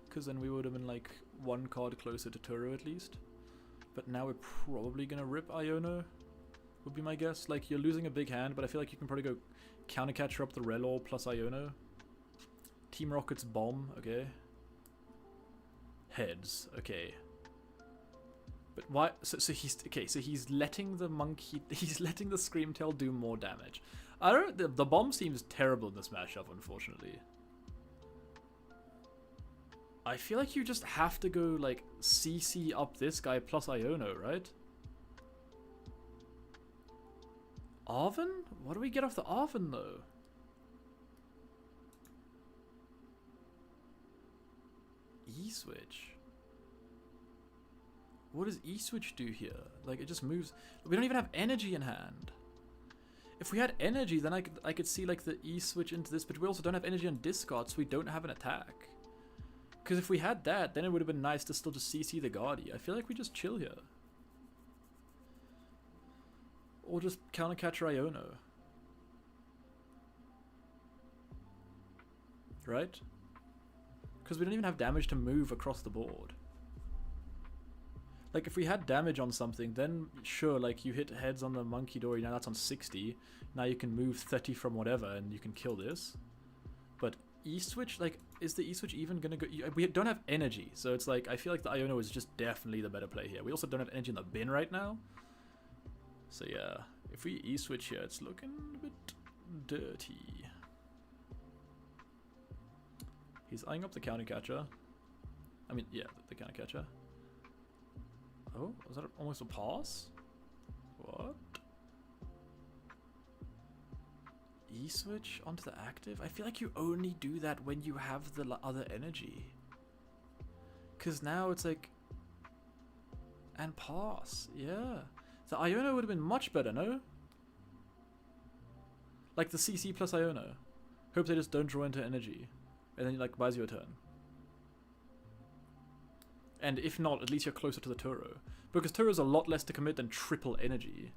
Speaker 1: Because then we would have been like one card closer to Turo at least. But now we're probably going to rip Iono, would be my guess. Like, you're losing a big hand, but I feel like you can probably go Countercatcher up the Relor plus Iono. Team Rocket's Bomb, okay. Heads, okay. But why? So he's okay. So he's letting the monkey. He's letting the Screamtail do more damage. I don't. The bomb seems terrible in this matchup, unfortunately. I feel like you just have to go like CC up this guy plus Iono, right? Arven? What do we get off the Arven though? E-switch. What does E-switch do here? Like, it just moves. We don't even have energy in hand. If we had energy, then I could see like the E-switch into this, but we also don't have energy on discard, so we don't have an attack. Because if we had that, then it would have been nice to still just CC the Guardi. I feel like we just chill here. Or just Countercatcher Iono. Right? Because we don't even have damage to move across the board. Like, if we had damage on something, then sure, like, you hit heads on the Monkey Dory, now that's on 60. Now you can move 30 from whatever, and you can kill this. But E-switch, like, is the E-switch even gonna go... We don't have energy, so it's like, I feel like the Iono is just definitely the better play here. We also don't have energy in the bin right now. So yeah, if we E-switch here, it's looking a bit dirty. He's eyeing up the Countercatcher. I mean, yeah, the Countercatcher. Oh, was that almost a pass? What? E-switch onto the active? I feel like you only do that when you have the other energy. Because now it's like... And pass, yeah. The Iono would have been much better, no? Like the CC plus Iono. Hope they just don't draw into energy. And then like buys you a turn. And if not, at least you're closer to the Turo. Because Turo's a lot less to commit than triple energy.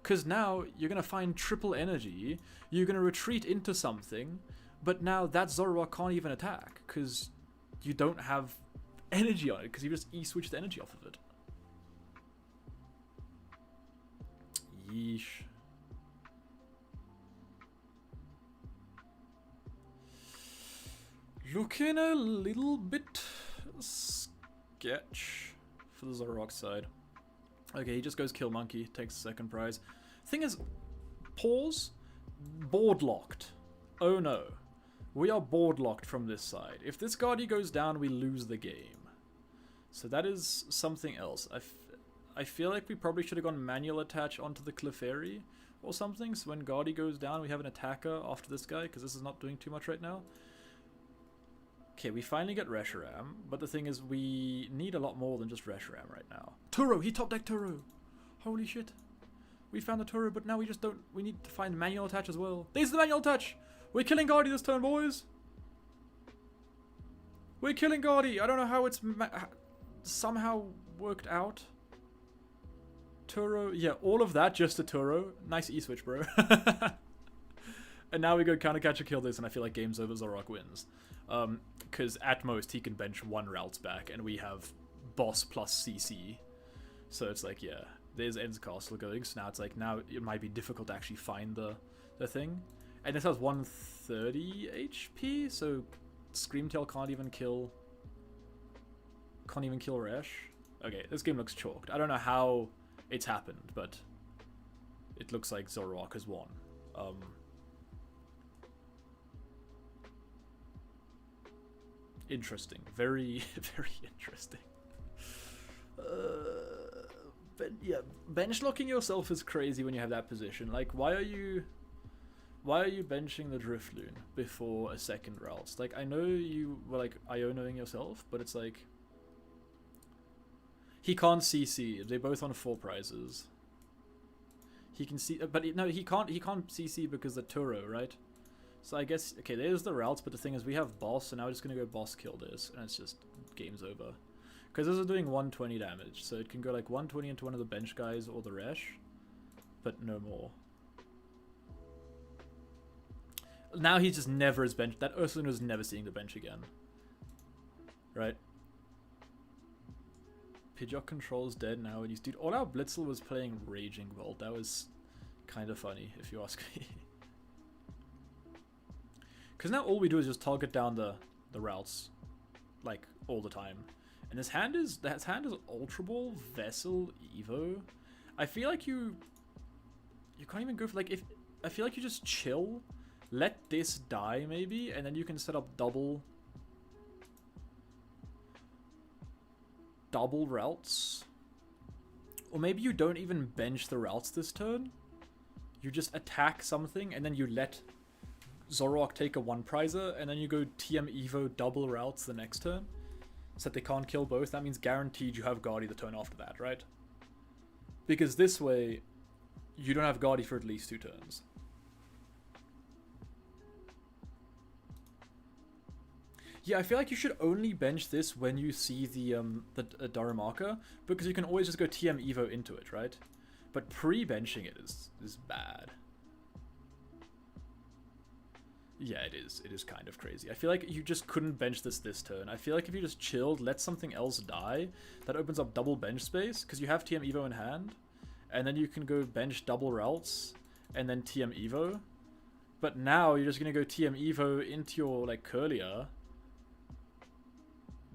Speaker 1: Because now you're going to find triple energy, you're going to retreat into something, but now that Zoroark can't even attack. Because you don't have energy on it, because you just E-switch the energy off of it. Yeesh. Looking a little bit sketch for the Zoroark side. Okay, he just goes kill monkey, takes the second prize. Thing is, pause, board locked. Oh no. We are board locked from this side. If this Guardi goes down, we lose the game. So that is something else. I feel like we probably should have gone manual attach onto the Clefairy or something. So when Guardi goes down, we have an attacker after this guy, because this is not doing too much right now. Okay, we finally get Reshiram, but the thing is, we need a lot more than just Reshiram right now. Turo! He top decked Turo! Holy shit. We found the Turo, but now we just don't... We need to find manual attach as well. There's the manual attach! We're killing Guardi this turn, boys! We're killing Guardi! I don't know how it's somehow worked out. Turo... Yeah, all of that just a Turo. Nice E-switch, bro. And now we go Countercatcher, kill this, and I feel like game's over, Zoroark wins. Because at most he can bench one routes back, and we have boss plus CC. So it's like, yeah, there's Ends Castle going. So now it's like, now it might be difficult to actually find the thing. And this has 130 HP, so Screamtail can't even kill Resh. Okay, this game looks chalked. I don't know how it's happened, but it looks like Zoroark has won. Interesting. Very, very interesting. But yeah, bench locking yourself is crazy when you have that position. Like, why are you Why are you benching the Drifloon before a second Ralts? Like, I know you were like Ionoing yourself, but it's like he can't CC. They're both on 4 prizes. He can see, but no, he can't CC because the Turo, right? So I guess, okay, there's the routes, but the thing is we have boss, so now we're just gonna go boss kill this, and it's just game's over. Because this is doing 120 damage, so it can go like 120 into one of the bench guys or the Resh, but no more. Now he's just never as bench. That Ursulin was never seeing the bench again. Right? Pidgeot controls dead now, and he's dude. All our Blitzel was playing Raging Bolt. That was kind of funny, if you ask me. Because now all we do is just target down the routes, like all the time. And his hand is Ultra Ball, Vessel, Evo. I feel like you can't even go for like if I feel like you just chill, let this die maybe, and then you can set up double routes. Or maybe you don't even bench the routes this turn. You just attack something and then you let Zoroark take a 1-prizer and then you go TM Evo double routes the next turn. So that they can't kill both. That means guaranteed you have Guardy the turn after that, right? Because this way, you don't have Guardy for at least 2 turns. Yeah, I feel like you should only bench this when you see the Darumaka, because you can always just go TM Evo into it, right? But pre-benching it is bad. Yeah, it is. It is kind of crazy. I feel like you just couldn't bench this turn. I feel like if you just chilled, let something else die, that opens up double bench space, because you have TM Evo in hand, and then you can go bench double routes, and then TM Evo. But now you're just going to go TM Evo into your, like, Curlier,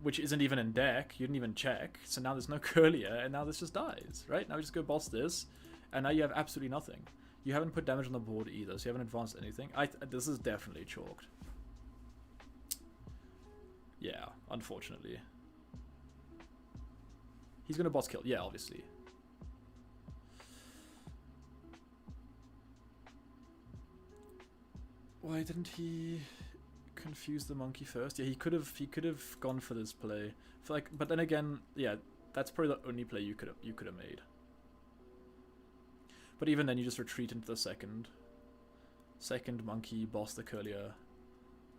Speaker 1: which isn't even in deck. You didn't even check. So now there's no Curlier, and now this just dies, right? Now we just go boss this, and now you have absolutely nothing. You haven't put damage on the board either, so you haven't advanced anything. This is definitely chalked. Yeah, unfortunately. He's gonna boss kill. Yeah, obviously. Why didn't he confuse the monkey first? Yeah, he could have gone for this play. But then again, yeah, that's probably the only play you could have made. But even then, you just retreat into the second monkey, boss the Curlier.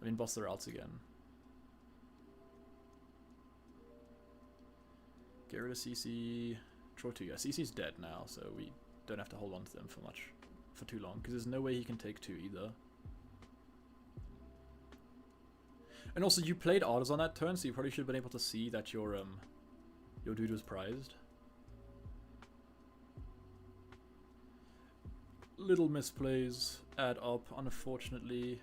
Speaker 1: I mean, boss the routes again. Get rid of CC. Draw 2. Yeah, CC's dead now, so we don't have to hold on to them for too long, because there's no way he can take 2 either. And also, you played Ardas on that turn, so you probably should have been able to see that your dude was prized. Little misplays add up, unfortunately.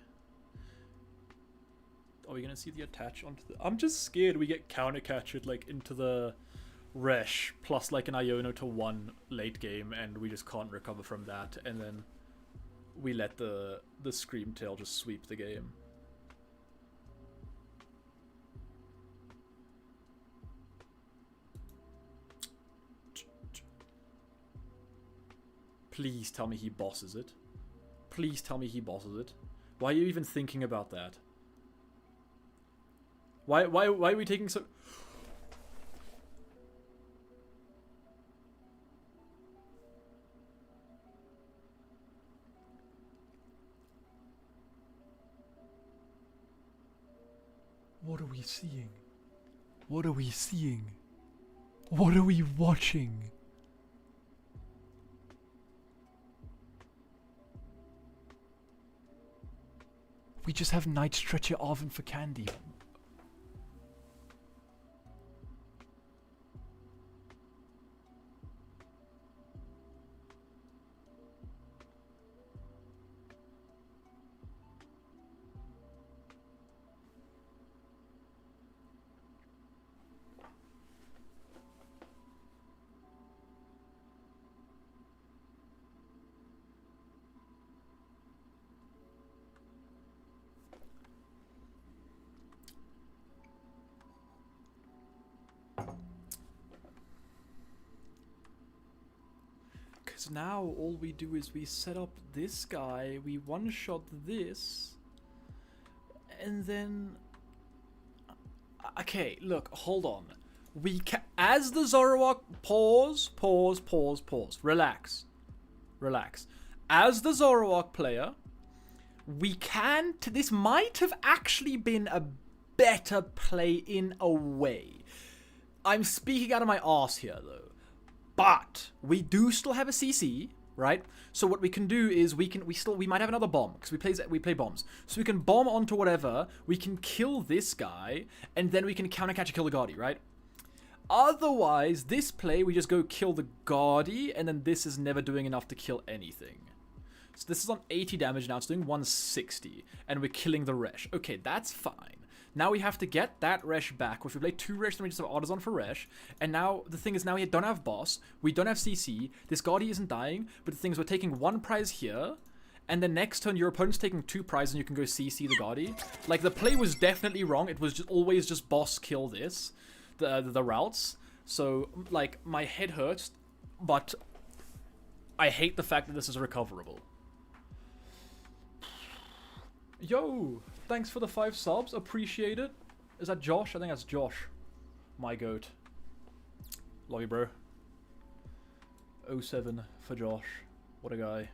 Speaker 1: Are we gonna see the attach onto the... I'm just scared we get counter captured like into the Resh plus like an Iono to 1 late game, and we just can't recover from that, and then we let the Screamtail just sweep the game. Please tell me he bosses it. Please tell me he bosses it. Why are you even thinking about that? Why are we taking so... What are we seeing? What are we seeing? What are we watching? We just have Night Stretcher Arven for candy. Because now all we do is we set up this guy, we one-shot this, and then... Okay, look, hold on. We can... As the Zoroark... Pause. Relax. As the Zoroark player, we can... This might have actually been a better play in a way. I'm speaking out of my arse here, though. But we do still have a CC, right? So what we can do is we might have another bomb because we play bombs. So we can bomb onto whatever. We can kill this guy, and then we can counter catch and kill the Guardi, right? Otherwise, this play we just go kill the Guardi, and then this is never doing enough to kill anything. So this is on 80 damage now. It's doing 160, and we're killing the Resh. Okay, that's fine. Now we have to get that Resh back. If we play 2 Resh, then we just have Artisan for Resh. And now, the thing is, now we don't have boss. We don't have CC. This Guardi isn't dying. But the thing is, we're taking 1 prize here. And the next turn, your opponent's taking 2 prizes, and you can go CC the Guardi. Like, the play was definitely wrong. It was just always just boss kill this. The routes. So, like, my head hurts. But I hate the fact that this is recoverable. Yo! Thanks for the 5 subs. Appreciate it. Is that Josh? I think that's Josh. My goat. Love you, bro. 07 for Josh. What a guy.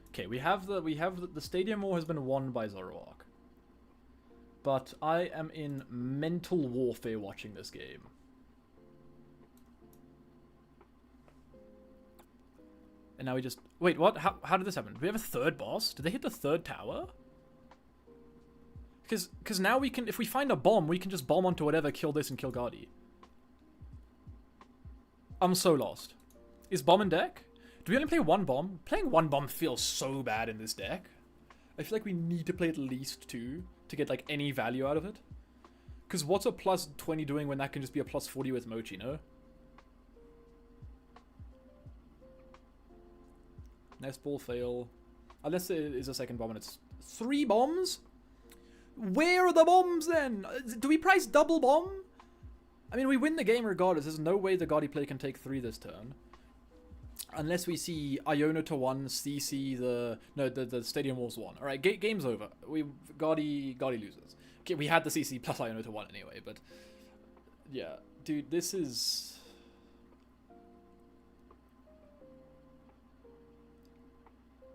Speaker 1: Okay, we have the Stadium War has been won by Zoroark. But I am in mental warfare watching this game. And now we just... Wait, what? How did this happen? Do we have a 3rd boss? Did they hit the 3rd tower? Because now we can, if we find a bomb, we can just bomb onto whatever, kill this, and kill Guardi. I'm so lost. Is bomb in deck? Do we only play 1 bomb? Playing 1 bomb feels so bad in this deck. I feel like we need to play at least 2 to get, like, any value out of it. Because what's a plus 20 doing when that can just be a plus 40 with Mochi, no? Nest ball fail. Unless there is a 2nd bomb and it's 3 bombs? Where are the bombs then? Do we price double bomb? I mean, we win the game regardless. There's no way the Guardi play can take 3 this turn. Unless we see Iona to 1, CC the... No, the Stadium Wars 1. Alright, game's over. Guardi loses. Okay, we had the CC plus Iona to 1 anyway, but... Yeah, dude, this is...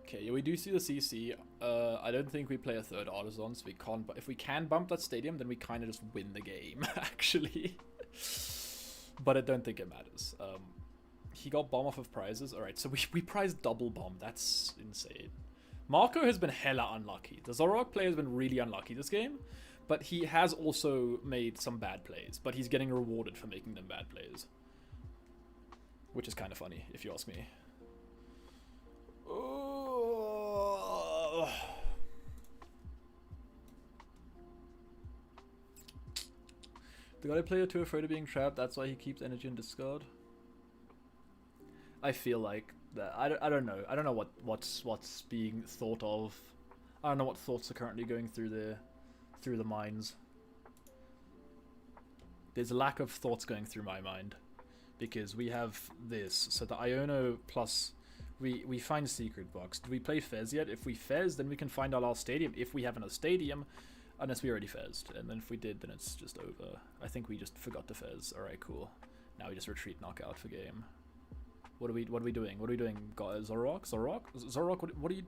Speaker 1: Okay, yeah, we do see the CC. I don't think we play a 3rd Artisan, so we can't... But if we can bump that Stadium, then we kind of just win the game, actually. But I don't think it matters. He got bomb off of prizes. Alright, so we prized double bomb. That's insane. Marco has been hella unlucky. The Zoroark player has been really unlucky this game. But he has also made some bad plays. But he's getting rewarded for making them bad plays. Which is kind of funny, if you ask me. The Guardi player too afraid of being trapped, that's why he keeps energy in discard. I feel like that. I don't know. I don't know what's being thought of. I don't know what thoughts are currently going through the minds. There's a lack of thoughts going through my mind. Because we have this. So the Iono plus we find Secret Box. Do we play Fez yet? If we Fez, then we can find our last stadium. If we have a stadium, unless we already Fezzed. And then if we did, then it's just over. I think we just forgot to Fez. Alright, cool. Now we just retreat knockout for game. What are we doing? What are we doing? Zoroark? Zoroark? Zoroark? What are you...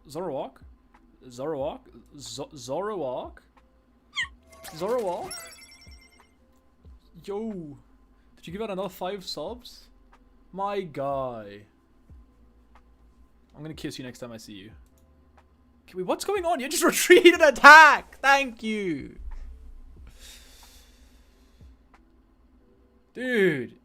Speaker 1: Zoroark? Zoroark? Zoroark? Zoroark? Yo! Did you give out another 5 subs? My guy. I'm gonna kiss you next time I see you. Okay, wait, what's going on? You just retreated attack! Thank you! Dude!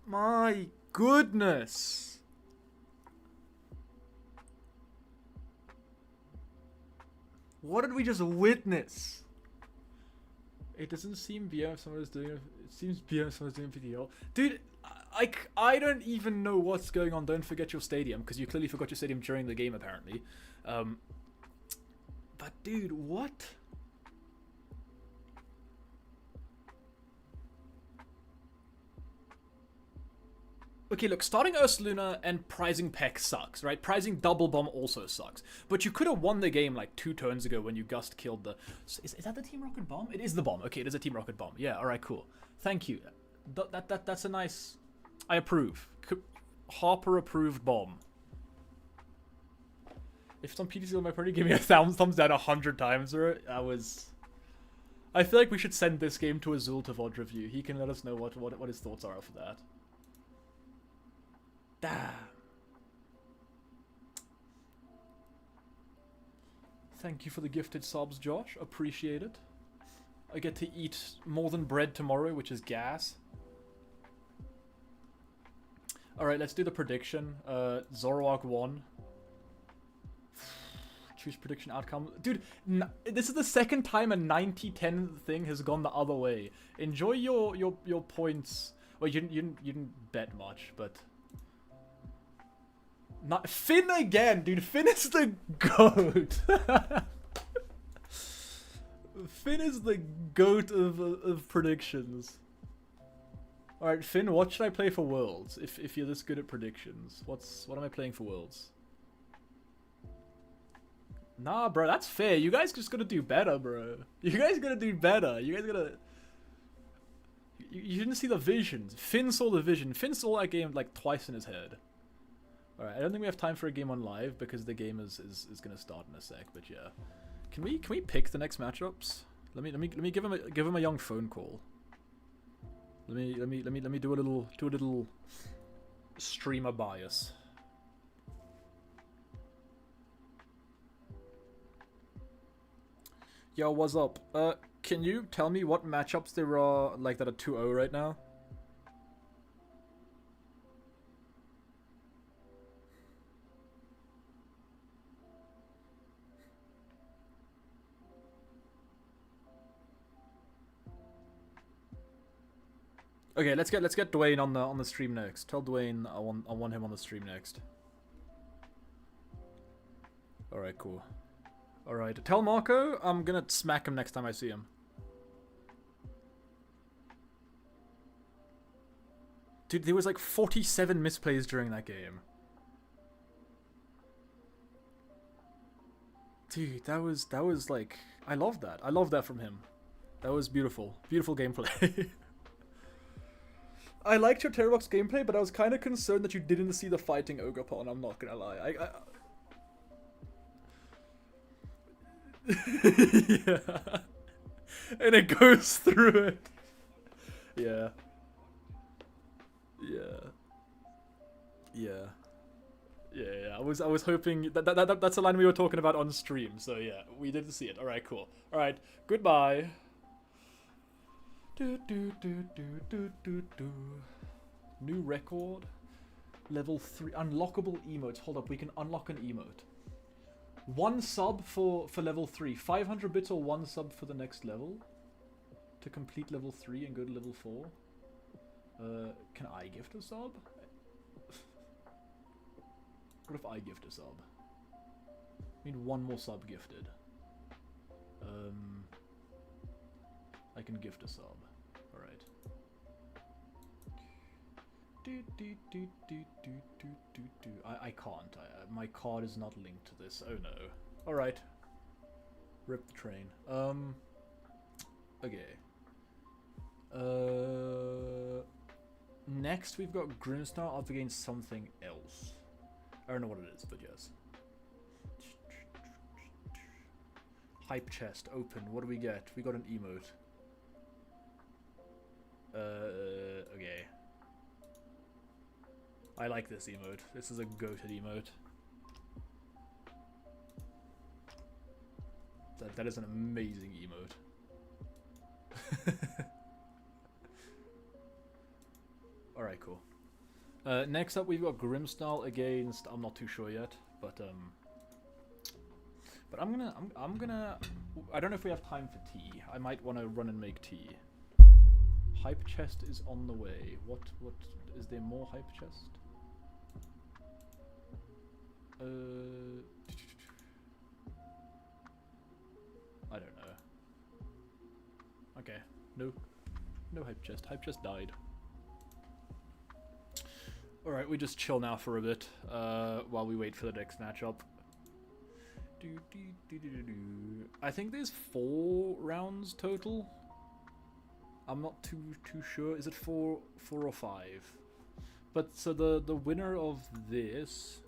Speaker 1: My goodness! What did we just witness? It doesn't seem BM if someone is doing it seems BM if someone's doing PDL. Dude, I don't even know what's going on. Don't forget your stadium, because you clearly forgot your stadium during the game apparently. But dude, what? Okay, look, starting Ursaluna and prizing Peck sucks, right? Prizing Double Bomb also sucks. But you could have won the game like 2 turns ago when you Gust killed the... Is that the Team Rocket Bomb? It is the bomb. Okay, it is a Team Rocket Bomb. Yeah, alright, cool. Thank you. That's a nice... I approve. Harper-approved bomb. If some PTC on my party give me a thumbs down 100 times, or that was... I feel like we should send this game to Azul to VOD review. He can let us know what his thoughts are for that. Damn. Thank you for the gifted subs, Josh. Appreciate it. I get to eat more than bread tomorrow, which is gas. Alright, let's do the prediction. Zoroark won. Choose prediction outcome. Dude, this is the second time a 90-10 thing has gone the other way. Enjoy your points. Well, you didn't bet much, but... Not Finn again, dude. Finn is the GOAT. Finn is the GOAT of predictions. Alright, Finn, what should I play for Worlds? If you're this good at predictions. What am I playing for Worlds? Nah, bro, that's fair. You guys just gotta do better, bro. You guys gotta do better. You guys gotta... You didn't see the visions. Finn saw the vision. Finn saw that game like twice in his head. Alright, I don't think we have time for a game on live because the game is gonna start in a sec, but yeah. Can we pick the next matchups? Let me give him a young phone call. Let me do a little streamer bias. Yo, what's up? Can you tell me what matchups there are like that are 2-0 right now? Okay, let's get Dwayne on the stream next. Tell Dwayne I want him on the stream next. All right, cool. All right, tell Marco I'm gonna smack him next time I see him. Dude, there was like 47 misplays during that game. Dude, that was like, I love that. I love that from him. That was beautiful. Beautiful gameplay. I liked your Terrorbox gameplay, but I was kind of concerned that you didn't see the fighting Ogerpon, I'm not gonna lie. Yeah. And it goes through it. Yeah. Yeah. Yeah. Yeah. I was hoping that's the line we were talking about on stream. So yeah, we didn't see it. All right, cool. All right, goodbye. New record. Level 3 unlockable emotes. Hold up, we can unlock an emote. 1 sub for level 3. 500 bits or 1 sub for the next level. To complete level 3 and go to level 4. Can I gift a sub? What if I gift a sub? I need 1 more sub gifted. I can gift a sub. Alright. I can't. My card is not linked to this. Oh no. Alright. Rip the train. Okay. Next we've got Grimstar up against something else. I don't know what it is, but yes. Hype chest, open. What do we get? We got an emote. Okay. I like this emote. This is a goated emote. That is an amazing emote. Alright, cool. Next up we've got Grimstyle against, I'm not too sure yet, but I'm gonna I don't know if we have time for tea. I might want to run and make tea. Hype chest is on the way. What is there more hype chest? I don't know. Okay, no hype chest. Hype chest died. Alright, we just chill now for a bit while we wait for the next matchup. I think there's 4 rounds total. I'm not too sure. Is it 4 or 5? But so the winner of this,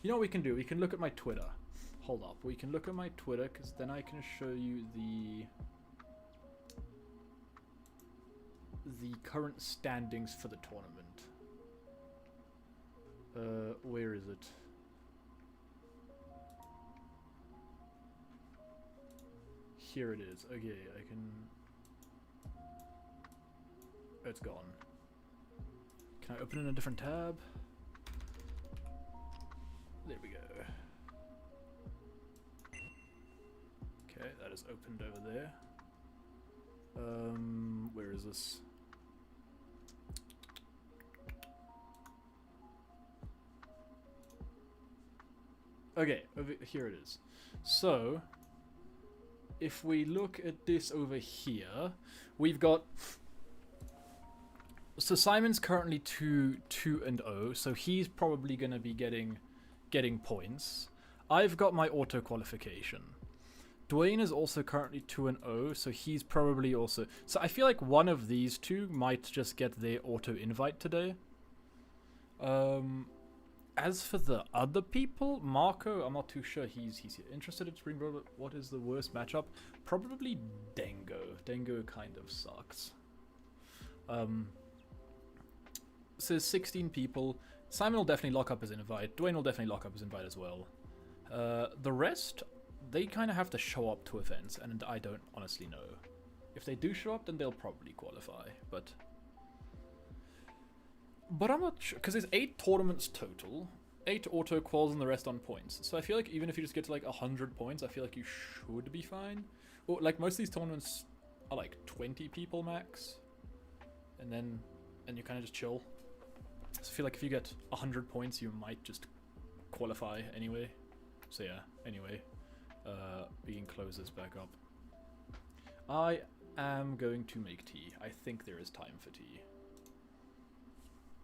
Speaker 1: you know what we can do? We can look at my Twitter. Hold up, we can look at my Twitter because then I can show you the current standings for the tournament. Where is it? Here it is. Okay, I can... Oh, it's gone. Can I open in a different tab? There we go. Okay, that is opened over there. Where is this? Okay, over here it is. So, if we look at this over here, we've got... So Simon's currently 2-0, so he's probably going to be getting points. I've got my auto qualification. Dwayne is also currently 2-0, so he's probably also... So I feel like one of these two might just get their auto invite today. As for the other people, Marco, I'm not too sure he's interested in Spring Roll. What is the worst matchup? Probably Dengo. Dengo kind of sucks. So 16 people. Simon will definitely lock up his invite. Dwayne will definitely lock up his invite as well. The rest, they kind of have to show up to events, and I don't honestly know. If they do show up, then they'll probably qualify, but I'm not sure, because there's 8 tournaments total, 8 auto quals and the rest on points. So I feel like even if you just get to like 100 points, I feel like you should be fine. Or like most of these tournaments are like 20 people max, and you kind of just chill. So I feel like if you get 100 points, you might just qualify anyway. So yeah, anyway, we can close this back up. I am going to make tea. I think there is time for tea.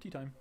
Speaker 1: Tea time.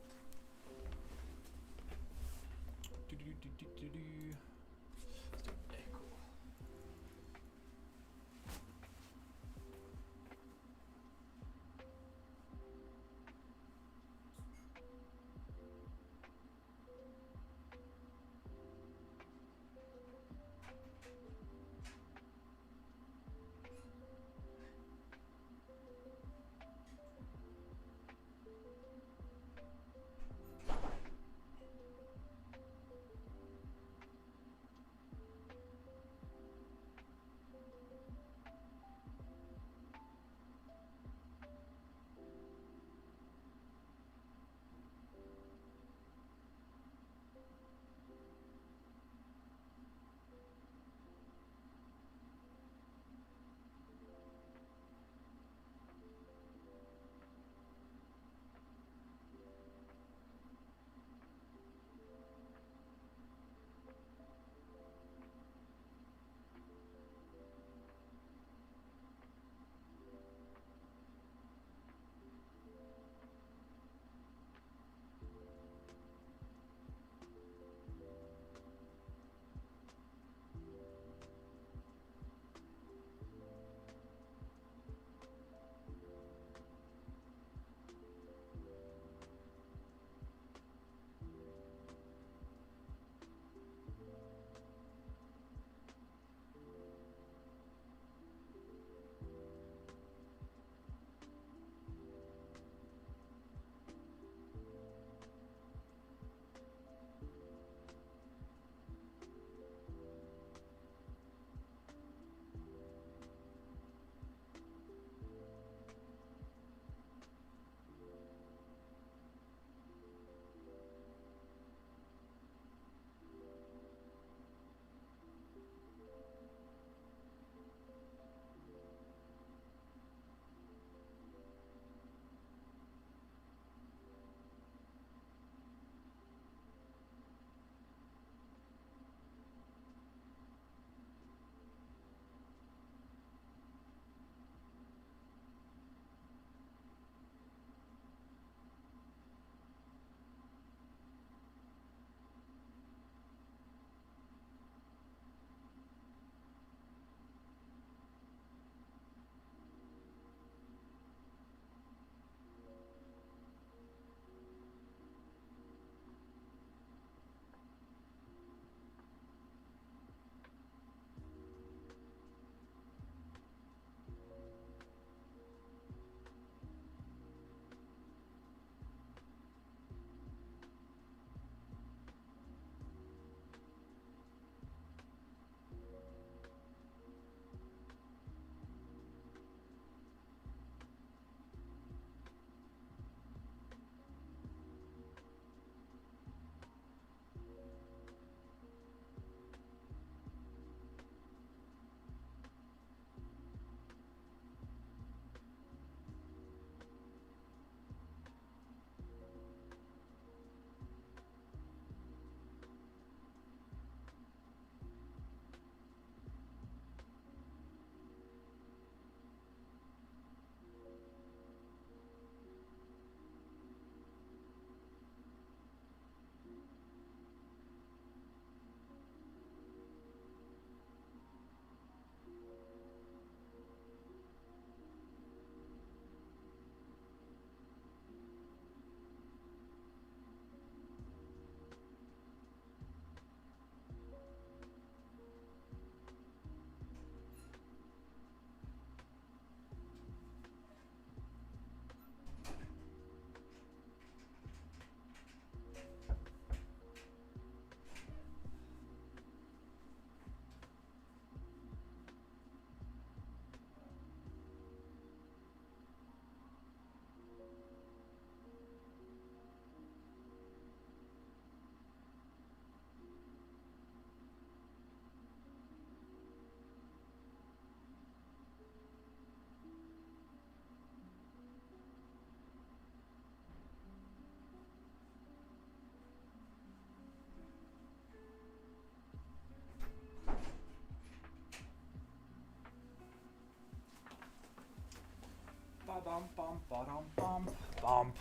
Speaker 1: Bump, ba-dum, bump, bump.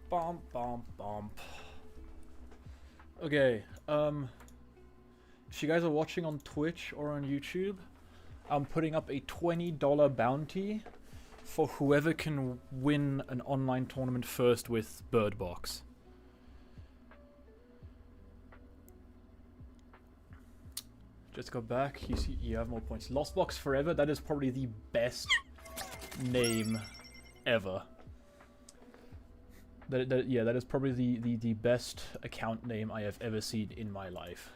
Speaker 1: Bump, bump, bump. Okay, if you guys are watching on Twitch or on YouTube, I'm putting up a $20 bounty for whoever can win an online tournament first with Bird Box. Just got back. You have more points. Lost Box Forever. That is probably the best name ever. That is probably the best account name I have ever seen in my life.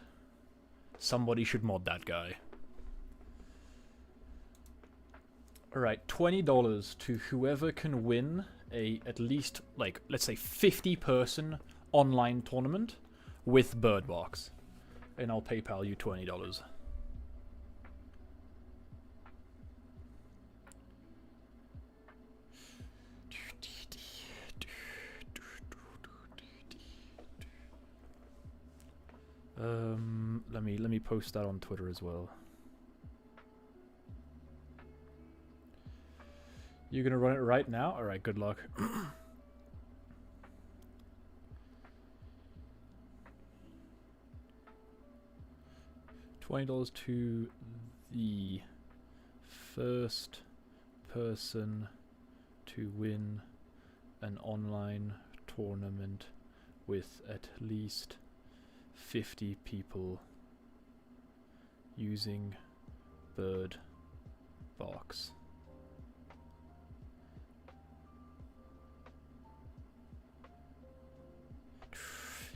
Speaker 1: Somebody should mod that guy. Alright, $20 to whoever can win a at least, like, let's say 50-person online tournament with Bird Box. And I'll PayPal you $20. Let me post that on Twitter as well. You're gonna run it right now? Alright, good luck. $20 to the first person to win an online tournament with at least 50 people using Bird Box.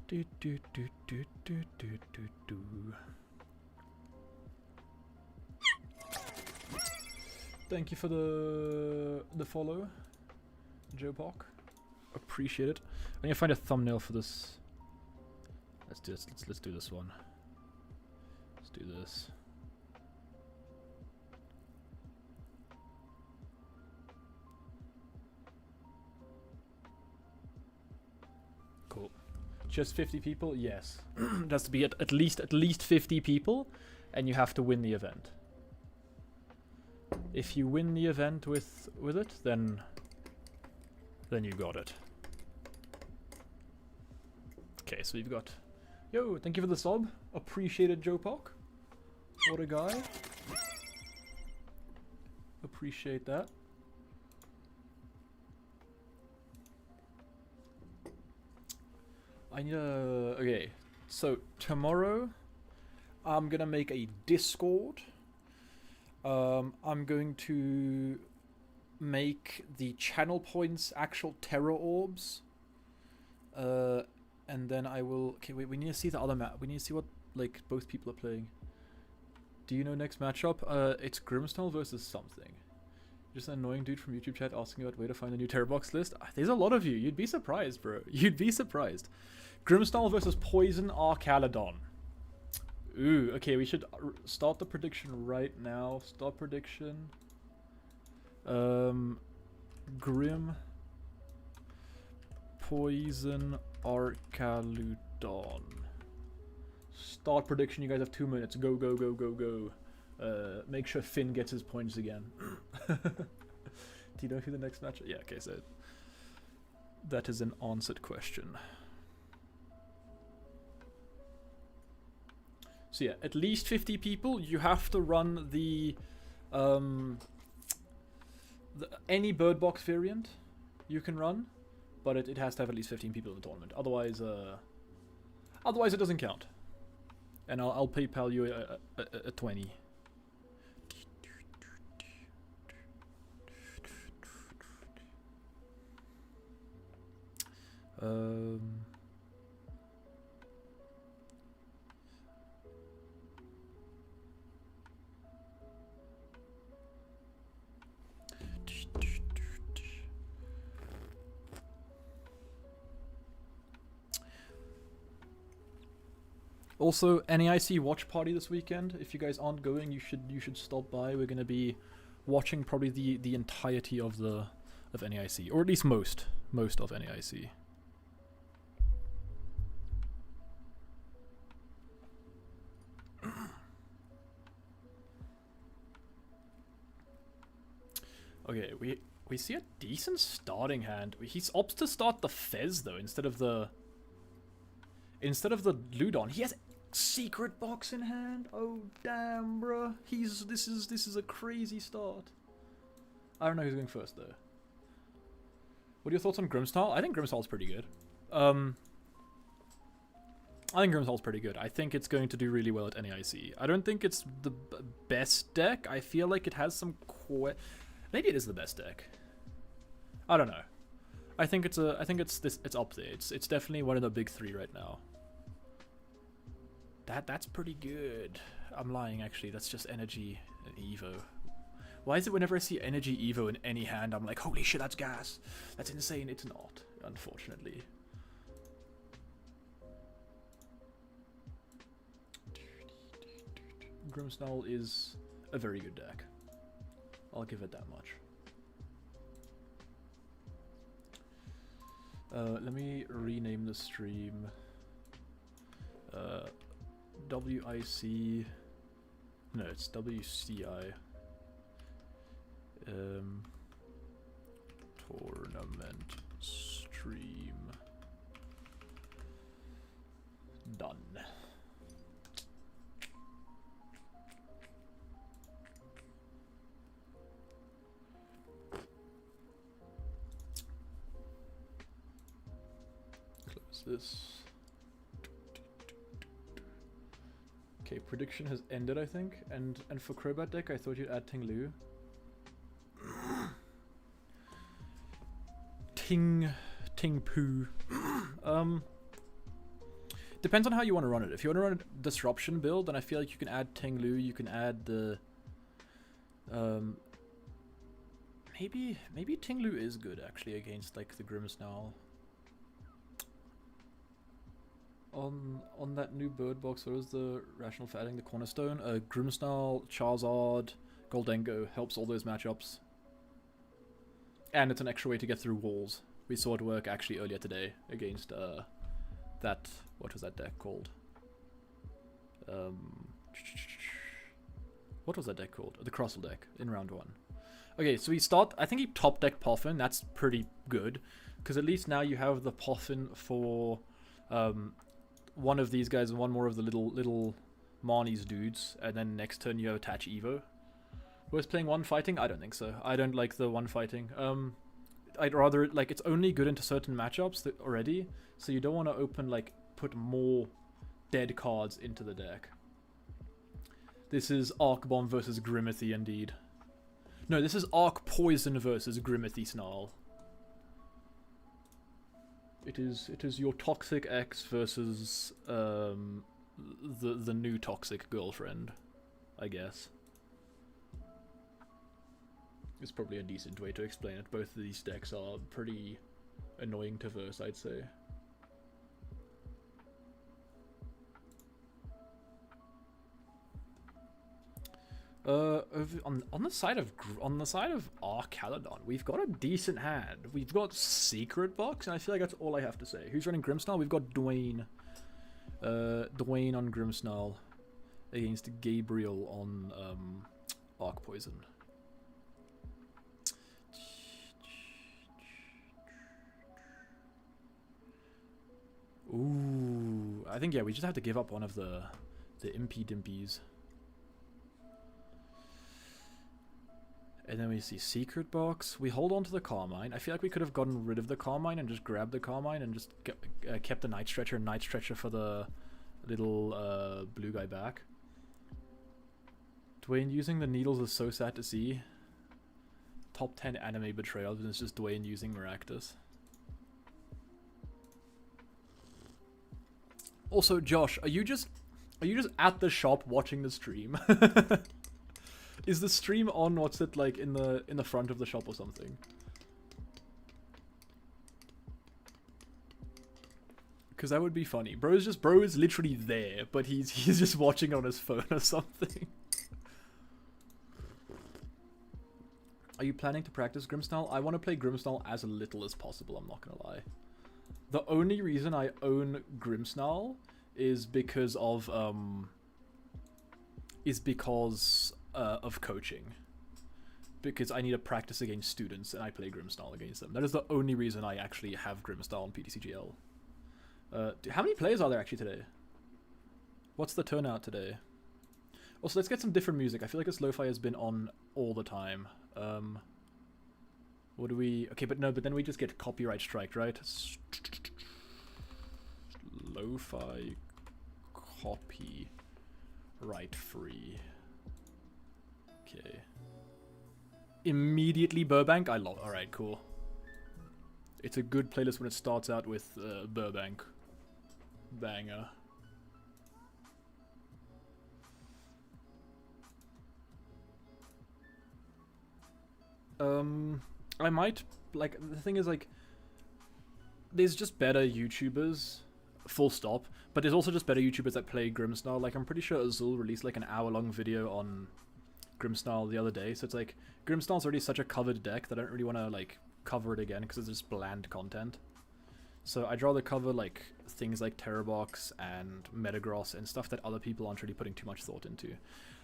Speaker 1: Do do do do do do do do. Thank you for the follow, Joe Pock. Appreciate it. I need to find a thumbnail for this. Let's do this. Let's do this one. Let's do this. Cool. Just 50 people? Yes. It has to be at least 50 people, and you have to win the event. If you win the event with it, then you got it. Okay, so we've got. Yo, thank you for the sub. Appreciate it, Joe Pock. What a guy. Appreciate that. I need a... Okay, so tomorrow I'm gonna make a Discord. I'm going to make the channel points actual terror orbs. And then I will... Okay, wait, we need to see the other map. We need to see what, like, both people are playing. Do you know next matchup? It's Grimstall versus something. Just an annoying dude from YouTube chat asking about where to find a new terror box list. There's a lot of you. You'd be surprised, bro. You'd be surprised. Grimstall versus Poison Arcaladon. Ooh, okay, we should start the prediction right now. Start prediction. Grim... Poison Arcaludon. Start prediction. You guys have 2 minutes. Go, go, go, go, go. Make sure Finn gets his points again. Do you know who the next match? Yeah, okay, so that is an answered question. So yeah, at least 50 people. You have to run the any Bird Box variant you can run. But it has to have at least 15 people in the tournament. Otherwise it doesn't count. And I'll PayPal you a 20. Also, NAIC watch party this weekend. If you guys aren't going, you should stop by. We're gonna be watching probably the entirety of NAIC, or at least most of NAIC. Okay, We see a decent starting hand. He opts to start the Fez though instead of the Ludon. He has Secret Box in hand. Oh damn, bruh. This is a crazy start. I don't know who's going first though. What are your thoughts on Grimmsnarl? I think Grimmsnarl's pretty good. I think Grimmsnarl's pretty good. I think it's going to do really well at NAIC. I don't think it's the best deck. I feel like it has some maybe it is the best deck. I don't know. I think it's up there. It's definitely one of the big three right now. That's pretty good. I'm lying actually. That's just Energy and Evo. Why is it whenever I see Energy Evo in any hand, I'm like, holy shit, that's gas. That's insane. It's not, unfortunately. Grimmsnarl is a very good deck. I'll give it that much. Let me rename the stream. WIC. No, it's WCI. Tournament stream. Done. Close this. Okay, prediction has ended, I think. And for Crobat deck, I thought you'd add Tinglu. Ting Poo. Depends on how you want to run it. If you want to run a disruption build, then I feel like you can add Tinglu. You can add the maybe Tinglu is good actually against like the Grimmsnarl. On that new bird box, what was the rationale for adding the cornerstone? Grimmsnarl, Charizard, Goldengo helps all those matchups. And it's an extra way to get through walls. We saw it work actually earlier today against that, what was that deck called? What was that deck called? The Crossel deck in round 1. Okay, so I think he top decked Poffin. That's pretty good, because at least now you have the Poffin for one of these guys and one more of the little Marnie's dudes, and then next turn you attach Evo. Worth playing one fighting? I don't think so. I don't like the one fighting. I'd rather, like, it's only good into certain matchups already, so you don't want to open, like, put more dead cards into the deck. This is Arc Bomb versus Grimmothy indeed. No, this is Arc Poison versus Grimmothy Snarl. It is your Toxic X versus the new Toxic Girlfriend, I guess. It's probably a decent way to explain it. Both of these decks are pretty annoying to verse, I'd say. On the side of Arcaladon, we've got a decent hand. We've got Secret Box, and I feel like that's all I have to say. Who's running Grimmsnarl? We've got Dwayne. Dwayne on Grimmsnarl against Gabriel on Arc Poison. Ooh, I think, yeah, we just have to give up one of the Impy Dimpies. And then we see Secret Box. We hold on to the Carmine. I feel like we could have gotten rid of the Carmine and just grabbed the Carmine and just kept the Night Stretcher for the little blue guy back. Dwayne using the needles is so sad to see. Top 10 anime betrayals, and it's just Dwayne using Maractus. Also, Josh, are you just at the shop watching the stream? Is the stream on? What's it like in the front of the shop or something? Because that would be funny. Bro is literally there, but he's just watching on his phone or something. Are you planning to practice Grimmsnarl? I want to play Grimmsnarl as little as possible, I'm not gonna lie. The only reason I own Grimmsnarl is because of coaching. because I need to practice against students and I play Grimstyle against them. That is the only reason I actually have Grimstyle on PTCGL. How many players are there actually today? What's the turnout today? Also, let's get some different music. I feel like this lo-fi has been on all the time. What do we... Okay, but then we just get copyright striked, right? Lo-fi copyright free. Okay. Immediately Burbank? I love... Alright, cool. It's a good playlist when it starts out with Burbank. Banger. I might, like, the thing is, like, there's just better YouTubers, full stop, but there's also just better YouTubers that play Grimstyle. Like, I'm pretty sure Azul released, like, an hour-long video on Grimstyle the other day, so it's like, Grimstyle's already such a covered deck that I don't really want to, like, cover it again, because it's just bland content. So I'd rather cover, like, things like Terrabox and Metagross and stuff that other people aren't really putting too much thought into.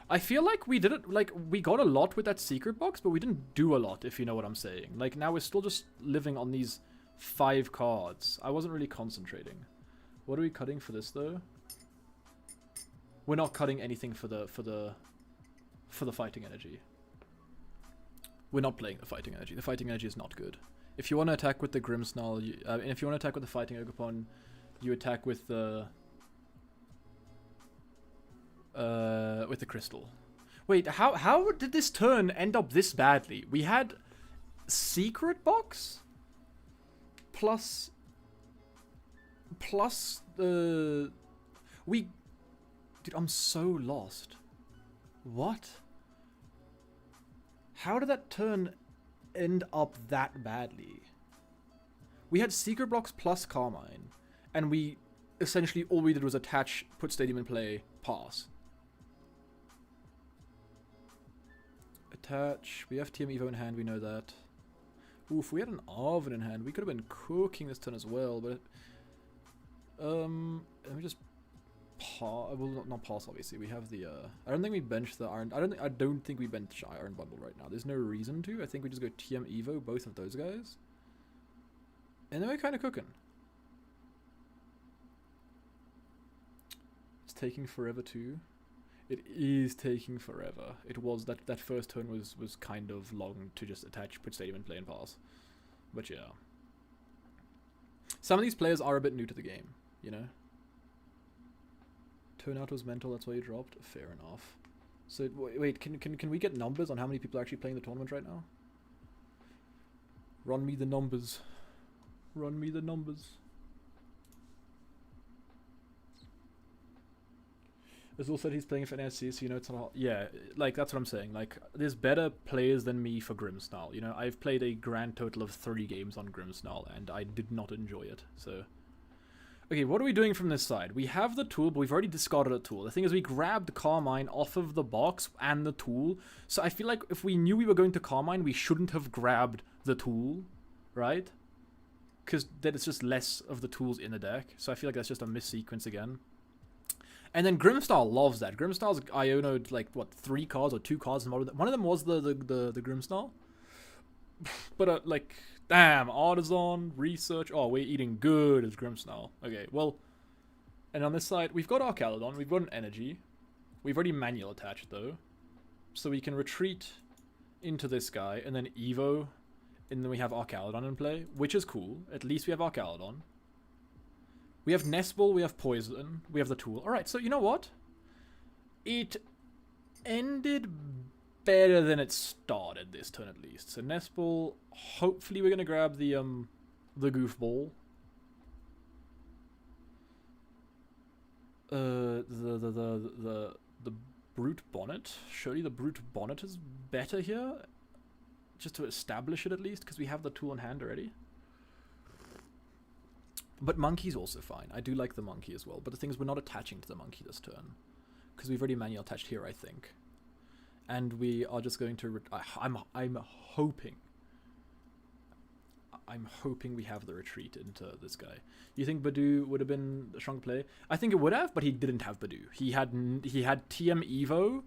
Speaker 1: I feel like we did it, like, we got a lot with that secret box, but we didn't do a lot, if you know what I'm saying. Like, now we're still just living on these 5 cards. I wasn't really concentrating. What are we cutting for this, though? We're not cutting anything for the fighting energy. We're not playing the fighting energy. The fighting energy is not good. If you want to attack with the Grimmsnarl, if you want to attack with the fighting Ogerpon, you attack with the crystal. Wait, how did this turn end up this badly? We had secret box plus dude, I'm so lost. What? How did that turn end up that badly? We had secret blocks plus Carmine, and we essentially all we did was attach, put Stadium in play, pass. Attach. We have TM Evo in hand, we know that. Oof, we had an Arven in hand. We could have been cooking this turn as well, but let me just pass. Well, not pass, obviously. We have the I don't think we bench the Iron. I don't think we bench Iron Bundle right now. There's no reason to. I think we just go TM Evo, both of those guys. And then we're kind of cooking. It's taking forever too. It is taking forever. It was that first turn was kind of long to just attach, put Stadium in play and pass. But yeah. Some of these players are a bit new to the game, you know? Turnout was mental, that's why you dropped. Fair enough. So wait, can we get numbers on how many people are actually playing the tournament right now? Run me the numbers. Run me the numbers. Azul said he's playing for NSC, so you know it's not. Yeah, like that's what I'm saying. Like, there's better players than me for Grimmsnarl. You know, I've played a grand total of 3 games on Grimmsnarl, and I did not enjoy it. So, okay, what are we doing from this side? We have the tool, but we've already discarded a tool. The thing is, we grabbed Carmine off of the box and the tool. So I feel like if we knew we were going to Carmine, we shouldn't have grabbed the tool, right? Because then it's just less of the tools in the deck. So I feel like that's just a missequence again. And then Grimmstyle loves that. Grimmstyle's Iono'd like what 3 cards or 2 cards in modern. One of them was the Grimmstyle. But like, damn, Artisan, Research. Oh, we're eating good as Grimmstyle. Okay, well, and on this side we've got Archaludon, we've got an Energy. We've already manual attached though, so we can retreat into this guy and then Evo, and then we have Archaludon in play, which is cool. At least we have Archaludon. We have Nestball, we have Poison, we have the tool. Alright, so you know what? It ended better than it started this turn at least. So Nestball, hopefully we're gonna grab the Goofball. The Brute Bonnet. Surely the Brute Bonnet is better here. Just to establish it at least, because we have the tool in hand already. But Monkey's also fine. I do like the Monkey as well. But the thing is, we're not attaching to the Monkey this turn. Because we've already manual attached here, I think. And we are just going to... I'm hoping we have the retreat into this guy. You think Badoo would have been a strong play? I think it would have, but he didn't have Badoo. He had TM Evo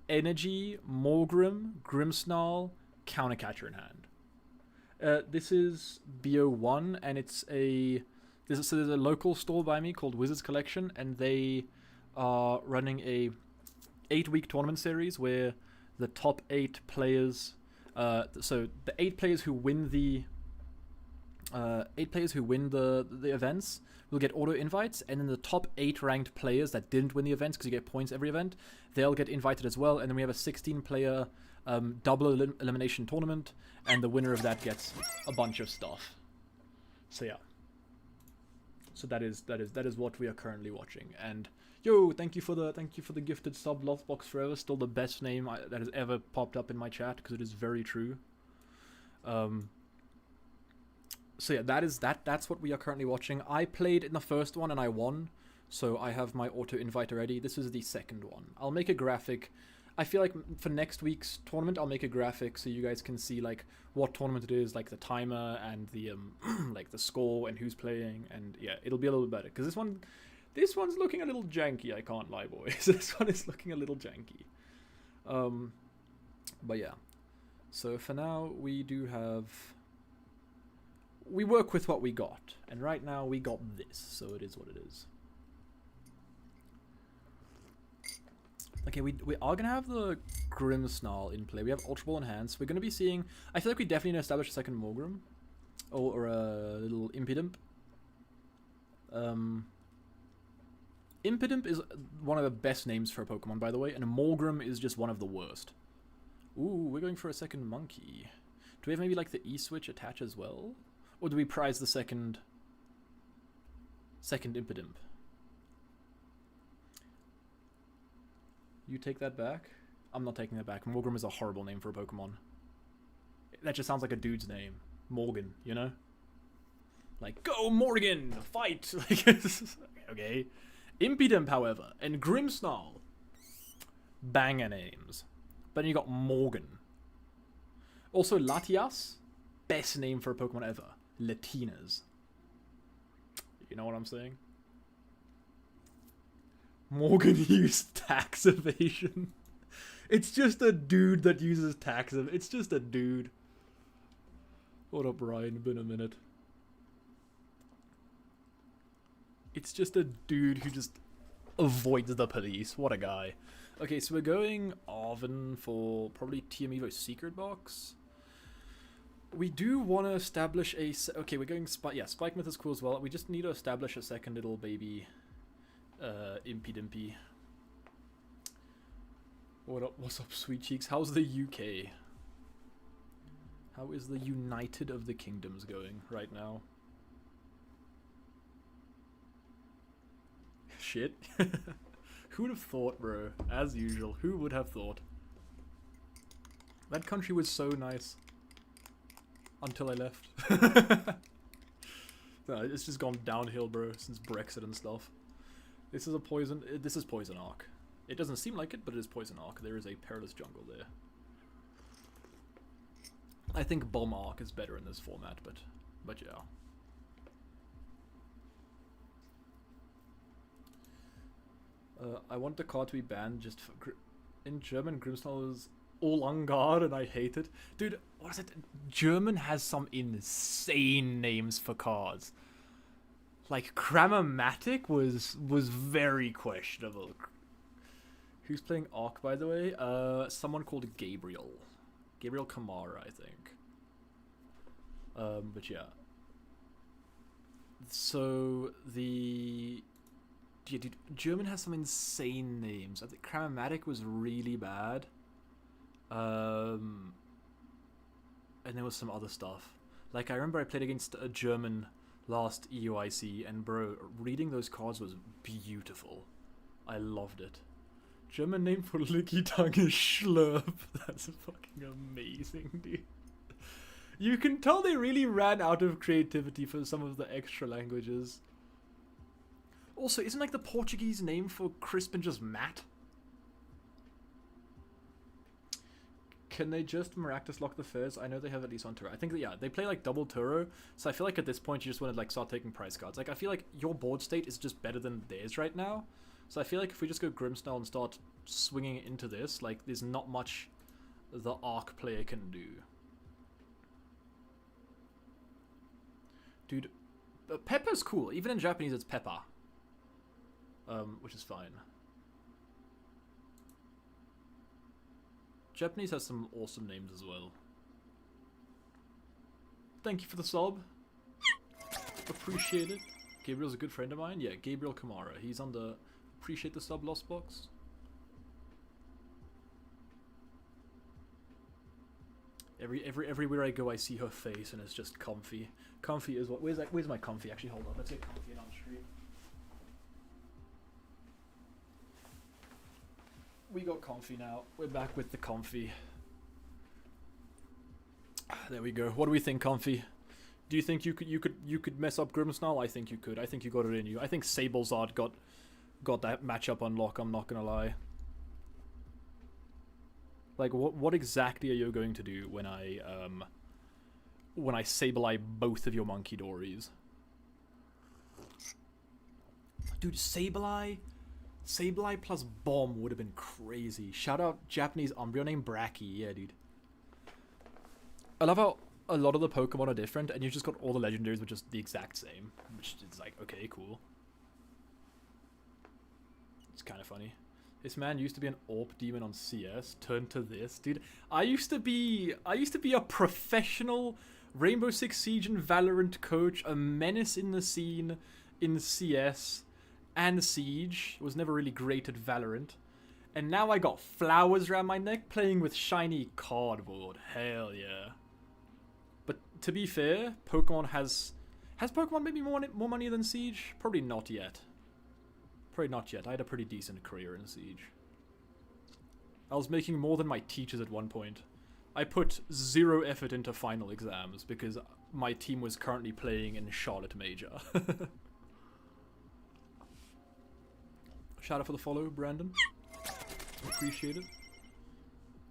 Speaker 1: Energy, Morgrim, Grimmsnarl, Countercatcher in hand. This is BO1, and it's there's a local store by me called Wizards Collection, and they are running a 8-week tournament series where the top 8 players, so the 8 players who win the events will get auto invites, and then the top 8 ranked players that didn't win the events, because you get points every event, they'll get invited as well. And then we have a 16-player double elimination tournament, and the winner of that gets a bunch of stuff. So yeah, so that is what we are currently watching. And yo, thank you for the gifted sub, Lothbox Forever, still the best name that has ever popped up in my chat, because it is very true. So yeah, that's what we are currently watching. I played in the first one and I won, so I have my auto invite already. This is the second one. I'll make a graphic. I feel like for next week's tournament, I'll make a graphic so you guys can see like what tournament it is, like the timer and the like the score and who's playing, and yeah, it'll be a little better, because this one's looking a little janky. I can't lie, boys. This one is looking a little janky. But yeah. So for now, we work with what we got, and right now we got this, so it is what it is. Okay, we are gonna have the Grimmsnarl in play. We have Ultra Ball Enhance. We're gonna be seeing. I feel like we definitely need to establish a second Morgrim, or a little Impidimp. Impidimp is one of the best names for a Pokemon, by the way, and a Morgrim is just one of the worst. Ooh, we're going for a second Monkey. Do we have maybe like the E-Switch attach as well? Or do we prize the second Impidimp? You take that back? I'm not taking that back. Morgrim is a horrible name for a Pokemon. That just sounds like a dude's name. Morgan, you know? Like, go Morgan! Fight! Okay. Impidimp, however, and Grimmsnarl. Banger names. But then you got Morgan. Also, Latias. Best name for a Pokemon ever. Latinas. You know what I'm saying? Morgan used tax evasion. It's just a dude that uses tax evasion. It's just a dude. What up, Ryan? Been a minute. It's just a dude who just avoids the police. What a guy. Okay, so we're going Arven for probably TM Evo Secret Box. We do want to establish a... Okay, we're going... Spike Myth is cool as well. We just need to establish a second little baby Impy Dimpy. What's up, Sweet Cheeks? How's the UK? How is the United of the Kingdoms going right now? Shit. Who would have thought, bro? As usual. Who would have thought? That country was so nice. Until I left. No, it's just gone downhill, bro, since Brexit and stuff. This is a poison... This is Poison Arc. It doesn't seem like it, but it is Poison Arc. There is a Perilous Jungle there. I think Bomb Arc is better in this format, but yeah. I want the card to be banned just for... In German, Grimmsnarl is Olangar, and I hate it. Dude, what is it? German has some insane names for cards. Like, Crammatic was very questionable. Who's playing Arc, by the way? Someone called Gabriel. Gabriel Kamara, I think. But yeah. So, the... Yeah, dude, German has some insane names. I think Crammatic was really bad. And there was some other stuff. Like, I remember I played against a German last EUIC, and bro, reading those cards was beautiful. I loved it. German name for Licky Tongue is Schlurp. That's fucking amazing, dude. You can tell they really ran out of creativity for some of the extra languages. Also, isn't like the Portuguese name for Crispin just Matt? Can they just Maractus lock the Fairs? I know they have at least on Turo. I think that, yeah, they play like double Turo, so I feel like at this point you just want to like start taking prize cards. Like, I feel like your board state is just better than theirs right now, So I feel like if we just go Grimmsnarl and start swinging into this, like, there's not much the Arc player can do. Dude, Peppa's cool. Even in Japanese, it's Peppa. Which is fine. Japanese has some awesome names as well. Thank you for the sub. Appreciate it. Gabriel's a good friend of mine. Yeah, Gabriel Kamara. He's on the appreciate the sub lost box. Everywhere I go, I see her face, and it's just comfy. Comfy is what? Where's my comfy? Actually, hold on. Let's get comfy and on stream. We got comfy now. We're back with the comfy. There we go. What do we think, comfy? Do you think you could mess up Grimmsnarl? I think you could. I think you got it in you. I think Sablezard got that matchup on lock. I'm not gonna lie. Like, what exactly are you going to do when I Sableye both of your Monkey Dories? Dude, Sableye plus Bomb would have been crazy. Shout out Japanese Umbreon name Bracky. Yeah, dude. I love how a lot of the Pokemon are different, and you've just got all the legendaries which is the exact same. Which is like, okay, cool. It's kind of funny. This man used to be an AWP demon on CS, turned to this. Dude, I used to be a professional Rainbow Six Siege and Valorant coach, a menace in the scene in CS and Siege. Was never really great at Valorant. And now I got flowers around my neck playing with shiny cardboard. Hell yeah. But to be fair, Pokemon has Pokemon made me more money than Siege? Probably not yet. Probably not yet. I had a pretty decent career in Siege. I was making more than my teachers at one point. I put 0 effort into final exams because my team was currently playing in Charlotte Major. Shout out for the follow, Brandon. Appreciate it.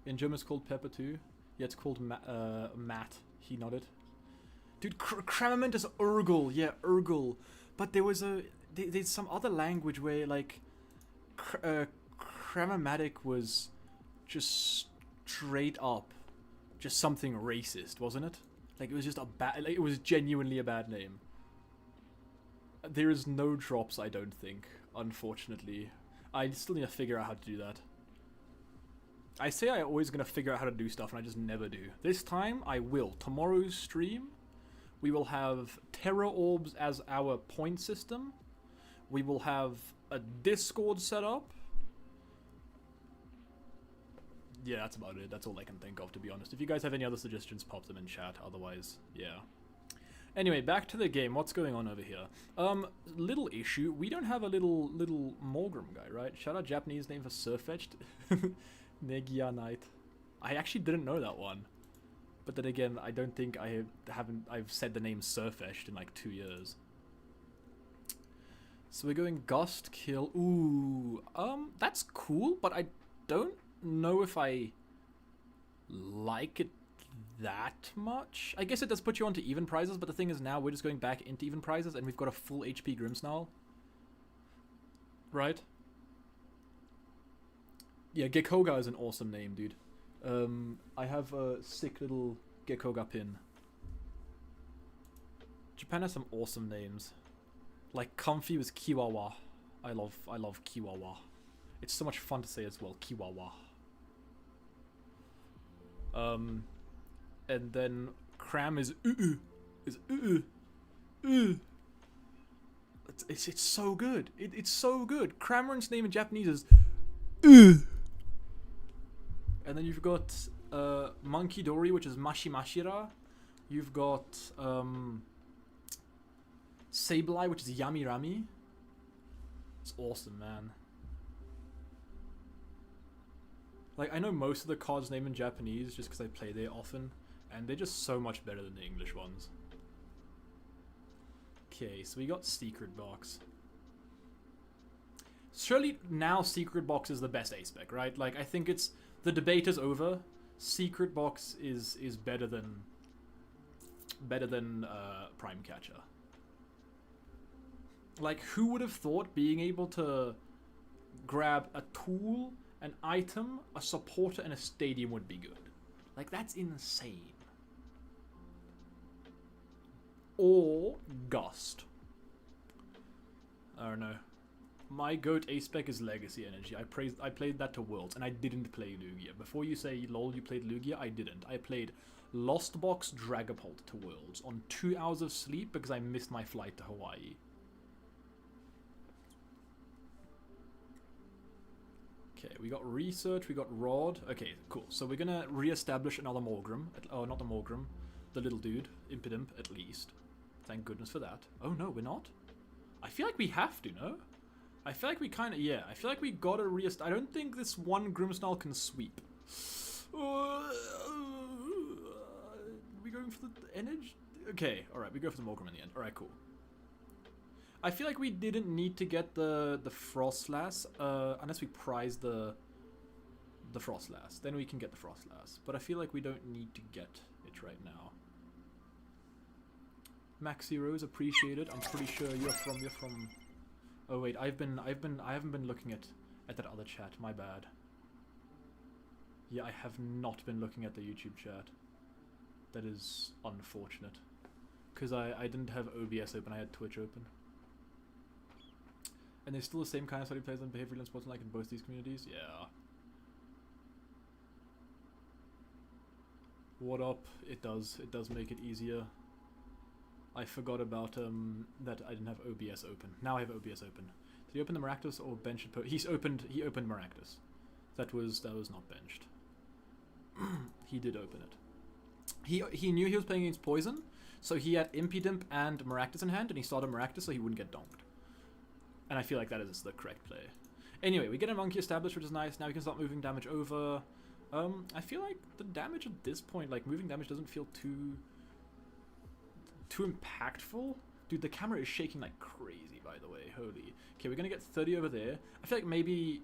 Speaker 1: In German it's called Pepper too. Yeah, it's called Matt. He nodded. Dude, Cramament is Urgle. Yeah, Urgle. But there was there's some other language where, like, Cramamatic was just straight up just something racist, wasn't it? Like, it was just a bad, like, it was genuinely a bad name. There is no drops, I don't think, unfortunately. I still need to figure out how to do that. I say I'm always going to figure out how to do stuff, and I just never do. This time, I will. Tomorrow's stream, we will have Terra Orbs as our point system. We will have a Discord set up. Yeah, that's about it. That's all I can think of, to be honest. If you guys have any other suggestions, pop them in chat. Otherwise, yeah. Anyway, back to the game. What's going on over here? Little issue. We don't have a little Morgrim guy, right? Shout out Japanese name for Surfetched. Negia Knight. I actually didn't know that one. But then again, I don't think I've said the name Surfetched in like 2 years. So we're going Gust, Kill. Ooh. That's cool, but I don't know if I like it that much. I guess it does put you onto even prizes, but the thing is now we're just going back into even prizes and we've got a full HP Grimmsnarl. Right? Yeah, Gekkoga is an awesome name, dude. I have a sick little Gekkoga pin. Japan has some awesome names. Like Comfy was Kiwawa. I love Kiwawa. It's so much fun to say as well, Kiwawa. And then Cram is It's so good. It's so good. Cramorant's name in Japanese is And then you've got Monkey Dory, which is Mashimashira. You've got Sableye, which is Yamirami. It's awesome, man. Like, I know most of the cards named in Japanese just because I play there often, and they're just so much better than the English ones. Okay, so we got Secret Box. Surely now Secret Box is the best A-Spec, right? Like, I think it's... The debate is over. Secret Box is better than Prime Catcher. Like, who would have thought being able to grab a tool, an item, a supporter, and a stadium would be good. Like, that's insane. Or Gust. I don't know. My GOAT A-Spec is Legacy Energy. I played that to Worlds, and I didn't play Lugia. Before you say, lol, you played Lugia, I didn't. I played Lost Box Dragapult to Worlds on 2 hours of sleep because I missed my flight to Hawaii. Okay, we got Research, we got Rod. Okay, cool. So we're gonna re-establish another Morgrim. Oh, not the Morgrim. The little dude. Impidimp, at least. Thank goodness for that. Oh, no, we're not? I feel like we have to, no? I feel like we kind of, yeah. I feel like we gotta I don't think this one Grimmsnarl can sweep. We going for the energy? Okay, alright, we go for the Morgrim in the end. Alright, cool. I feel like we didn't need to get the Frostlass, unless we prize the Frostlass. Then we can get the Frostlass. But I feel like we don't need to get it right now. Maxi Rose, appreciated. I'm pretty sure you're from. Oh wait, I haven't been looking at that other chat. My bad. Yeah, I have not been looking at the YouTube chat. That is unfortunate. Because I didn't have OBS open, I had Twitch open. And there's still the same kind of study plays on behavioral and sports like in both these communities? Yeah. What up? It does make it easier. I forgot about that I didn't have OBS open. Now I have OBS open. Did he open the Maractus or bench it? He opened Maractus. That was not benched. He did open it. He knew he was playing against Poison, so he had Impidimp and Maractus in hand, and he started Maractus so he wouldn't get donked. And I feel like that is the correct play. Anyway, we get a Monkey established, which is nice. Now we can start moving damage over. I feel like the damage at this point, like moving damage doesn't feel too impactful. Dude, the camera is shaking like crazy, by the way. Holy. Okay, we're gonna get 30 over there. I feel like maybe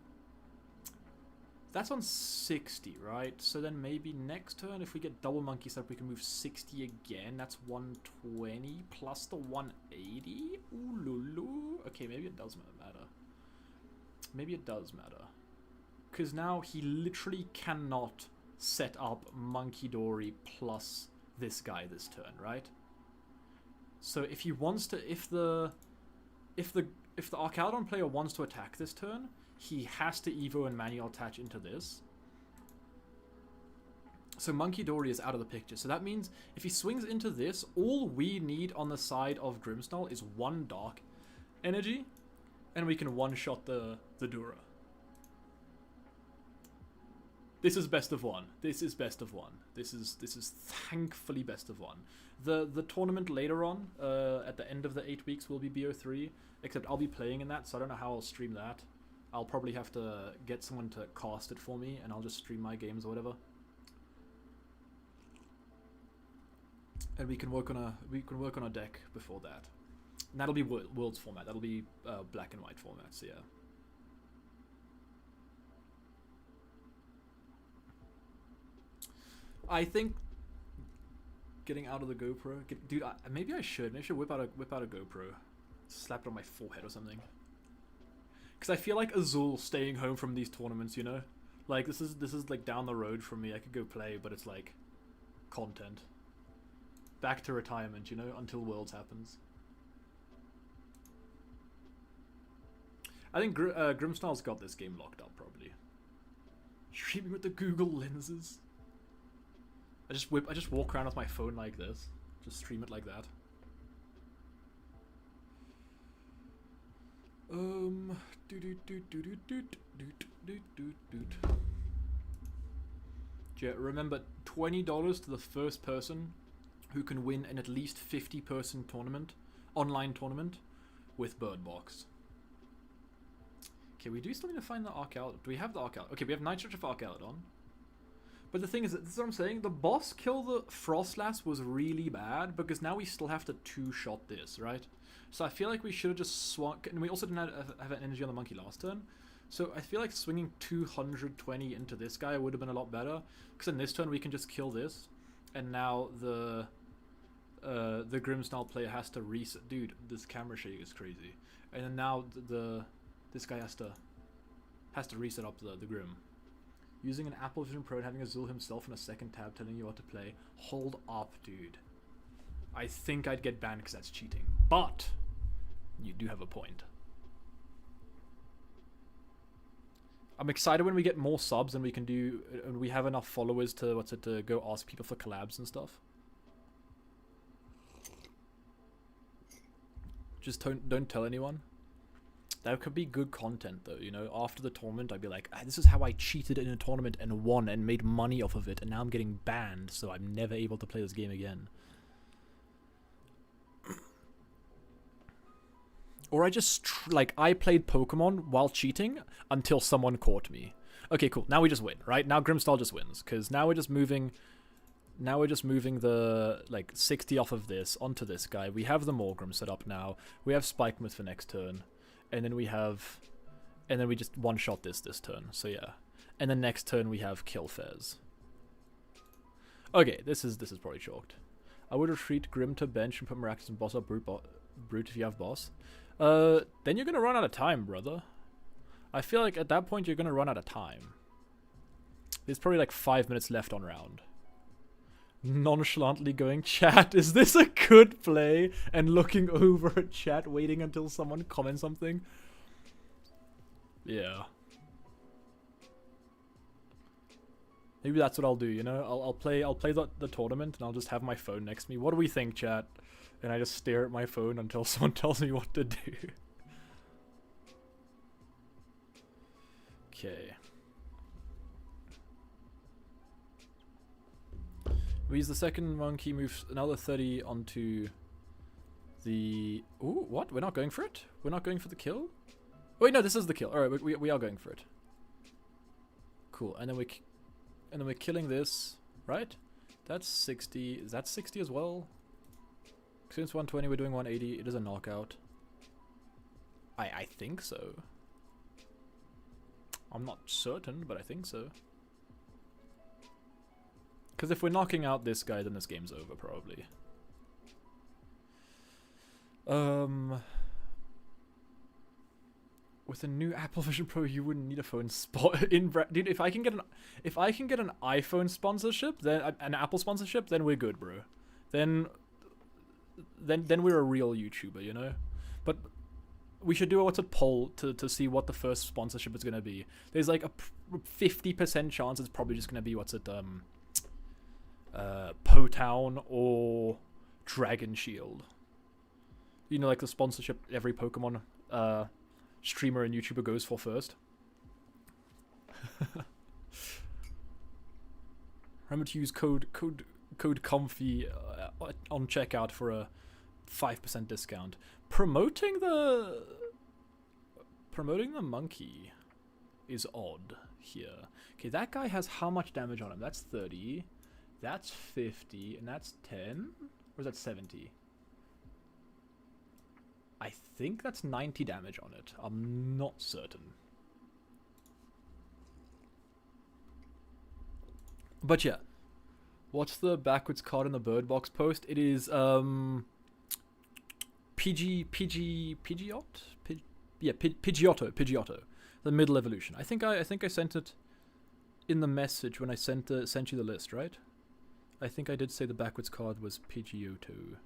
Speaker 1: that's on 60, right? So then maybe next turn, if we get double monkey setup, we can move 60 again. That's 120 plus the 180. Ooh, lulu. Okay, maybe it does matter. Maybe it does matter. Because now he literally cannot set up Monkey Dory plus this guy this turn, right? So if he wants to, if the Archaludon player wants to attack this turn, he has to Evo and manual attach into this. So Monkey Dory is out of the picture. So that means if he swings into this, all we need on the side of Grimmsnarl is one Dark Energy, and we can one-shot the Dura. This is best of one. This is best of one. This is thankfully best of one. The tournament later on, at the end of the 8 weeks, will be BO3. Except I'll be playing in that, so I don't know how I'll stream that. I'll probably have to get someone to cast it for me, and I'll just stream my games or whatever. And we can work on a deck before that. And that'll be Worlds format. That'll be black and white format. So yeah. I think getting out of the GoPro, dude. Maybe I should whip out a GoPro, slap it on my forehead or something. Because I feel like Azul staying home from these tournaments, you know, like this is like down the road from me. I could go play, but it's like content. Back to retirement, you know, until Worlds happens. I think Grimmsnarl's got this game locked up probably. Streaming with the Google lenses. I just walk around with my phone like this. Just stream it like that. Yeah, remember $20 to the first person who can win an at least 50-person tournament, online tournament, with Bird Box. Okay, we do still need to find the Archaludon. Do we have the Archaludon? Okay, we have Night Stretcher for Archaludon. But the thing is, this is what I'm saying, the boss kill the Frostlass was really bad, because now we still have to two-shot this, right? So I feel like we should have just swung, and we also didn't have an energy on the monkey last turn, so I feel like swinging 220 into this guy would have been a lot better, because in this turn we can just kill this, and now the Grimmsnarl player has to reset. Dude, this camera shake is crazy. And then now this guy has to Has to reset up the Grim. Using an Apple Vision Pro and having Azul himself in a second tab telling you what to play. Hold up, dude. I think I'd get banned because that's cheating. But you do have a point. I'm excited when we get more subs and we can do, and we have enough followers to to go ask people for collabs and stuff. Just don't tell anyone. That could be good content though, you know. After the tournament, I'd be like, this is how I cheated in a tournament and won and made money off of it, and now I'm getting banned, so I'm never able to play this game again. Or I just, I played Pokemon while cheating until someone caught me. Okay, cool. Now we just win, right? Now Grimstyle just wins. Because now we're just moving the, 60 off of this onto this guy. We have the Morgrim set up now. We have Spikemuth for next turn. And then we just one-shot this turn. So yeah. And then next turn we have Kill Fez. Okay, this is probably chalked. I would retreat Grim to bench and put Miraculous and boss up Brute if you have boss. Then you're gonna run out of time, brother. I feel like at that point you're gonna run out of time. There's probably 5 minutes left on round. Nonchalantly going, chat, is this a good play? And looking over at chat, waiting until someone comments something. Yeah. Maybe that's what I'll do, you know? I'll play the tournament and I'll just have my phone next to me. What do we think, chat? And I just stare at my phone until someone tells me what to do. Okay. We use the second monkey, move another 30 onto the... Ooh, what? We're not going for it? We're not going for the kill? Oh, wait, no, this is the kill. Alright, we are going for it. Cool, and then we're killing this, right? That's 60. Is that 60 as well? Since 120, we're doing 180. It is a knockout. I think so. I'm not certain, but I think so. Because if we're knocking out this guy, then this game's over, probably. With a new Apple Vision Pro, you wouldn't need a phone spot in. Dude, if I can get an iPhone sponsorship, then an Apple sponsorship, then we're good, bro. Then we're a real YouTuber, you know. But we should do a poll to see what the first sponsorship is gonna be. There's like a 50% chance it's probably just gonna be Potown or Dragon Shield. You know, like the sponsorship every Pokemon streamer and YouTuber goes for first. Remember to use code comfy on checkout for a 5% discount. Promoting the monkey is odd here. Okay, that guy has how much damage on him? That's 30. That's 50, and that's 10? Or is that 70? I think that's 90 damage on it. I'm not certain. But yeah. What's the backwards card in the bird box post? It is, Pidgeotto? Pidgeotto. The middle evolution. I think I sent it in the message when I sent you the list, right? I think I did say the backwards card was Pidgeotto.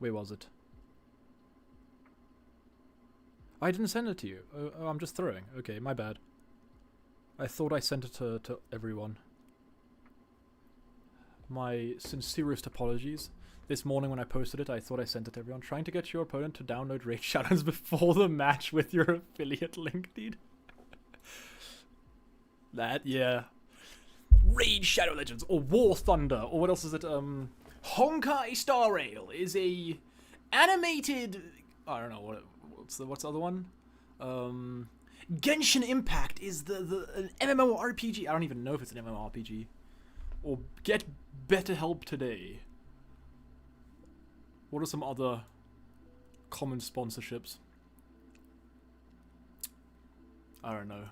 Speaker 1: Where was it? I didn't send it to you. Oh, I'm just throwing. Okay, my bad. I thought I sent it to everyone. My sincerest apologies. This morning when I posted it, I thought I sent it to everyone. Trying to get your opponent to download Raid Shadows before the match with your affiliate link, dude. That, yeah. Raid Shadow Legends, or War Thunder, or what else is it? Honkai Star Rail is a animated... I don't know, what's the other one? Genshin Impact is an MMORPG. I don't even know if it's an MMORPG. Or Get Better Help Today. What are some other common sponsorships? I don't know.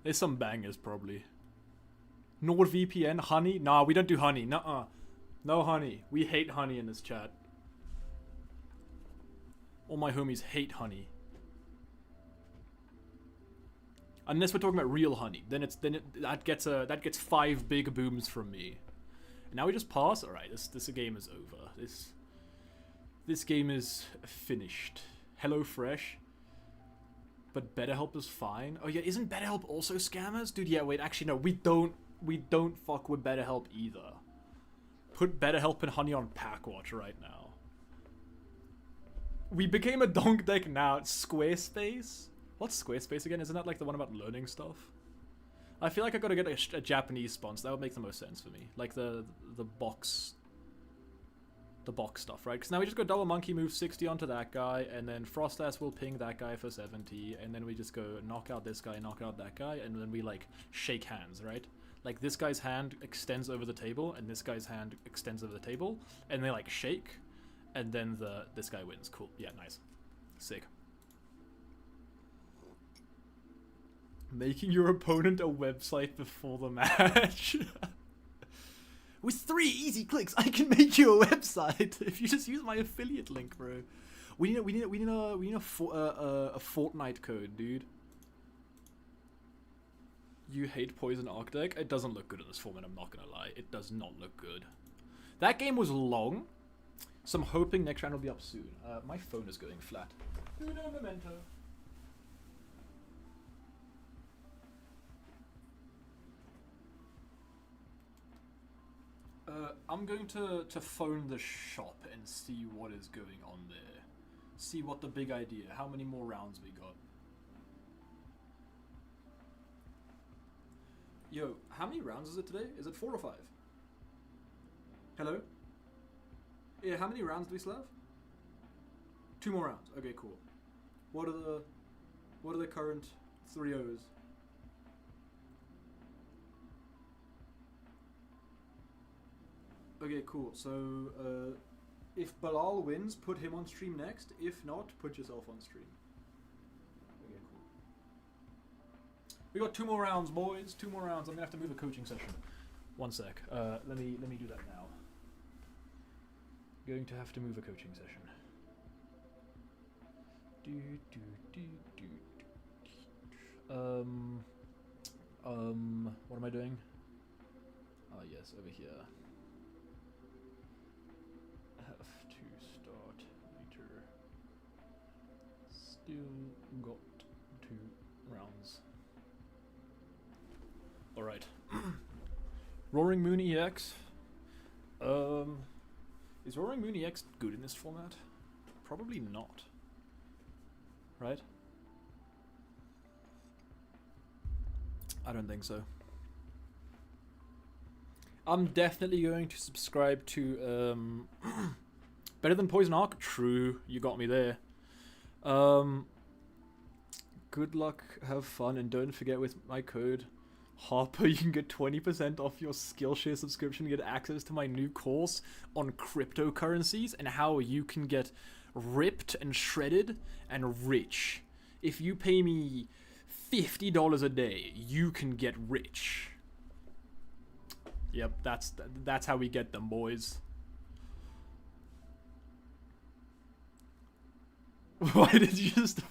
Speaker 1: There's some bangers, probably. NordVPN, honey? Nah, we don't do honey. Nuh-uh. No honey. We hate honey in this chat. All my homies hate honey. Unless we're talking about real honey, that gets 5 big booms from me. And now we just pass. All right, this game is over. This game is finished. Hello Fresh. But BetterHelp is fine. Oh yeah, isn't BetterHelp also scammers, dude? Yeah, wait, actually no, we don't fuck with BetterHelp either. Put BetterHelp and Honey on Packwatch right now. We became a donk deck now. Squarespace. What's Squarespace again? Isn't that like the one about learning stuff? I feel like I gotta get a Japanese sponsor. That would make the most sense for me. Like the box stuff, right? Because now we just go double monkey, move 60 onto that guy, and then Frostass will ping that guy for 70, and then we just go knock out this guy, knock out that guy, and then we like shake hands, right? Like this guy's hand extends over the table, and this guy's hand extends over the table, and they like shake, and then this guy wins. Cool. Yeah, nice. Sick. Making your opponent a website before the match. With 3 easy clicks, I can make you a website if you just use my affiliate link, bro. We need a Fortnite code, dude. You hate Poison Arc deck? It doesn't look good in this format, I'm not gonna lie. It does not look good. That game was long, so I'm hoping next round will be up soon. My phone is going flat. Uno memento. I'm going to phone the shop and see what is going on there. See what the big idea, how many more rounds we got. Yo, how many rounds is it today? Is it 4 or 5? Hello? Yeah, how many rounds do we still have? 2 more rounds. Okay, cool. What are the current 3-0s? Okay, cool. So, if Bilal wins, put him on stream next. If not, put yourself on stream. Okay, cool. We got 2 more rounds, boys. 2 more rounds. I'm gonna have to move a coaching session. One sec. Let me do that now. Going to have to move a coaching session. What am I doing? Oh yes, over here. Have to start later. Still got 2 rounds. Alright. Roaring Moon EX. Is Roaring Moon EX good in this format? Probably not. Right? I don't think so. I'm definitely going to subscribe to Better Than Poison Arc. True, you got me there. Good luck, have fun, and don't forget with my code Harper you can get 20% off your Skillshare subscription, get access to my new course on cryptocurrencies and how you can get ripped and shredded and rich. If you pay me $50 a day, you can get rich. Yep, that's how we get them, boys. Why did you just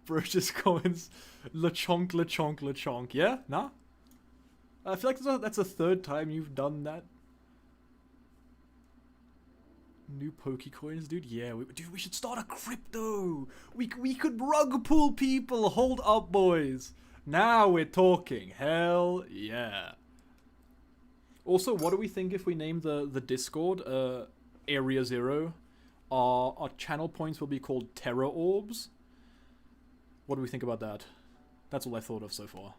Speaker 1: purchase coins? LeChonk, LeChonk, LeChonk. Yeah? Nah? I feel like that's the 3rd time you've done that. New Pokecoins, dude. Yeah, dude, we should start a crypto. We could rug pull people. Hold up, boys. Now we're talking. Hell yeah. Also, what do we think if we name the Discord Area 0? Our channel points will be called Terror Orbs. What do we think about that? That's all I thought of so far.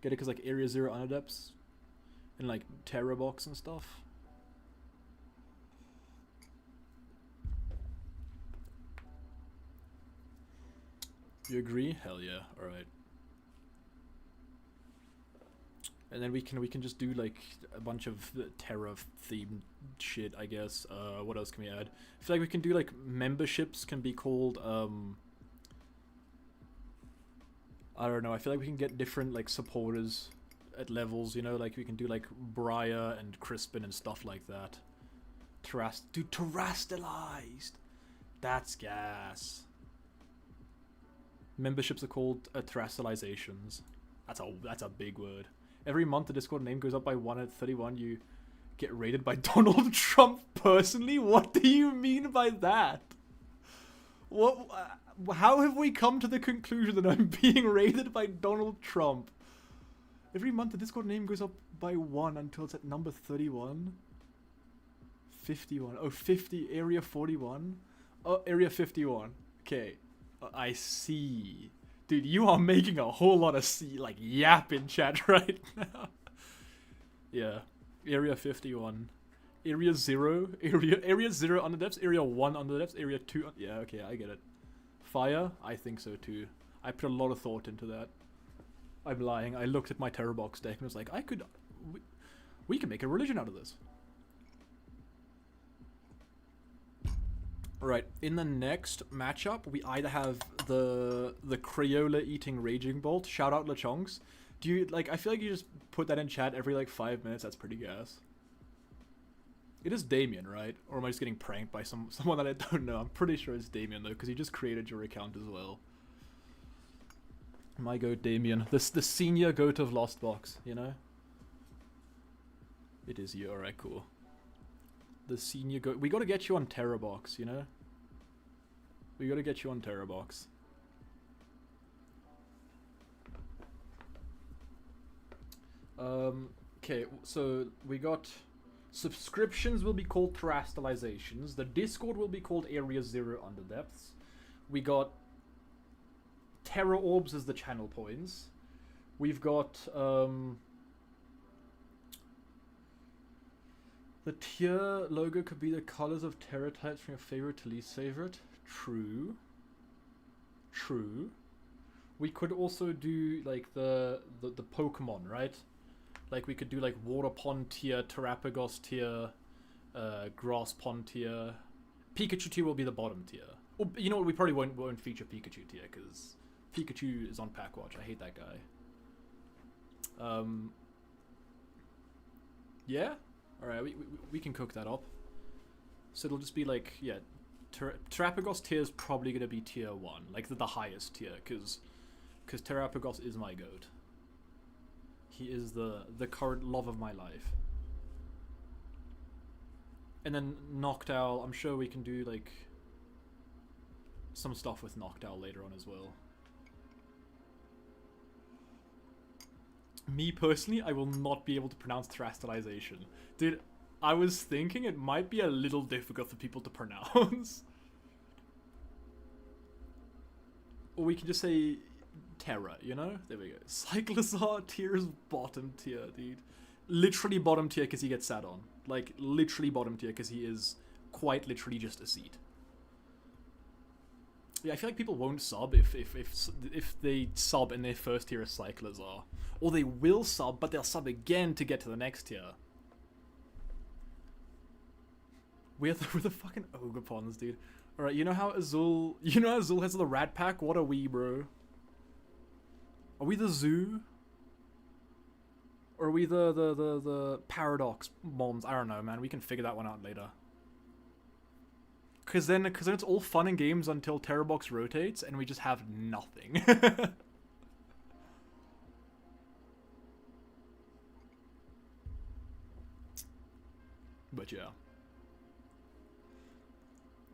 Speaker 1: Get it? Because like Area 0 Unadepts and like Terror Box and stuff. You agree? Hell yeah. Alright. And then we can just do like a bunch of Terra themed shit, I guess. What else can we add? I feel like we can do like memberships can be called I don't know, I feel like we can get different like supporters at levels, you know, like we can do like Briar and Crispin and stuff like that. Dude, Terrastalized! That's gas. Memberships are called terrestrializations. That's a big word. Every month the Discord name goes up by 1 at 31. You get rated by Donald Trump personally? What do you mean by that? What? How have we come to the conclusion that I'm being rated by Donald Trump? Every month the Discord name goes up by 1 until it's at number 31. 51. Oh, 50. Area 41. Oh, Area 51. Okay. I see. Dude, you are making a whole lot of yap in chat right now. Yeah. Area 51. Area 0. Area 0 under depths. Area 1 under depths. Area 2. Yeah, okay, I get it. Fire? I think so too. I put a lot of thought into that. I'm lying. I looked at my Terrorbox deck and was like, we can make a religion out of this. Right, in the next matchup, we either have the Crayola eating Raging Bolt. Shout out LeChonks. Do you, I feel like you just put that in chat every, 5 minutes. That's pretty gas. It is Damien, right? Or am I just getting pranked by someone that I don't know? I'm pretty sure it's Damien, though, because you just created your account as well. My goat, Damien. The senior goat of Lost Box, you know? It is you. Alright, cool. The senior goat. We gotta get you on Terrorbox, you know? We gotta get you on Terrorbox. Okay, so we got... Subscriptions will be called terrestrializations. The Discord will be called Area 0 Underdepths. We got Terror Orbs as the channel points. We've got the tier logo could be the colors of terror types from your favorite to least favorite. True. True. We could also do the Pokemon, right? We could do Water Pond tier, Terrapagos tier, Grass Pond tier. Pikachu tier will be the bottom tier. Or, you know what, we probably won't feature Pikachu tier, because Pikachu is on Packwatch. I hate that guy. Yeah? Alright, we can cook that up. So it'll just be yeah, Terrapagos tier is probably going to be tier 1, the highest tier, because Terrapagos is my goat. He is the current love of my life. And then Noctowl, I'm sure we can do some stuff with Noctowl later on as well. Me personally, I will not be able to pronounce terrestrialization. Dude, I was thinking it might be a little difficult for people to pronounce. Or we can just say Terra, you know? There we go. Cyclosaur tier is bottom tier, dude. Literally bottom tier because he gets sat on. Literally bottom tier because he is quite literally just a seat. Yeah, I feel like people won't sub if they sub in their first tier as Cyclosaur. Or they will sub, but they'll sub again to get to the next tier. We're the fucking Ogopons, dude. Alright, you know how Azul has the Rat Pack? What are we, bro? Are we the Zoo? Or are we the Paradox Moms? I don't know, man. We can figure that one out later. Cause then it's all fun and games until Terrorbox rotates and we just have nothing. But yeah.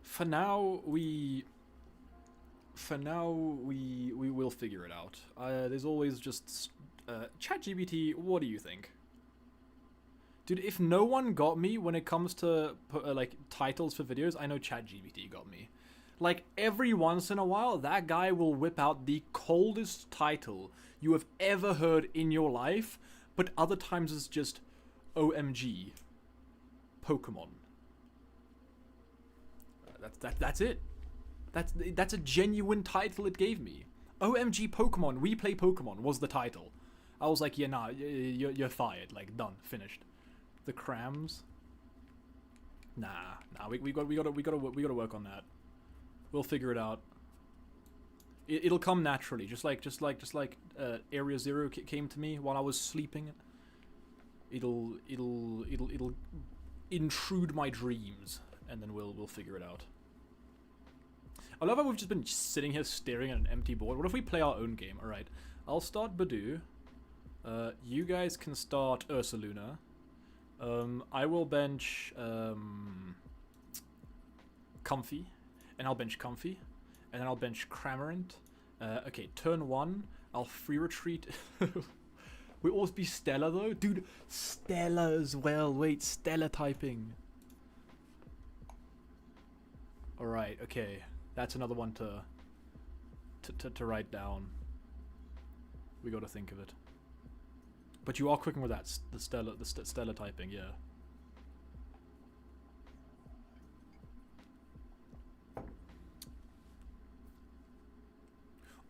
Speaker 1: For now we will figure it out. There's always just ChatGPT, what do you think? Dude, if no one got me when it comes to titles for videos, I know ChatGPT got me. Every once in a while, that guy will whip out the coldest title you have ever heard in your life, but other times it's just OMG Pokemon. That's it. That's a genuine title it gave me. OMG Pokemon, we play Pokemon was the title. I was like, yeah, nah, you're fired. Done, finished. The crams. Nah, we gotta work on that. We'll figure it out. It'll come naturally, just like Area 0 came to me while I was sleeping. It'll intrude my dreams, and then we'll figure it out. I love how we've just been sitting here staring at an empty board. What if we play our own game? Alright, I'll start Badoo. You guys can start Ursaluna. I will bench Comfy, and I'll bench Comfy, and then I'll bench Cramorant. Okay, turn 1, I'll free retreat. Will always be Stella though? Dude, Stella as well. Wait, Stella typing. Alright, okay. That's another one to write down. We gotta think of it. But you are cooking with that, the Stella typing, yeah.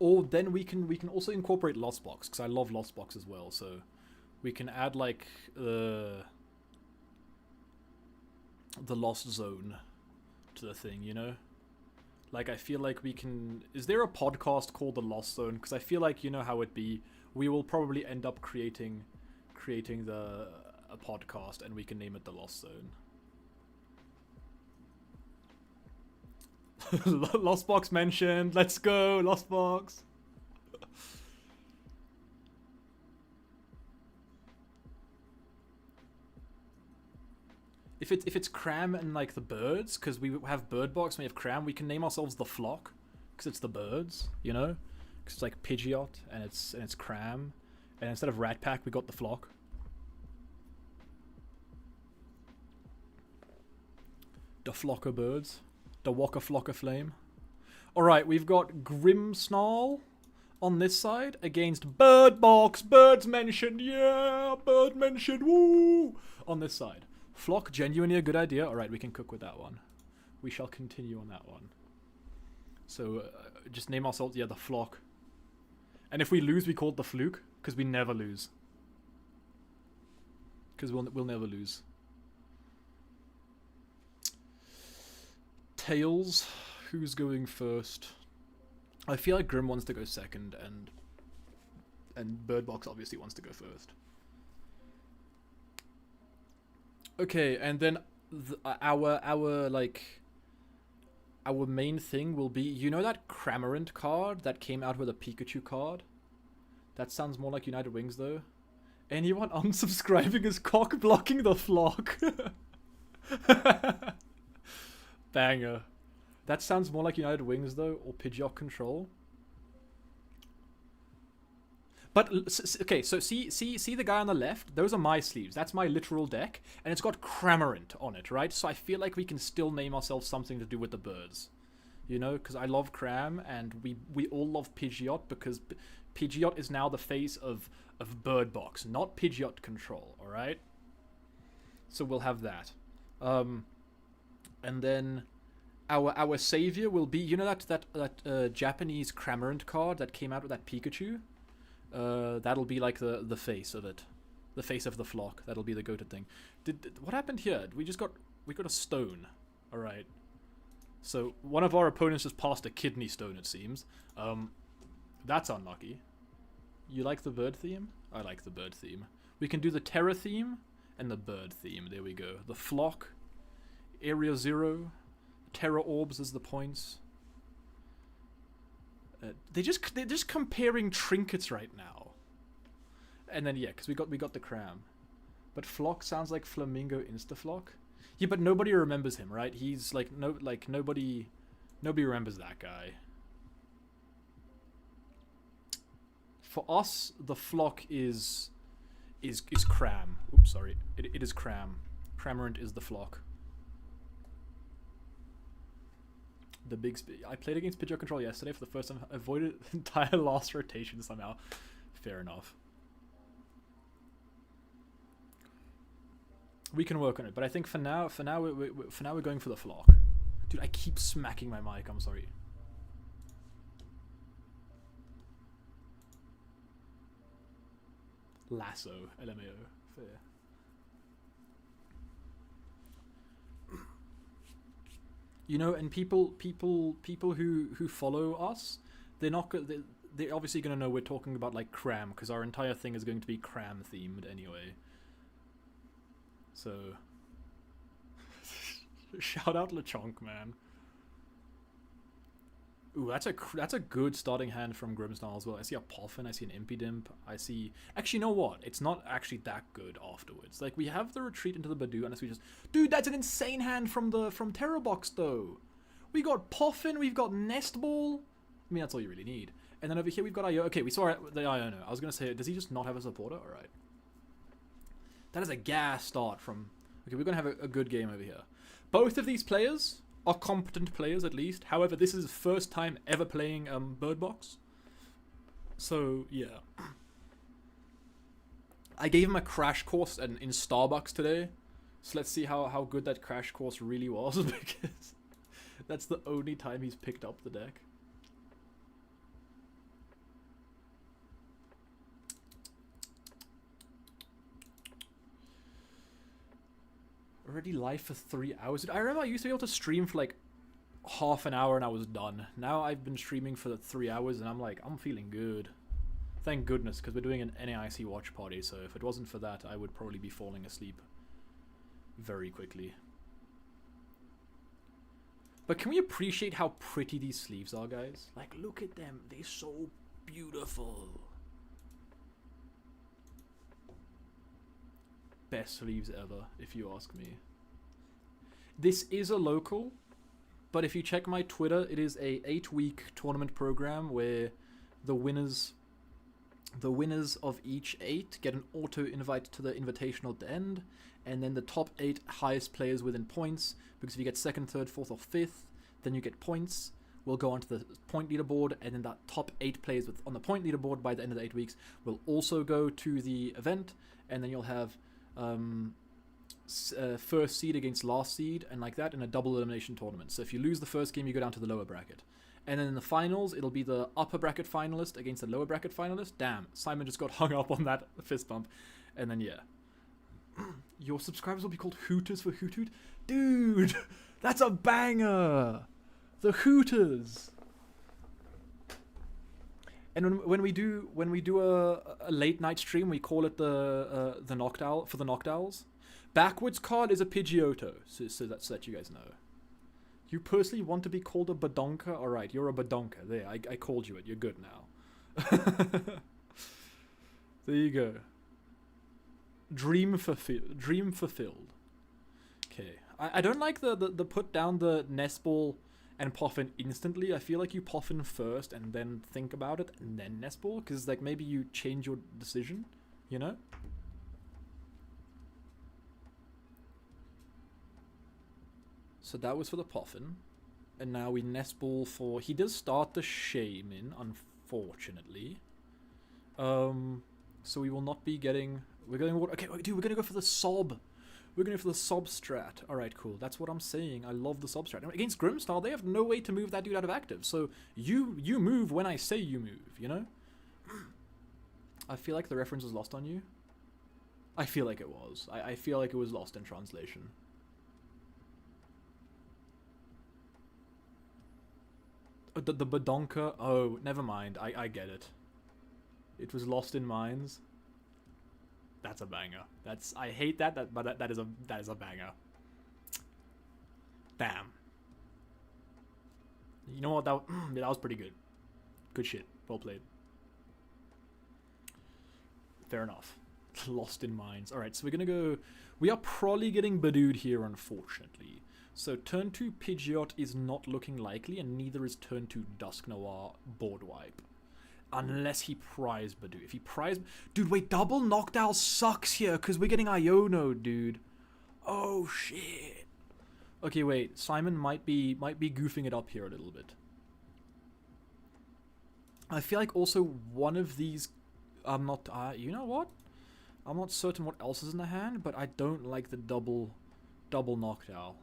Speaker 1: Or then we can also incorporate Lost Box, because I love Lost Box as well, so we can add like the Lost Zone to the thing, you know? Like, I feel like we can... Is there a podcast called The Lost Zone? Because I feel like, you know how it be, we will probably end up creating a podcast, and we can name it The Lost Zone. Lost Box mentioned. Let's go, Lost Box. If it's Cram and like the birds, because we have Bird Box and we have Cram, we can name ourselves the Flock, because it's the birds, you know, because it's like Pidgeot and it's Cram, and instead of Rat Pack we got the Flock. The Flock of birds. The Waka Flocka Flame. Alright, we've got Grimmsnarl on this side against Bird Box. Birds mentioned, yeah! Bird mentioned, woo! On this side. Flock, genuinely a good idea. Alright, we can cook with that one. We shall continue on that one. So, just name ourselves, yeah, the Flock. And if we lose, we call it the Fluke, because we never lose. Because we'll never lose. Tails, who's going first? I feel like Grim wants to go second, and Bird Box obviously wants to go first. Okay, and then our main thing will be, you know that Cramorant card that came out with a Pikachu card? That sounds more like United Wings though. Anyone unsubscribing is cock blocking the Flock. Banger. That sounds more like United Wings though, or Pidgeot Control. But okay, so see the guy on the left. Those are my sleeves. That's my literal deck, and it's got Cramorant on it, right? So I feel like we can still name ourselves something to do with the birds, you know, because I love Cram, and we all love Pidgeot because Pidgeot is now the face of Bird Box, not Pidgeot Control. All right. So we'll have that. And then our savior will be, you know, that Japanese Cramorant card that came out with that Pikachu. That'll be like the face of it, the face of the Flock. That'll be the goated thing. What happened here? We got a stone. All right. So one of our opponents just passed a kidney stone. It seems. That's unlucky. You like the bird theme? I like the bird theme. We can do the Terra theme and the bird theme. There we go. The Flock. Area 0, Terra Orbs as the points. They're just comparing trinkets right now. And then yeah, because we got the Cram, but Flock sounds like Flamingo Instaflock. Yeah, but nobody remembers him, right? He's like nobody remembers that guy. For us, the Flock is Cram. Oops, sorry. It is Cram. Cramorant is the Flock. The big I played against Pidgeot Control yesterday for the first time. Avoided entire last rotation somehow. Fair enough. We can work on it, but I think for now we're going for the Flock. Dude, I keep smacking my mic. I'm sorry. Lasso, LMAO. Fair. You know, and people who follow us, they're obviously going to know we're talking about like Cram, because our entire thing is going to be Cram themed anyway. So shout out Lechonk, man. Ooh, that's a good starting hand from Grimsnarl as well. I see a Poffin, I see an Impidimp, I see... Actually, you know what? It's not actually that good afterwards. Like, we have the retreat into the Badoo, unless we just... Dude, that's an insane hand from Terror Box, though. We got Poffin, we've got Nest Ball. I mean, that's all you really need. And then over here, we've got Iono. Okay, we saw the Iono. I was going to say, does he just not have a supporter? Alright. That is a gas start from... Okay, we're going to have a good game over here. Both of these players... are competent players at least. However, this is his first time ever playing Bird Box. So, yeah. I gave him a crash course in Starbucks today. So let's see how good that crash course really was, because that's the only time he's picked up the deck. Already live for 3 hours. I remember I used to be able to stream for like half an hour and I was done. Now I've been streaming for 3 hours and I'm like, I'm feeling good. Thank goodness, because we're doing an NAIC watch party, so if it wasn't for that, I would probably be falling asleep very quickly. But can we appreciate how pretty these sleeves are, guys? Like, look at them. They're so beautiful. Best sleeves ever, if you ask me. This is a local, but if you check my Twitter, it is a 8-week tournament program where the winners of each 8 get an auto invite to the invitational at the end, and then the top 8 highest players within points, because if you get 2nd, 3rd, 4th, or 5th, then you get points, will go onto the point leaderboard, and then that top 8 players on the point leaderboard by the end of the 8 weeks will also go to the event, and then you'll have first seed against last seed, and like that in a double elimination tournament. So if you lose the first game, you go down to the lower bracket. And then in the finals, it'll be the upper bracket finalist against the lower bracket finalist. Damn, Simon just got hung up on that fist bump. And then, yeah. Your subscribers will be called Hooters for Hoot Hoot? Dude, that's a banger! The Hooters! And when we do a late night stream, we call it the Noctowl for the Noctowls. Backwards card is a Pidgeotto, so that you guys know. You personally want to be called a Badonka? Alright, you're a Badonka. There, I called you it. You're good now. There you go. Dream fulfilled. Okay. I don't like the put down the Nest Ball and Poffin instantly. I feel like you Poffin first and then think about it and then Nest Ball, because like maybe you change your decision, you know? So that was for the Poffin. And now we Nest Ball for... He does start the Shaman, unfortunately. So we will not be getting... We're going... Okay, dude, we're going to go for the Sob. We're going to go for the Sob strat. Alright, cool. That's what I'm saying. I love the Sob strat. Against Grimstar, they have no way to move that dude out of active. So you move when I say you move, you know? I feel like the reference was lost on you. I feel like it was. I feel like it was lost in translation. The Badonka. Oh, never mind. I get it. It was lost in minds. That's a banger. I hate that, but that is a banger. Damn. You know what? That was pretty good. Good shit. Well played. Fair enough. Lost in minds. All right, so we're gonna go. We are probably getting Badooed here, unfortunately. So turn 2 Pidgeot is not looking likely, and neither is turn 2 Dusk Noir board wipe. Unless he pries Badoo. If he pries... Dude, wait, double Noctowl sucks here, because we're getting Iono, dude. Oh, shit. Okay, wait. Simon might be goofing it up here a little bit. I feel like also one of these... I'm not... you know what? I'm not certain what else is in the hand, but I don't like the double Noctowl.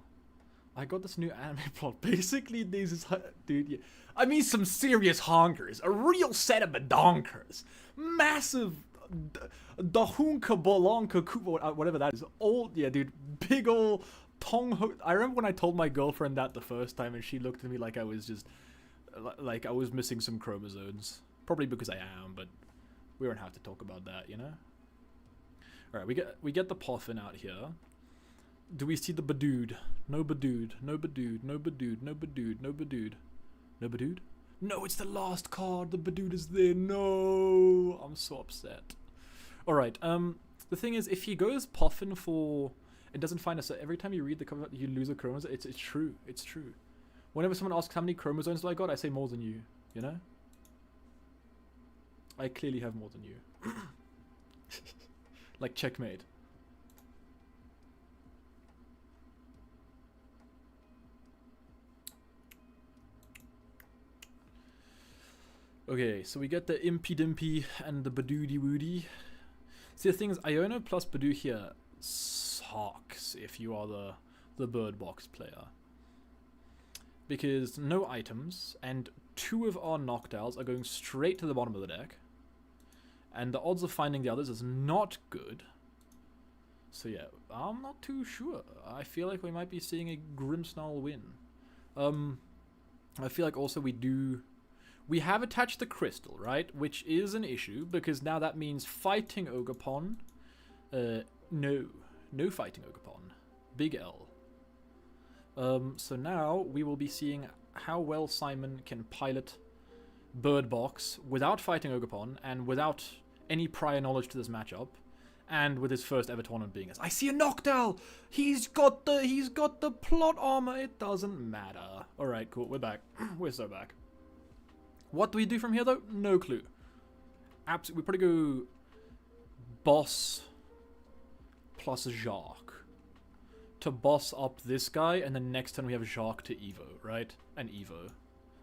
Speaker 1: I got this new anime plot. Basically, this is... Dude, yeah. I mean, some serious honkers. A real set of badonkers. Massive... Dahunka Bolonka... Whatever that is. Old... Yeah, dude. Big ol' Tong... I remember when I told my girlfriend that the first time, and she looked at me like I was just... Like I was missing some chromosomes. Probably because I am, but... We don't have to talk about that, you know? Alright, we get the Poffin out here. Do we see the Badooed? No Badooed. No Badooed. No Badooed. No Badooed. No Badooed. No Badooed? No, it's the last card. The Badoo is there. No, I'm so upset. All right. The thing is, if he goes puffin for and doesn't find us, so every time you read the comment, you lose a chromosome. It's true. It's true. Whenever someone asks how many chromosomes do I got, I say more than you. You know. I clearly have more than you. Like checkmate. Okay, so we get the Impy Dimpy and the Badoody Woody. See, the thing is, Iono plus Badoo here sucks if you are the bird box player. Because no items, and 2 of our knockdowns are going straight to the bottom of the deck. And the odds of finding the others is not good. So yeah, I'm not too sure. I feel like we might be seeing a Grimmsnarl win. I feel like also we have attached the crystal, right? Which is an issue, because now that means fighting Ogerpon. No fighting Ogerpon. Big L. So now we will be seeing how well Simon can pilot Bird Box without fighting Ogerpon and without any prior knowledge to this matchup, and with his first ever tournament being as I see a Noctowl! He's got the plot armor, it doesn't matter. Alright, cool, we're back. We're so back. What do we do from here though? No clue. Absolutely, we probably go boss plus Jacques to boss up this guy, and then next turn we have Jacques to Evo, right? And Evo.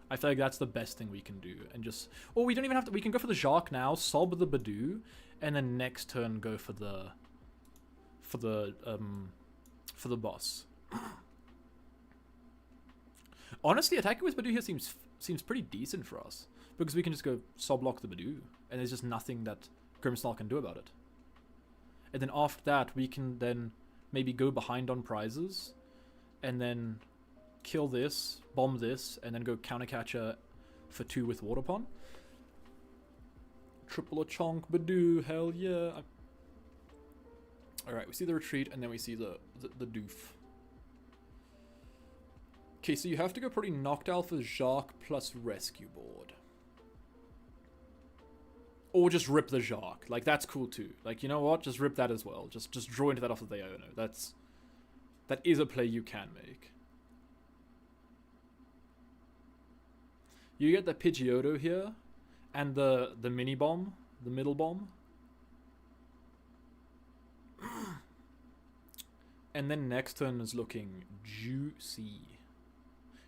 Speaker 1: I feel like that's the best thing we can do, and just, or we don't even have to. We can go for the Jacques now, sob the Badoo, and then next turn go for the boss. Honestly, attacking with Badoo here seems pretty decent for us, because we can just go sob lock the Badoo, and there's just nothing that Grimmsnarl can do about it. And then after that, we can then maybe go behind on prizes, and then kill this, bomb this, and then go countercatcher for 2 with Waterpon. Triple a chonk Badoo, hell yeah. Alright, we see the retreat, and then we see the doof. Okay, so you have to go pretty Noctowl for Jacques plus Rescue Board. Or just rip the Jacques. Like, that's cool too. Like, you know what? Just rip that as well. Just draw into that off of the Iono. That is a play you can make. You get the Pidgeotto here, and the mini bomb, the middle bomb. And then next turn is looking juicy.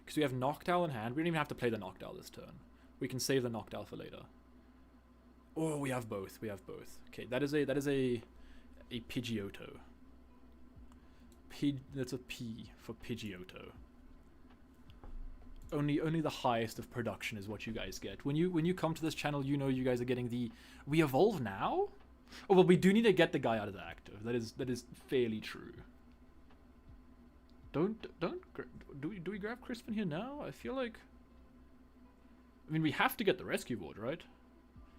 Speaker 1: Because we have Noctowl in hand. We don't even have to play the Noctowl this turn. We can save the Noctowl for later. Oh, we have both. We have both. Okay, that is a Pidgeotto. That's a P for Pidgeotto. Only the highest of production is what you guys get. When you come to this channel, you know you guys are getting the we evolve now? Oh well, we do need to get the guy out of the active. That is fairly true. Do we grab Crispin here now? I feel like, I mean, we have to get the rescue board, right?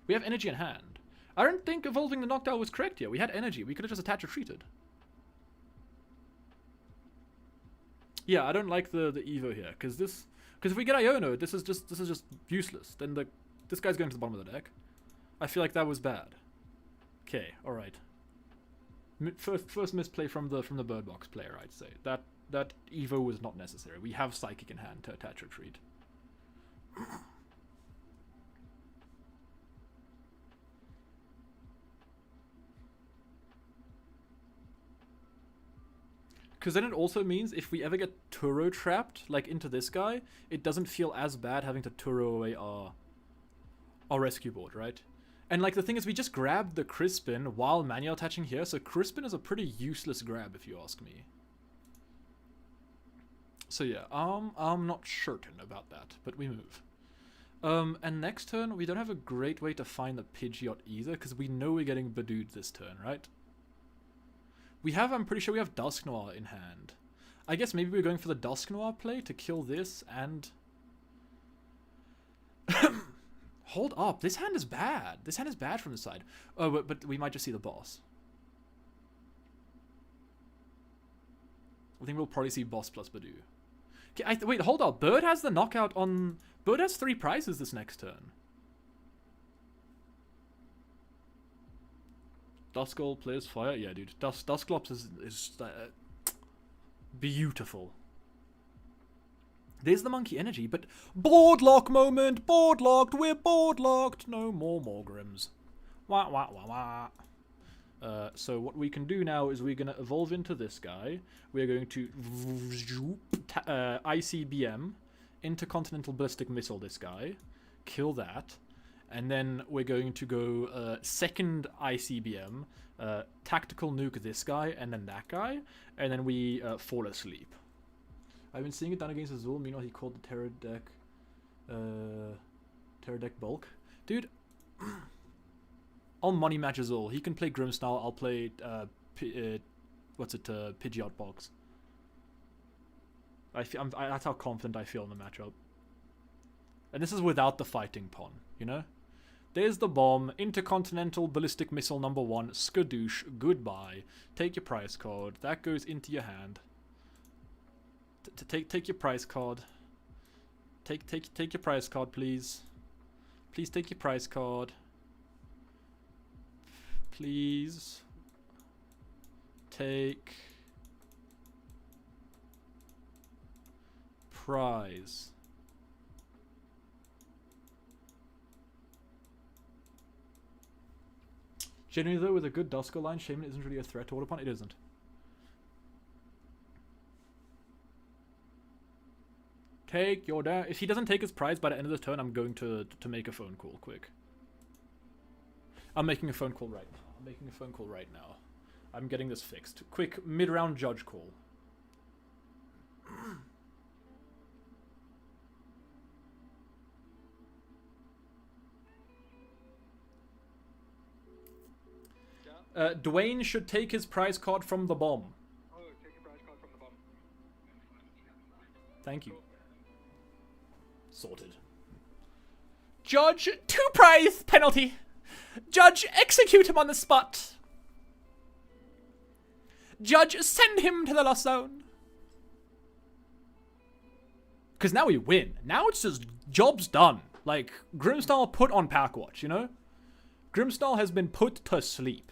Speaker 1: We have energy in hand. I don't think evolving the Noctowl was correct here. We had energy. We could have just attached retreated. Yeah, I don't like the Evo here, because if we get Iono, this is just useless. Then this guy's going to the bottom of the deck. I feel like that was bad. Okay, all right. First misplay from the bird box player, I'd say. That Evo was not necessary. We have Psychic in hand to attach retreat. Because then it also means if we ever get Turo trapped, like into this guy, it doesn't feel as bad having to Turo away our rescue board, right? And like the thing is, we just grabbed the Crispin while manual attaching here, so Crispin is a pretty useless grab if you ask me. So yeah, I'm not certain about that, but we move. And next turn, we don't have a great way to find the Pidgeot either, because we know we're getting Badooed this turn, right? We have, I'm pretty sure we have Dusknoir in hand. I guess maybe we're going for the Dusknoir play to kill this and... Hold up, this hand is bad. This hand is bad from the side. Oh, but we might just see the boss. I think we'll probably see boss plus Badoo. Okay, wait, hold up. Bird has the knockout on Bird has 3 prizes this next turn. Duskull plays fire. Yeah, dude. Dusclops is beautiful. There's the monkey energy, but board lock moment. Board locked. We're board locked. No more Morgrims. Wah wah wah wah. So what we can do now is we're gonna evolve into this guy. We're going to ICBM, Intercontinental Ballistic Missile this guy, kill that, and then we're going to go second ICBM, tactical nuke this guy, and then that guy, and then we fall asleep. I've been seeing it done against Azul. Meanwhile, he called the Terror deck bulk, dude. I'll money match Azul. He can play Grimmsnarl. I'll play Pidgeot Box. That's how confident I feel in the matchup. And this is without the fighting pawn, you know? There's the bomb. Intercontinental Ballistic Missile number 1. Skadoosh. Goodbye. Take your prize card. That goes into your hand. Take your prize card. Take your prize card, please. Please take your prize card. Please. Take prize. Generally though, with a good Duskull line, Shaman isn't really a threat to Autopon. It isn't. Take your down. If he doesn't take his prize by the end of the turn, I'm going to make a phone call quick. I'm making a phone call right now. I'm getting this fixed. Quick mid-round judge call. Dwayne should take his prize card from the bomb.
Speaker 2: Oh, take your prize card from the bomb.
Speaker 1: Thank you. Sorted. Judge, 2 prize penalty. Judge, execute him on the spot. Judge, send him to the lost zone. Because now we win. Now it's just job's done. Like, Grimmsnarl put on pack watch, you know? Grimmsnarl has been put to sleep.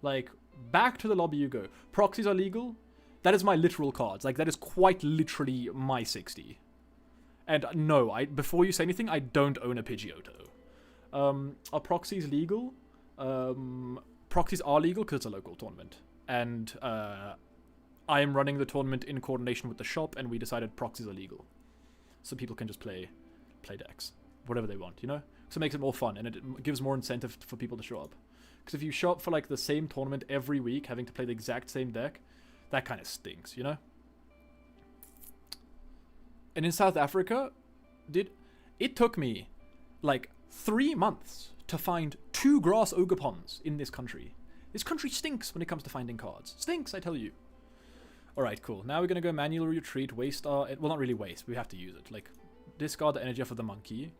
Speaker 1: Like, back to the lobby you go. Proxies are legal. That is my literal cards. Like, that is quite literally my 60. And no, before you say anything, I don't own a Pidgeotto. Are proxies legal? Proxies are legal because it's a local tournament. And I am running the tournament in coordination with the shop, and we decided proxies are legal. So people can just play decks. Whatever they want, you know? So it makes it more fun, and it gives more incentive for people to show up. Because if you show up for, like, the same tournament every week, having to play the exact same deck, that kind of stinks, you know? And in South Africa, it took me, like, 3 months to find 2 grass Ogapons in this country. This country stinks when it comes to finding cards. Stinks, I tell you. Alright, cool. Now we're gonna go manual retreat, waste our... Well, not really waste, we have to use it. Like, discard the energy off of the monkey.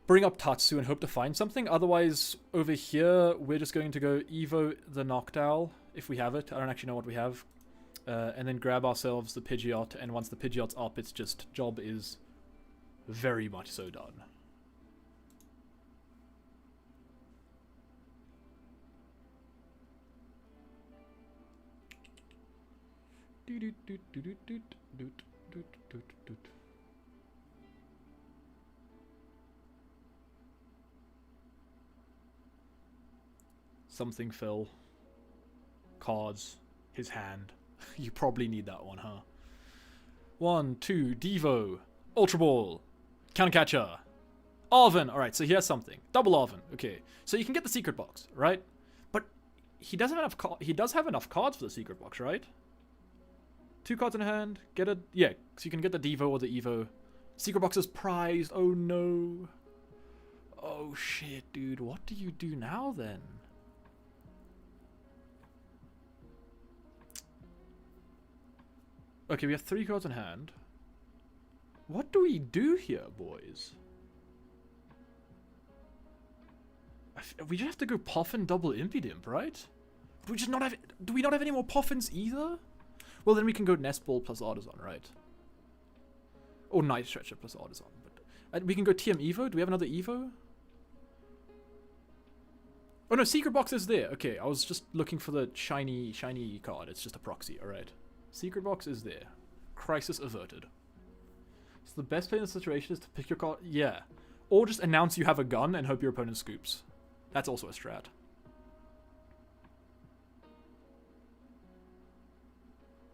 Speaker 1: Bring up Tatsu and hope to find something. Otherwise, over here, we're just going to go Evo the Noctowl, if we have it. I don't actually know what we have. And then grab ourselves the Pidgeot, and once the Pidgeot's up, it's just... Job is very much so done. Something fell. Cards. His hand. You probably need that one, huh? 1, 2, Devo. Ultra Ball. Countercatcher. Arven. Alright, so he has something. Double Arven. Okay. So you can get the secret box, right? But he does have enough cards for the secret box, right? 2 cards in hand. Get a... Yeah, so you can get the Devo or the Evo. Secret box is prized. Oh, no. Oh, shit, dude. What do you do now, then? Okay, we have 3 cards in hand. What do we do here, boys? We just have to go Puffin double Impidimp, right? Do we just not have... Do we not have any more Puffins either? Well, then we can go Nest Ball plus Artisan, right? Or Night Stretcher plus Artisan. But We can go TM Evo. Do we have another Evo? Oh no, Secret Box is there. Okay, I was just looking for the shiny card. It's just a proxy, alright. Secret Box is there. Crisis averted. So the best play in the situation is to pick your card. Yeah. Or just announce you have a gun and hope your opponent scoops. That's also a strat.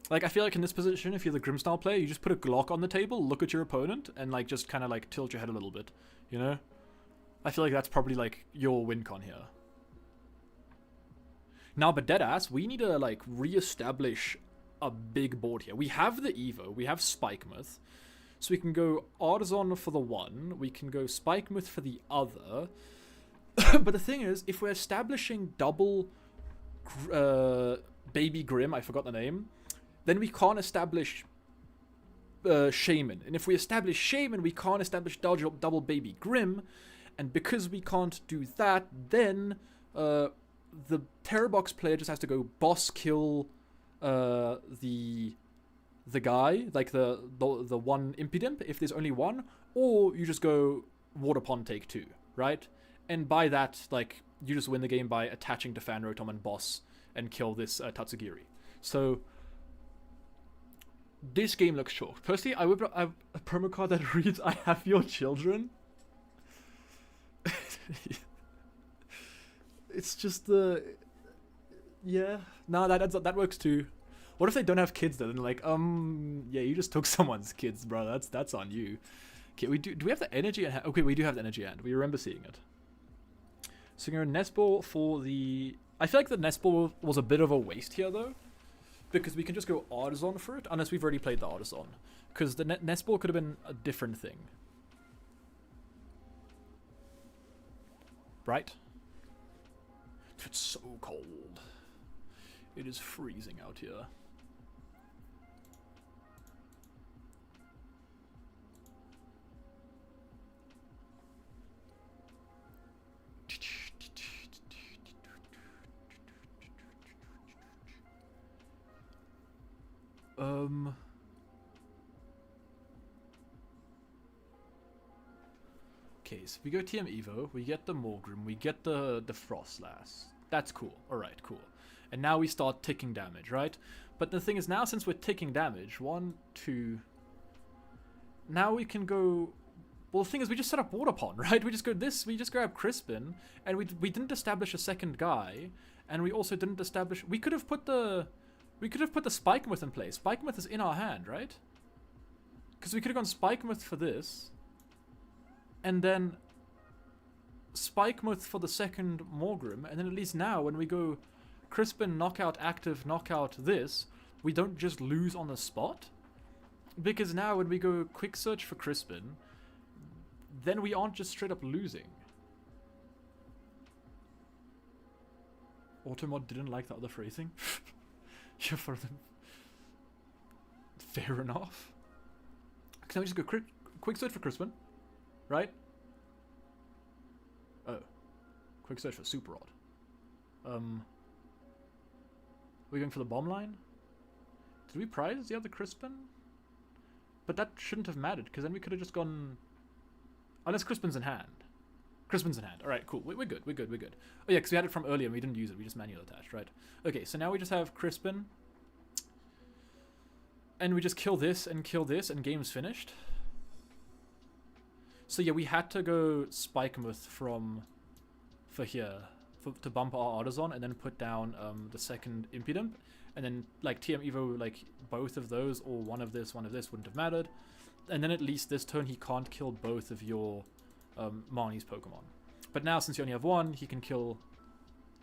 Speaker 1: Like, I feel like in this position, if you're the Grim-style player, you just put a Glock on the table, look at your opponent, and, like, just kind of, like, tilt your head a little bit. You know? I feel like that's probably, like, your win con here. Now, but deadass, we need to, like, re-establish a big board here. We have the Evo, we have Spikemouth, so we can go Artisan for the one, we can go Spikemouth for the other, but the thing is, if we're establishing double Baby Grim, I forgot the name, then we can't establish Shaman, and if we establish Shaman, we can't establish double Baby Grim, and because we can't do that, then the Terror Box player just has to go boss kill the guy, like the one Impidimp, if there's only one, or you just go Water Pond take 2, right? And by that, like, you just win the game by attaching to Fan Rotom and boss and kill this Tatsugiri. So this game looks short. Firstly, I have a promo card that reads, "I have your children." It's just the... Yeah. No, that works too. What if they don't have kids though? Then like, yeah, you just took someone's kids, bro. That's on you. Okay, do we have the energy at hand? Okay, we do have the energy at hand. We remember seeing it. So we're going to Nest Ball for the... I feel like the Nest Ball was a bit of a waste here though, because we can just go Artisan for it, unless we've already played the Artisan. Because the Nest Ball could have been a different thing. Right? It's so cold. It is freezing out here. Okay, so we go TM Evo, we get the Morgrim, we get the Frostlass. That's cool. Alright, cool. And now we start ticking damage, right? But the thing is, now since we're ticking damage, 1, 2... Now we can go... Well, the thing is, we just set up Water Pond, right? We just go this, we just grab Crispin, and we didn't establish a second guy, and we also didn't establish... We could have put the Spikemouth in place. Spikemouth is in our hand, right? Because we could have gone Spikemouth for this, and then Spikemouth for the second Morgrim, and then at least now when we go Crispin, knockout, active, knockout this, we don't just lose on the spot. Because now when we go quick search for Crispin, then we aren't just straight up losing. Automod didn't like the other phrasing. Yeah, for them. Fair enough. Can we just go quick search for Crispin? Right? Oh. Quick search for Super Rod. We're going for the bomb line? Did we prize the other Crispin? But that shouldn't have mattered, because then we could have just gone... Unless Crispin's in hand. Crispin's in hand. Alright, cool. We're good. Oh yeah, because we had it from earlier and we didn't use it. We just manual attached, right? Okay, so now we just have Crispin. And we just kill this, and game's finished. So yeah, we had to go Spikemouth for here. To bump our Artisan, and then put down the second Impidimp. And then, like, TM Evo, like, both of those, or one of this wouldn't have mattered. And then at least this turn he can't kill both of your Marnie's Pokemon. But now, since you only have one, he can kill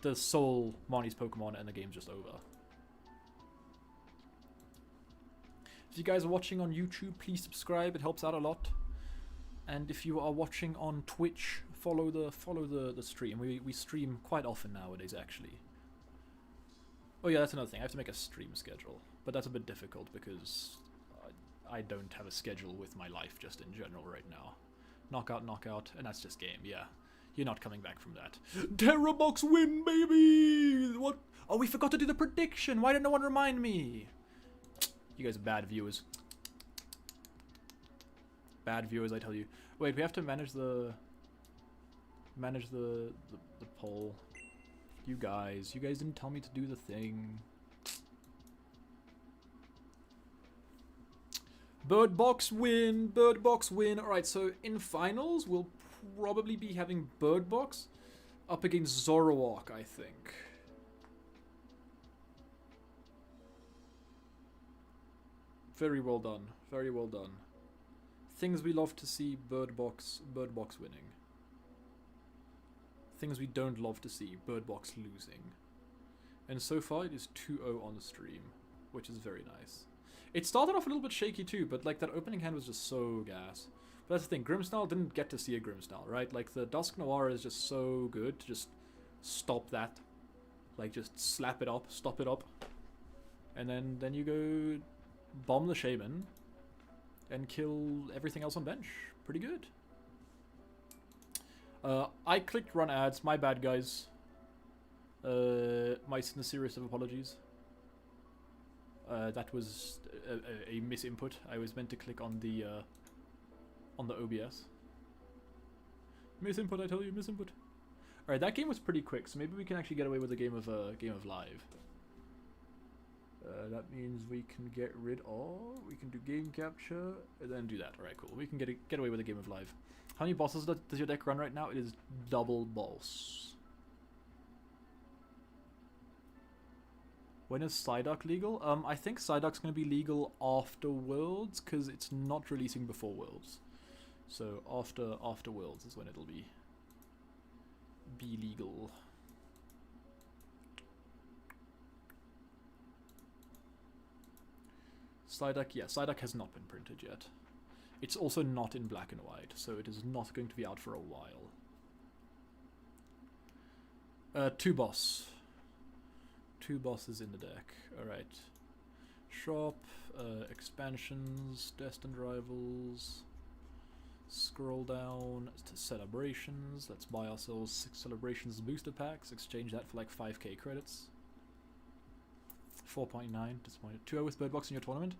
Speaker 1: the sole Marnie's Pokemon, and the game's just over. If you guys are watching on YouTube, please subscribe, it helps out a lot. And if you are watching on Twitch, follow the stream. We stream quite often nowadays, actually. Oh yeah, that's another thing. I have to make a stream schedule, but that's a bit difficult because I don't have a schedule with my life just in general right now. Knockout, and that's just game. Yeah, you're not coming back from that. Terra Box win, baby! What? Oh, we forgot to do the prediction. Why did no one remind me? You guys are bad viewers. Bad viewers, I tell you. Wait, we have to manage the the poll. You guys didn't tell me to do the thing. Bird Box win, Bird Box win. Alright, so in finals, we'll probably be having Bird Box up against Zoroark, I think. Very well done, very well done. Things we love to see, Bird Box winning. Things we don't love to see, Bird Box losing. And so far it is 2-0 on the stream, which is very nice. It started off a little bit shaky too, but like that opening hand was just so gas. But that's the thing, Grimmsnarl didn't get to see a Grimmsnarl, right? Like the Dusk Noir is just so good to just stop that. Like just slap it up, stop it up. And then you go bomb the Shaman and kill everything else on bench. Pretty good. I clicked run ads, my bad guys. My sincerest of apologies. That was a misinput. I was meant to click on the OBS. Misinput, I tell you, misinput. Alright, that game was pretty quick, so maybe we can actually get away with a game of live. That means we can get rid of... We can do game capture, and then do that. Alright, cool. We can get away with a game of live. How many bosses does your deck run right now? It is double boss. When is Psyduck legal? I think Psyduck's going to be legal after Worlds, because it's not releasing before Worlds. So after Worlds is when it'll be legal. Psyduck, yeah, Psyduck has not been printed yet. It's also not in black and white, so it is not going to be out for a while. 2 boss. 2 bosses in the deck. Alright. Shop, expansions, destined rivals. Scroll down to celebrations. Let's buy ourselves 6 celebrations booster packs. Exchange that for like 5k credits. 4.9, disappointed. 2-0 with Bird Box in your tournament.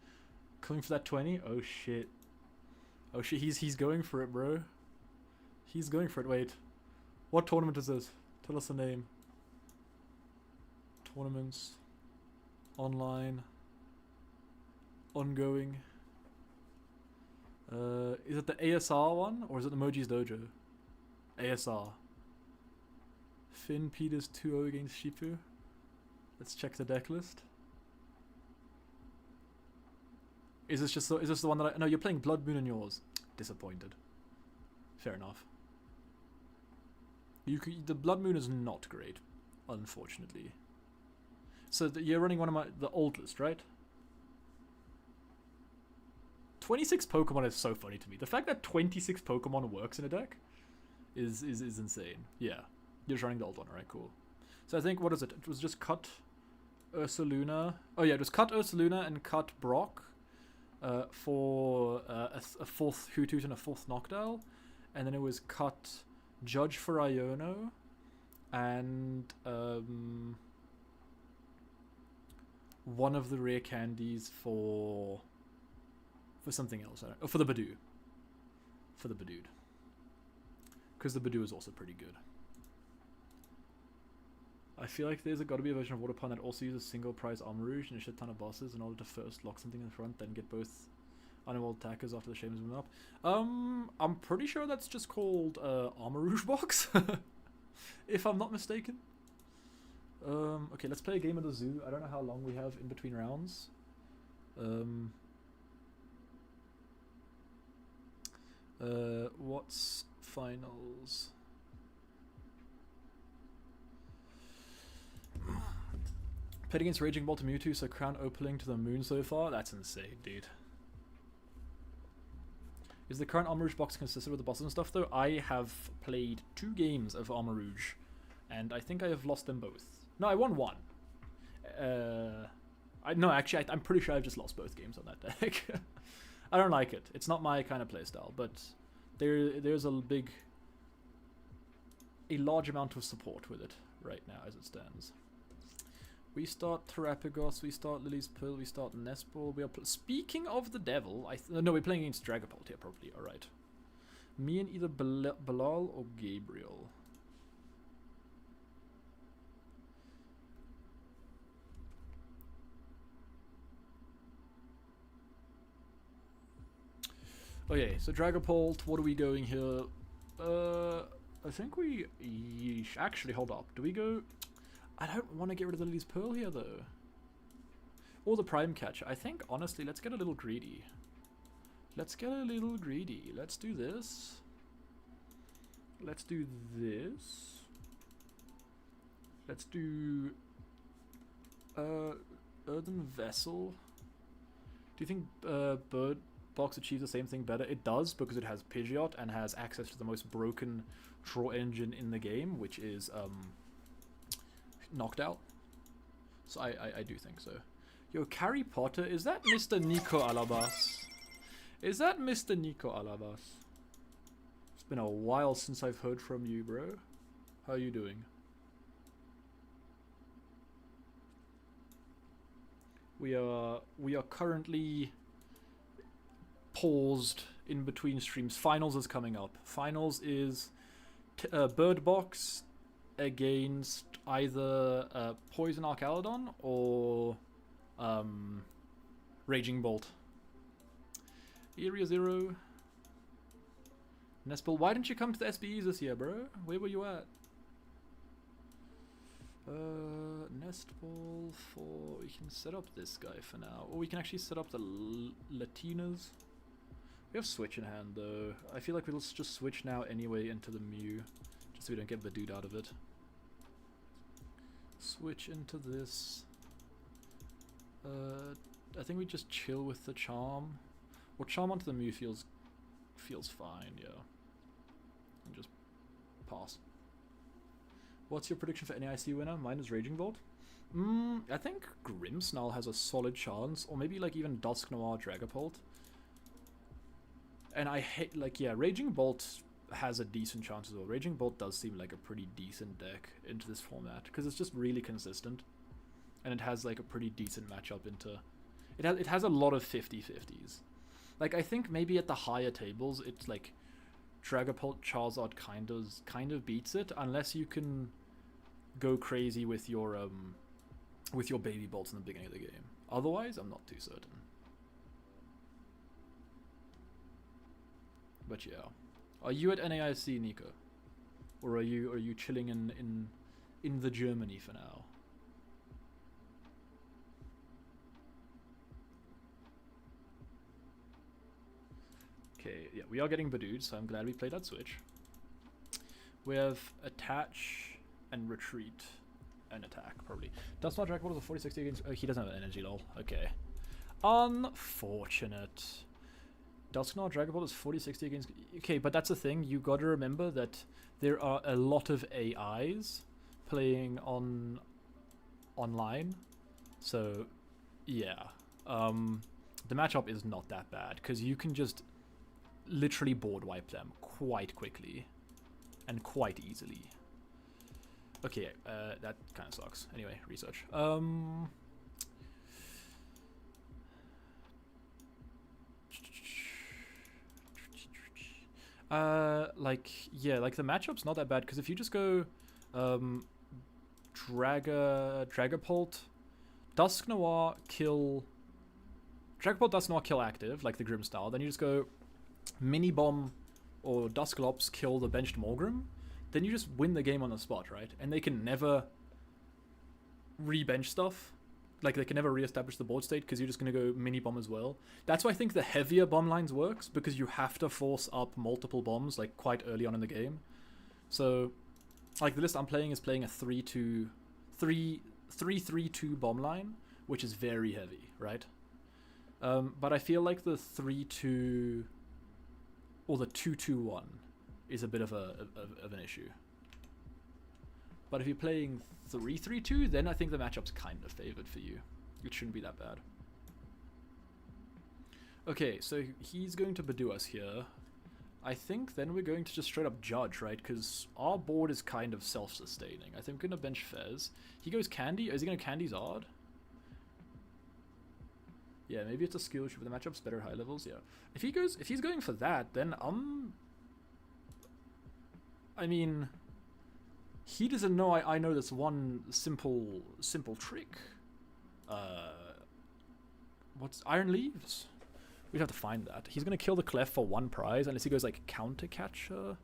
Speaker 1: Coming for that 20. Oh shit. Oh shit, he's going for it, bro. He's going for it. Wait. What tournament is this? Tell us the name. Tournaments. Online. Ongoing. Is it the ASR one? Or is it the Moji's Dojo? ASR. Finn Peters 2-0 against Shipu. Let's check the deck list. Is this the one that no, you're playing Blood Moon in yours. Disappointed. Fair enough. The Blood Moon is not great, unfortunately. So you're running one of the old list, right? 26 Pokemon is so funny to me. The fact that 26 Pokemon works in a deck is insane. Yeah. You're just running the old one, alright, cool. So I think, what is it? It was just cut Ursaluna. Oh yeah, it was cut Ursaluna and cut Brock. For a 4th Hoothoot and a 4th Noctowl, and then it was cut Judge for Iono and one of the rare candies for something else. For the Badoo. For the Badoo. Because the Badoo is also pretty good. I feel like there's got to be a version of Waterpond that also uses single price Armarouge and a shit ton of bosses in order to first lock something in front, then get both animal attackers after the Shaman's moving up. I'm pretty sure that's just called Armarouge box, if I'm not mistaken. Okay, let's play a game of the zoo. I don't know how long we have in between rounds. What's finals? Played against Raging Bolt and Mewtwo, so Crown Opaling to the moon so far? That's insane, dude. Is the current Armarouge box consistent with the bosses and stuff, though? I have played 2 games of Armarouge, and I think I have lost them both. No, I won 1. No, actually, I'm pretty sure I've just lost both games on that deck. I don't like it. It's not my kind of playstyle, but there's a large amount of support with it right now as it stands. We start Terapagos, we start Lily's Pill, we start Nespal. We are speaking of the devil, no, we're playing against Dragapult here, probably. Alright. Me and either Bilal or Gabriel. Okay, so Dragapult, what are we going here? I think we... Yeesh. Actually, hold up. Do we go... I don't want to get rid of the Lily's Pearl here, though. Or the Prime Catcher. I think, honestly, let's get a little greedy. Let's get a little greedy. Let's do this. Let's do this. Let's do... Earthen Vessel. Do you think Bird Box achieves the same thing better? It does, because it has Pidgeot and has access to the most broken draw engine in the game, which is Knocked Out. So I do think so. Yo, Harry Potter, is that Mr. Nico Alabas? Is that Mr. Nico Alabas? It's been a while since I've heard from you, bro. How are you doing? We are currently paused in between streams. Finals is coming up. Finals is Bird Box against either Poison Archaladon or Raging Bolt. Area 0. Nestball, why didn't you come to the SBEs this year, bro? Where were you at? Nestball for... We can set up this guy for now. Or we can actually set up the Latinas. We have Switch in hand, though. I feel like we'll just switch now anyway into the Mew. Just so we don't get the dude out of it. Switch into this. I think we just chill with the Charm. Or Charm onto the Mew feels fine, yeah. And just pass. What's your prediction for NAIC winner? Mine is Raging Bolt. I think Grimmsnarl has a solid chance, or maybe like even Dusk Noir Dragapult. And I hate, like, yeah, Raging Bolt has a decent chance as well. Raging Bolt does seem like a pretty decent deck into this format, because it's just really consistent. And it has like a pretty decent matchup into... It has a lot of 50-50s. Like, I think maybe at the higher tables, it's like Dragapult Charizard kind of beats it, unless you can go crazy with your baby bolts in the beginning of the game. Otherwise, I'm not too certain. But yeah, are you at NAIC, Nico, or are you chilling in the Germany for now? Okay, yeah, we are getting Badooed, so I'm glad we played that Switch. We have Attach and Retreat and Attack, probably. Does not Dragapult is a 40-60 against... Oh, he doesn't have an energy, lol. Okay. Unfortunate. Dusknoir Dragapult is 40-60 against... Okay, but that's the thing. You gotta remember that there are a lot of AIs playing online. So, yeah. The matchup is not that bad, because you can just literally board wipe them quite quickly and quite easily. Okay, that kind of sucks. Anyway, research. Like, yeah, like the matchup's not that bad, because if you just go Dragapult, Dusk Noir kill Dragapult, Dusk Noir kill active, like the Grim style, then you just go Mini Bomb or Dusclops kill the benched Morgrim, then you just win the game on the spot, right? And they can never re-bench stuff. Like, they can never re-establish the board state, because you're just going to go Mini Bomb as well. That's why I think the heavier bomb lines works, because you have to force up multiple bombs, like, quite early on in the game. So, like, the list I'm playing is playing a 3-2... 3-3-2 bomb line, which is very heavy, right? But I feel like the 3-2... or the 2-2-1 is a bit of an issue. But if you're playing 3-3-2, then I think the matchup's kind of favored for you. It shouldn't be that bad. Okay, so he's going to Badoo us here. I think then we're going to just straight up judge, right? Because our board is kind of self-sustaining. I think we're going to bench Fez. He goes Candy. Is he going to Candy Zard? Yeah, maybe it's a skill issue, but the matchup's better high levels. Yeah. If he's going for that, then I mean, he doesn't know I know this one simple trick. What's Iron Leaves? We'd have to find that. He's gonna kill the Clef for 1 prize, unless he goes like Counter Catcher,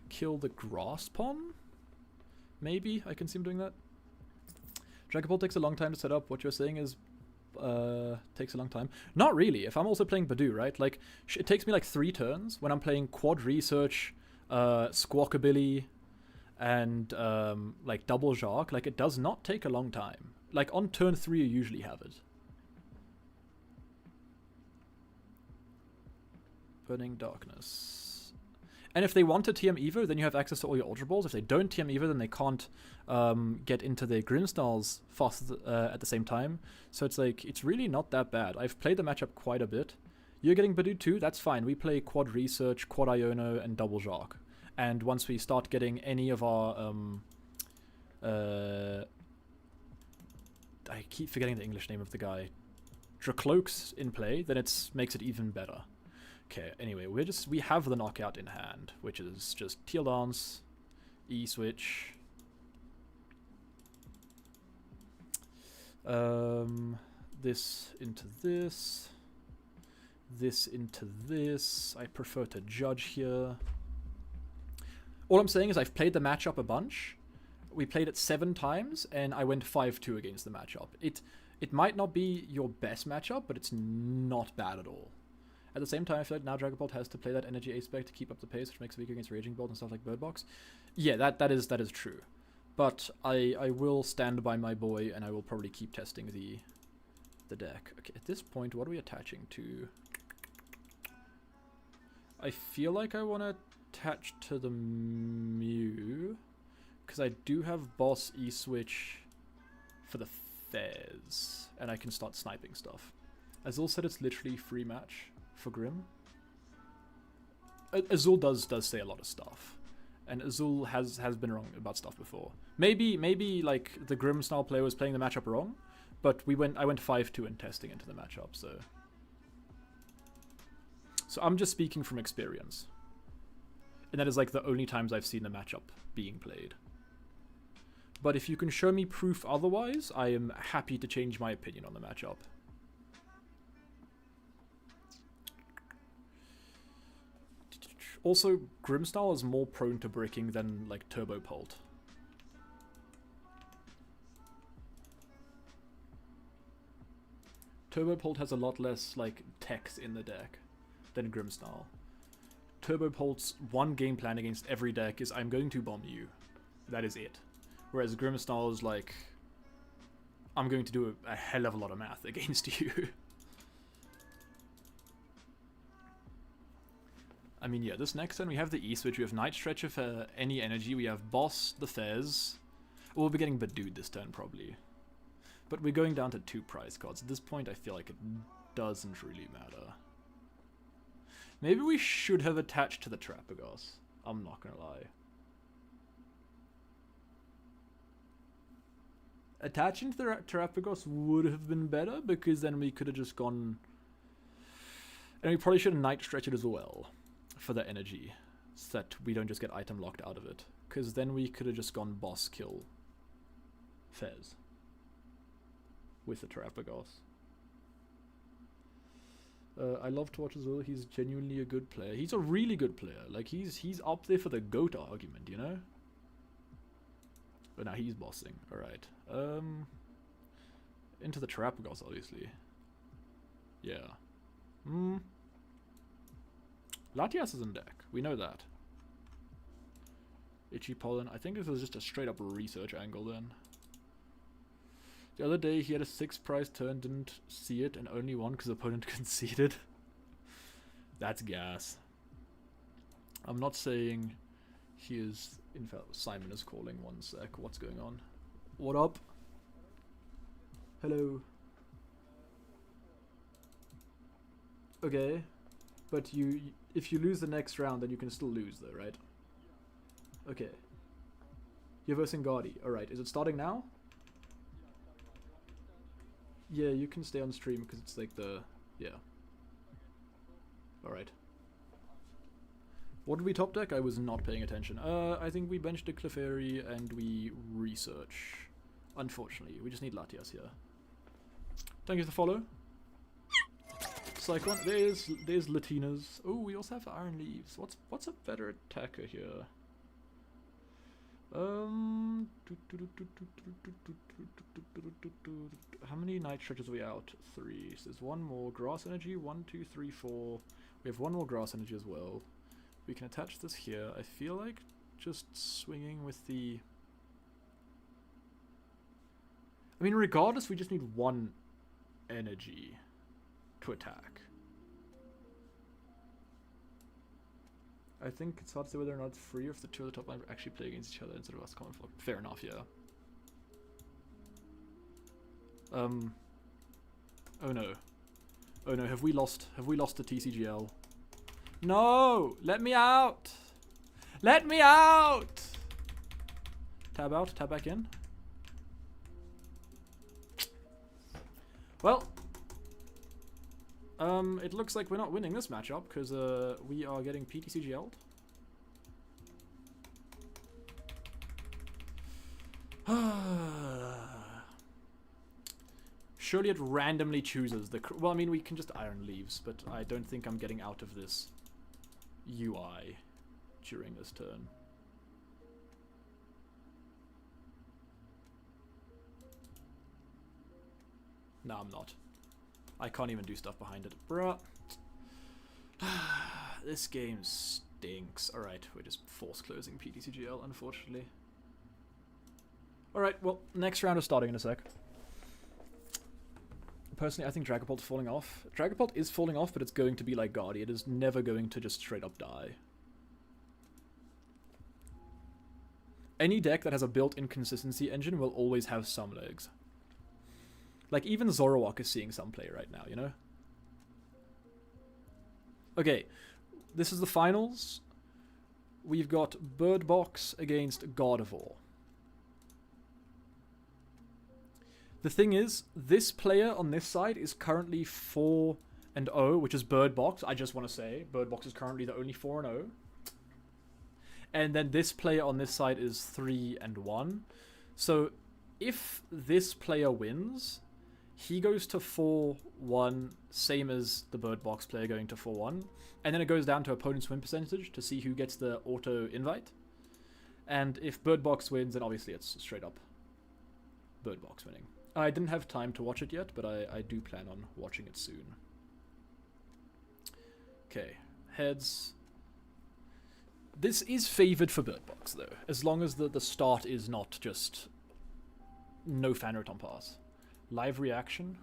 Speaker 1: kill the Grasspon. Maybe I can see him doing that. Dragapult takes a long time to set up. What you're saying is, takes a long time. Not really. If I'm also playing Badoo, right? Like, it takes me like 3 turns when I'm playing Quad Research, Squawkabilly, and like Double Jacques. Like, it does not take a long time. Like, on turn 3 you usually have it. Burning Darkness. And if they want to TM Evo, then you have access to all your Ultra Balls. If they don't TM Evo, then they can't get into their Grimmsnarls fast at the same time. So it's like, it's really not that bad. I've played the matchup quite a bit. You're getting Badoo too, that's fine. We play Quad Research, Quad Iono, and Double Jacques. And once we start getting any of our... I keep forgetting the English name of the guy. Dracloaks in play, then it makes it even better. Okay, anyway, we have the knockout in hand, which is just Teal Dance, E-Switch. This into this. This into this. I prefer to judge here. All I'm saying is I've played the matchup a bunch. We played it 7 times, and I went 5-2 against the matchup. It might not be your best matchup, but it's not bad at all. At the same time, I feel like now Dragapult has to play that Energy Ace-Spec to keep up the pace, which makes it weak against Raging Bolt and stuff like Bird Box. Yeah, that is true. But I will stand by my boy, and I will probably keep testing the deck. Okay, at this point, what are we attaching to? I feel like I want to attach to the Mew, because I do have Boss E-Switch for the Fez, and I can start sniping stuff. Azul said it's literally free match for Grim. Azul does say a lot of stuff, and Azul has been wrong about stuff before. Maybe like the Grim style player was playing the matchup wrong, but I went 5-2 in testing into the matchup, so I'm just speaking from experience, and that is like the only times I've seen the matchup being played. But if you can show me proof otherwise, I am happy to change my opinion on the matchup. Also, Grimstyle is more prone to bricking than, like, Turbopult. Turbopult has a lot less, like, techs in the deck than Grimstyle. Turbopult's one game plan against every deck is, I'm going to bomb you. That is it. Whereas Grimstyle is like, I'm going to do a hell of a lot of math against you. I mean, yeah, this next turn we have the E-Switch, we have Night Stretcher for any energy, we have Boss, the Fez. We'll be getting Badooed this turn, probably. But we're going down to 2 prize cards. At this point, I feel like it doesn't really matter. Maybe we should have attached to the Terapagos. I'm not gonna lie. Attaching to the Terapagos would have been better, because then we could have just gone... And we probably should have Night Stretched as well for the energy, so that we don't just get item locked out of it. Because then we could have just gone Boss Kill Fez with the Terapagos. I love to watch Azul. He's genuinely a good player. He's a really good player. Like, he's up there for the GOAT argument, you know? But now he's bossing. Alright. Into the Terapagos, obviously. Yeah. Latias is in deck. We know that. Itchy Pollen. I think this was just a straight up research angle then. The other day he had a 6 prize turn, didn't see it, and only won because the opponent conceded. That's gas. I'm not saying he is... In fact, Simon is calling. 1 sec. What's going on? What up? Hello. Okay. But if you lose the next round, then you can still lose though, right? Okay. You're versing Gardy. Alright, is it starting now? Yeah, you can stay on stream because it's like the... Yeah. Alright. What did we top deck? I was not paying attention. I think we benched a Clefairy and we research. Unfortunately, we just need Latias here. Thank you for the follow. Cyclone. There's Latinas. Oh, we also have Iron Leaves. What's a better attacker here? How many night stretches are we out? 3. So there's one more grass energy. 1, 2, 3, 4. We have one more grass energy as well. We can attach this here. I feel like just swinging with the... I mean, regardless, we just need one energy to attack. I think it's hard to say whether or not it's free or if the two of the top line actually play against each other instead of us common folk. Fair enough, yeah. Oh no. Oh no, have we lost the TCGL? No! Let me out! Let me out! Tab out, tab back in. Well, it looks like we're not winning this matchup because we are getting PTCGL'd. Surely it randomly chooses the... Well, I mean, we can just Iron Leaves, but I don't think I'm getting out of this UI during this turn. No, I'm not. I can't even do stuff behind it. Bruh. This game stinks. Alright, we're just force closing PTCGL, unfortunately. Alright, well, next round is starting in a sec. Personally, I think Dragapult's falling off. Dragapult is falling off, but it's going to be like Guardi. It is never going to just straight up die. Any deck that has a built-in consistency engine will always have some legs. Like, even Zoroark is seeing some play right now, you know? Okay, this is the finals. We've got Bird Box against Gardevoir. The thing is, this player on this side is currently 4-0, which is Bird Box. I just want to say, Bird Box is currently the only 4-0. And then this player on this side is 3-1. So, if this player wins... He goes to 4-1, same as the Bird Box player going to 4-1. And then it goes down to opponent's win percentage to see who gets the auto invite. And if Bird Box wins, then obviously it's straight up Bird Box winning. I didn't have time to watch it yet, but I do plan on watching it soon. Okay, heads. This is favored for Bird Box, though, as long as the start is not just no fan art on pass. Live reaction.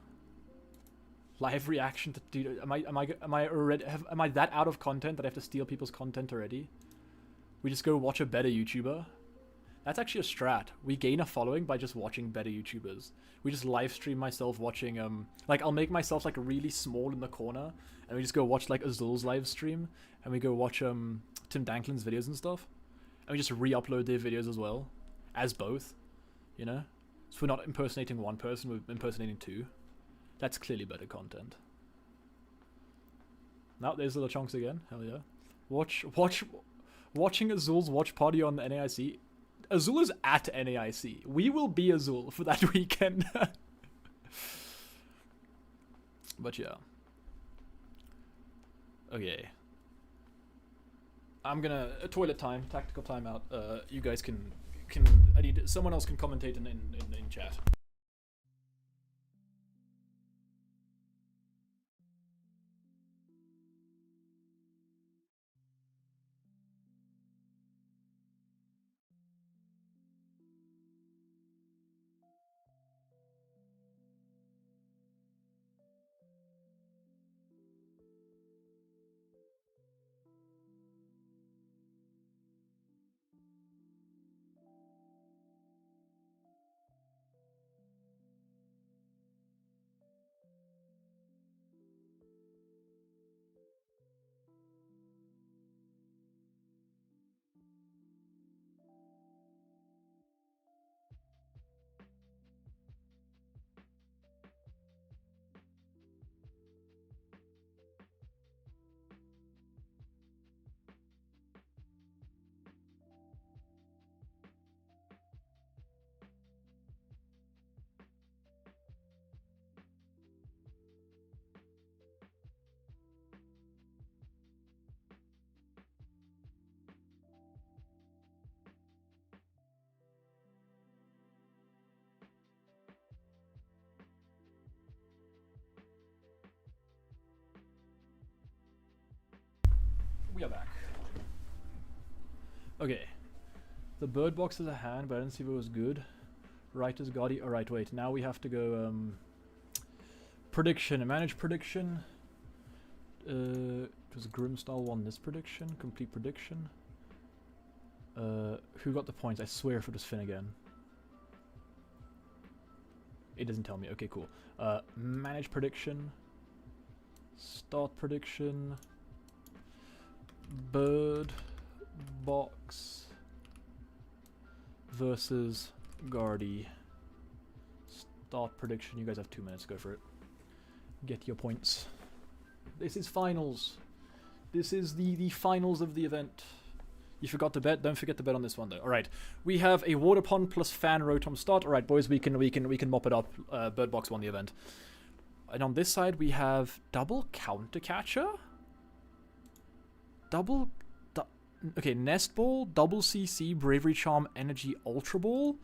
Speaker 1: Live reaction to dude. Am I that out of content that I have to steal people's content already? We just go watch a better YouTuber. That's actually a strat. We gain a following by just watching better YouTubers. We just live stream myself watching like I'll make myself like really small in the corner, and we just go watch like Azul's live stream, and we go watch Tim Danklin's videos and stuff, and we just re-upload their videos as well, as both, you know. So we're not impersonating one person, we're impersonating two. That's clearly better content. Now there's Little Chunks again. Hell yeah. Watching Azul's watch party on the NAIC. Azul is at NAIC. We will be Azul for that weekend. But yeah. Okay. I'm gonna toilet time, tactical timeout. You guys can I need someone else can commentate in chat. we are back. Okay. The bird box is a hand, but I didn't see if it was good. Right is Gaudy. Alright, wait. Now we have to go, prediction. Manage prediction. Does Grimstyle won this prediction? Complete prediction. Who got the points? I swear if it was Finn again. It doesn't tell me. Okay, cool. Manage prediction. Start prediction. Bird box versus Guardy. Start prediction. You guys have 2 minutes. Go for it. Get your points. This is finals. This is the finals of the event. You forgot to bet. Don't forget to bet on this one though. All right, we have a water pond plus fan rotom start. All right, boys, we can mop it up. Bird box won the event. And on this side we have double counter catcher. Okay, Nest Ball, double CC, Bravery Charm, Energy Ultra Ball.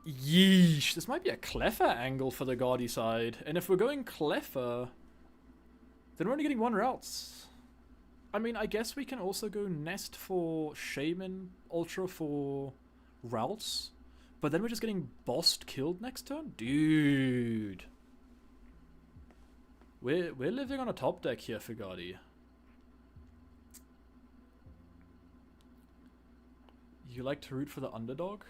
Speaker 1: Yeesh, this might be a Cleffer angle for the Guardy side. And if we're going Cleffer, then we're only getting one routes. I mean, I guess we can also go Nest for Shaman, Ultra for routes. But then we're just getting bossed killed next turn? Dude. We're living on a top deck here for Guardy. You like to root for the underdog?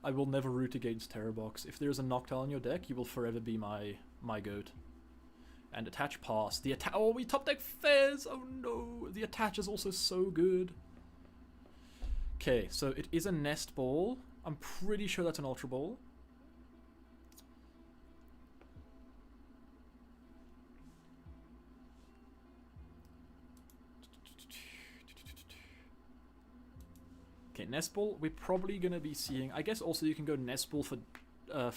Speaker 1: I will never root against Terrorbox. If there's a Noctowl in your deck, you will forever be my goat. And attach pass. The attach. Oh, we top deck Fez. Oh no. The attach is also so good. Okay, so it is a Nest Ball. I'm pretty sure that's an Ultra Ball. Okay, Nest Ball, we're probably going to be seeing... I guess also you can go Nest Ball for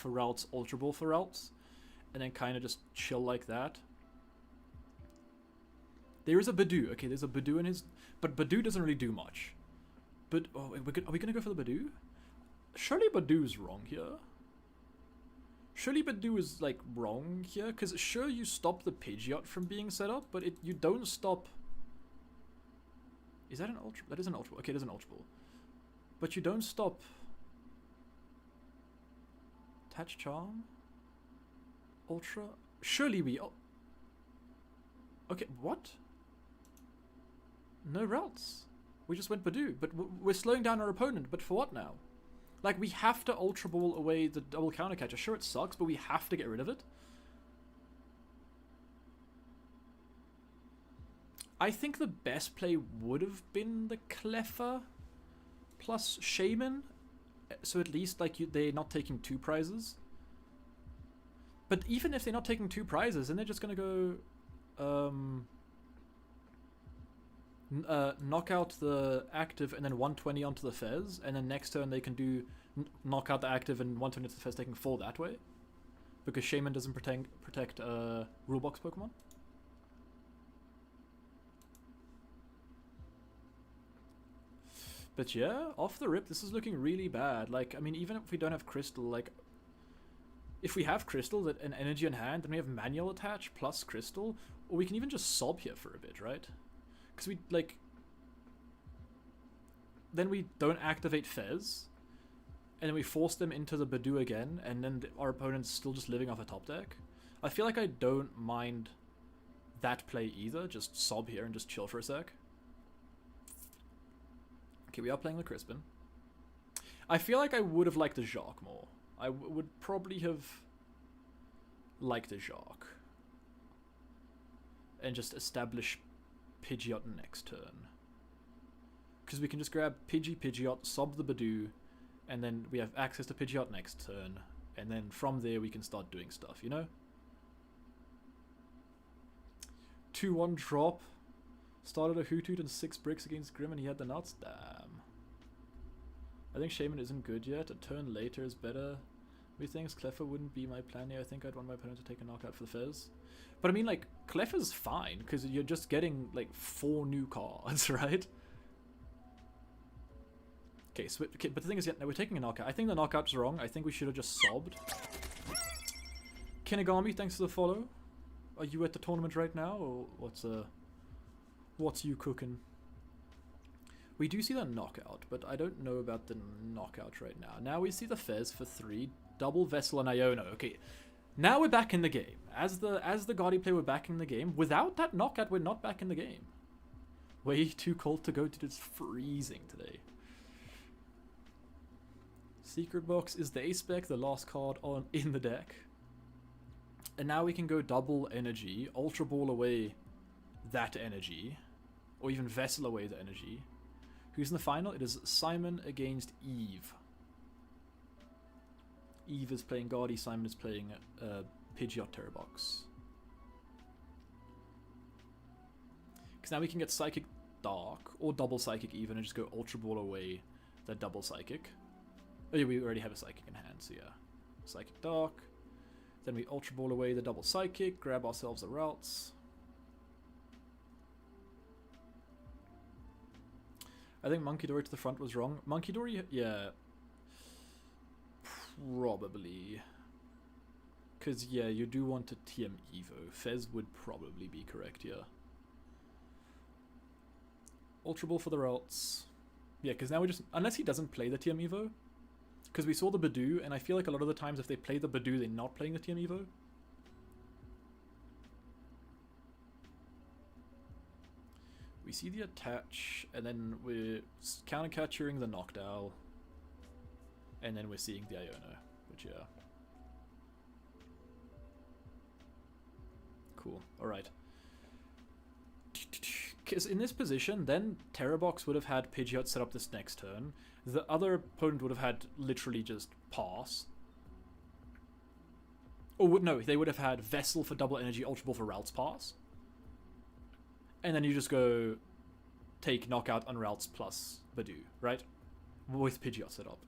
Speaker 1: routes, Ultra Ball for routes. And then kind of just chill like that. There is a Badoo. Okay, there's a Badoo in his... But Badoo doesn't really do much. But... Oh, wait, are we going to go for the Badoo? Surely Badoo's wrong here. Surely Badoo is, like, wrong here. Because sure, you stop the Pidgeot from being set up, but you don't stop... Is that an Ultra... That is an Ultra Ball. Okay, it is an Ultra Ball. But you don't stop... Attach Charm? Ultra? Surely we... Okay, what? No routes. We just went Badoo. But we're slowing down our opponent. But for what now? Like, we have to Ultra Ball away the double counter catcher. Sure, it sucks, but we have to get rid of it. I think the best play would have been the Cleffer plus Shaman. So at least, like, they're not taking 2 prizes. But even if they're not taking 2 prizes, then they're just going to go... knock out the active and then 120 onto the Fez. And then next turn they can do... knock out the active and 120 to the Fez, taking 4 that way. Because Shaman doesn't protect Rulebox Pokemon. But yeah, off the rip, this is looking really bad. Like, I mean, even if we don't have Crystal, like... If we have Crystal and Energy in hand, then we have Manual Attach plus Crystal. Or we can even just sob here for a bit, right? Because we, like... Then we don't activate Fez. And then we force them into the Badoo again. And then our opponent's still just living off a top deck. I feel like I don't mind that play either. Just sob here and just chill for a sec. Okay, we are playing the Crispin. I feel like I would have liked the Jacques more. I would probably have liked the Jacques. And just establish Pidgeot next turn. Because we can just grab Pidgeot, sob the Badoo, and then we have access to Pidgeot next turn. And then from there we can start doing stuff, you know? 2-1 drop. Started a Hoothoot and 6 bricks against Grim and he had the nuts. Damn. I think Shaman isn't good yet. A turn later is better. Methinks Cleffer wouldn't be my plan here. I think I'd want my opponent to take a knockout for the Fez. But I mean, like, Cleffer's fine, because you're just getting, like, 4 new cards, right? Okay, so, okay, but the thing is, yeah, no, we're taking a knockout. I think the knockout's wrong. I think we should have just sobbed. Kinagami, thanks for the follow. Are you at the tournament right now, or what's What's you cooking? We do see the knockout, but I don't know about the knockout right now. Now we see the Fez for 3, double Vessel and Iono. Okay, now we're back in the game. As the Guardi player, we're back in the game. Without that knockout, we're not back in the game. Way too cold to go to. It's freezing today. Secret Box is the A-Spec, the last card in the deck. And now we can go double energy, Ultra Ball away that energy, or even Vessel away the energy. Who's in the final? It is Simon against Eve. Eve is playing Guardi, Simon is playing Pidgeot Terrabox. Because now we can get Psychic Dark, or double Psychic even, and just go Ultra Ball away the double Psychic. Oh yeah, we already have a Psychic in hand, so yeah. Psychic Dark. Then we Ultra Ball away the double Psychic, grab ourselves the routes. I think Monkey Dory to the front was wrong. Monkey Dory, yeah. Probably. Because, yeah, you do want to TM Evo. Fez would probably be correct, yeah. Ultra Ball for the routes. Yeah, because now we just... Unless he doesn't play the TM Evo. Because we saw the Badoo, and I feel like a lot of the times if they play the Badoo, they're not playing the TM Evo. We see the attach, and then we're counter-capturing the Knockdown. And then we're seeing the Iono, which, yeah. Cool, alright. Because in this position, then Terrabox would have had Pidgeot set up this next turn. The other opponent would have had literally just pass. Or no, they would have had Vessel for double energy, Ultra Ball for routes pass. And then you just go take knockout on routes plus Badoo, right? With Pidgeot set up.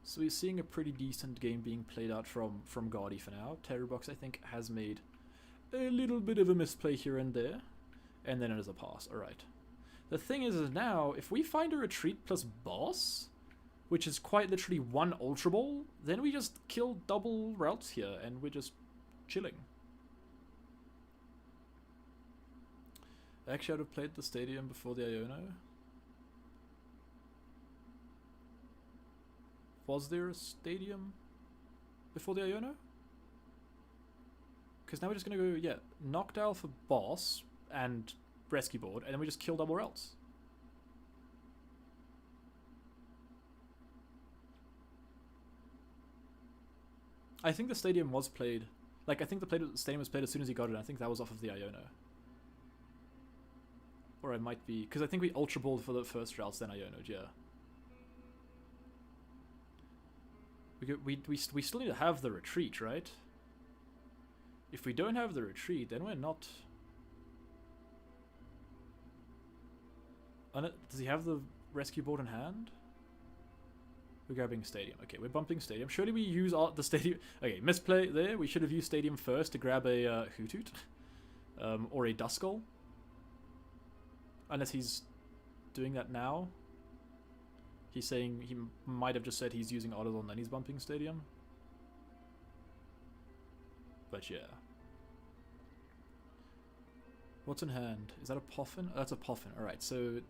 Speaker 1: So we're seeing a pretty decent game being played out from Guardi for now. Terrabox, I think, has made a little bit of a misplay here and there. And then it is a pass. Alright. The thing is now, if we find a retreat plus boss, which is quite literally one Ultra Ball, then we just kill double routes here, and we're just chilling. Actually, I would have played the stadium before the Iono. Was there a stadium before the Iono? Because now we're just going to go, yeah, Knockdown for boss and rescue board, and then we just kill double routes. I think the stadium was played. Like, I think the stadium was played as soon as he got it. I think that was off of the Iono. Or it might be... Because I think we Ultra Balled for the first routes, then Iono'd, yeah. We still need to have the retreat, right? If we don't have the retreat, then we're not... Does he have the rescue board in hand? We're grabbing Stadium. Okay, we're bumping Stadium. Surely we use the Stadium... Okay, misplay there. We should have used Stadium first to grab a Hoothoot. Or a Duskull. Unless he's doing that now. He's saying he might have just said he's using Autodon, then he's bumping Stadium. But yeah. What's in hand? Is that a Poffin? Oh, that's a Poffin. Alright, so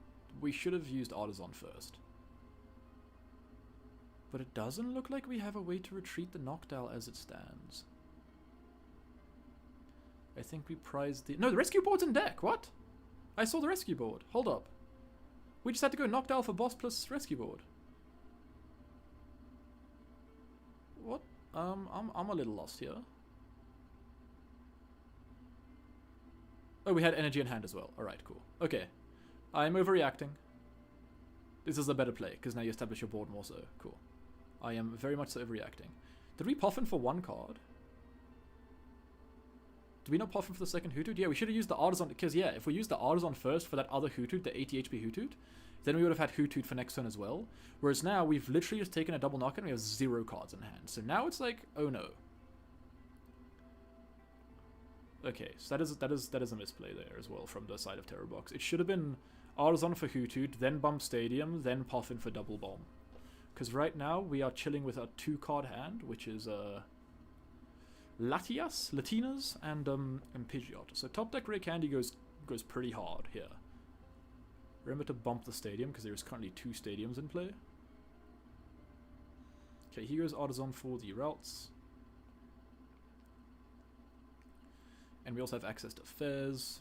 Speaker 1: we should have used Artisan first. But it doesn't look like we have a way to retreat the Knockdown as it stands. I think we prized the... No, the rescue board's in deck! What? I saw the rescue board. Hold up. We just had to go Knockdown for boss plus rescue board. What? I'm a little lost here. Oh, we had energy in hand as well. Alright, cool. Okay. I'm overreacting. This is a better play, because now you establish your board more so. Cool. I am very much so overreacting. Did we Poffin for one card? Did we not Poffin for the second Hoothoot? Yeah, we should have used the Artisan, because yeah, if we used the Artisan first for that other Hoothoot, the 80 HP Hoothoot, then we would have had Hoothoot for next turn as well. Whereas now, we've literally just taken a double knockout and we have 0 cards in hand. So now it's like, oh no. Okay, so that is a misplay there as well from the side of Terrabox. It should have been Artisan for Hoothoot, then Bump Stadium, then Poffin for double bomb. Because right now we are chilling with our 2-card hand, which is Latinas, and Pidgeot. So top deck Rare Candy goes pretty hard here. Remember to bump the stadium, because there is currently 2 stadiums in play. Okay, he goes Artisan for the routes. And we also have access to Fairs.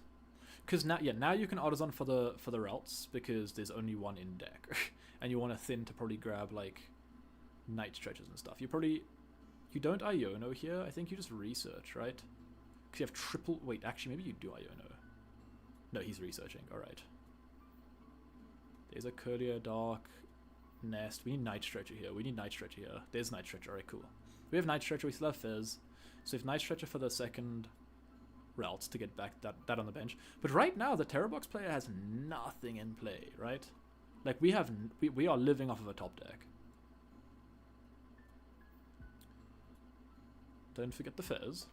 Speaker 1: Because now you can Artisan for the routes, because there's only one in deck. And you want a Thin to probably grab, like, Night Stretches and stuff. You don't Iono here. I think you just research, right? Because you have triple... Wait, actually, maybe you do Iono. No, he's researching. Alright. There's a Curlier, Dark, Nest. We need Night Stretcher here. There's Night Stretcher. Alright, cool. We have Night Stretcher. We still have Fizz. So we have Night Stretcher for the second routes to get back that on the bench. But right now, the Terrabox player has nothing in play, right? Like, we are living off of a top deck. Don't forget the Fizz.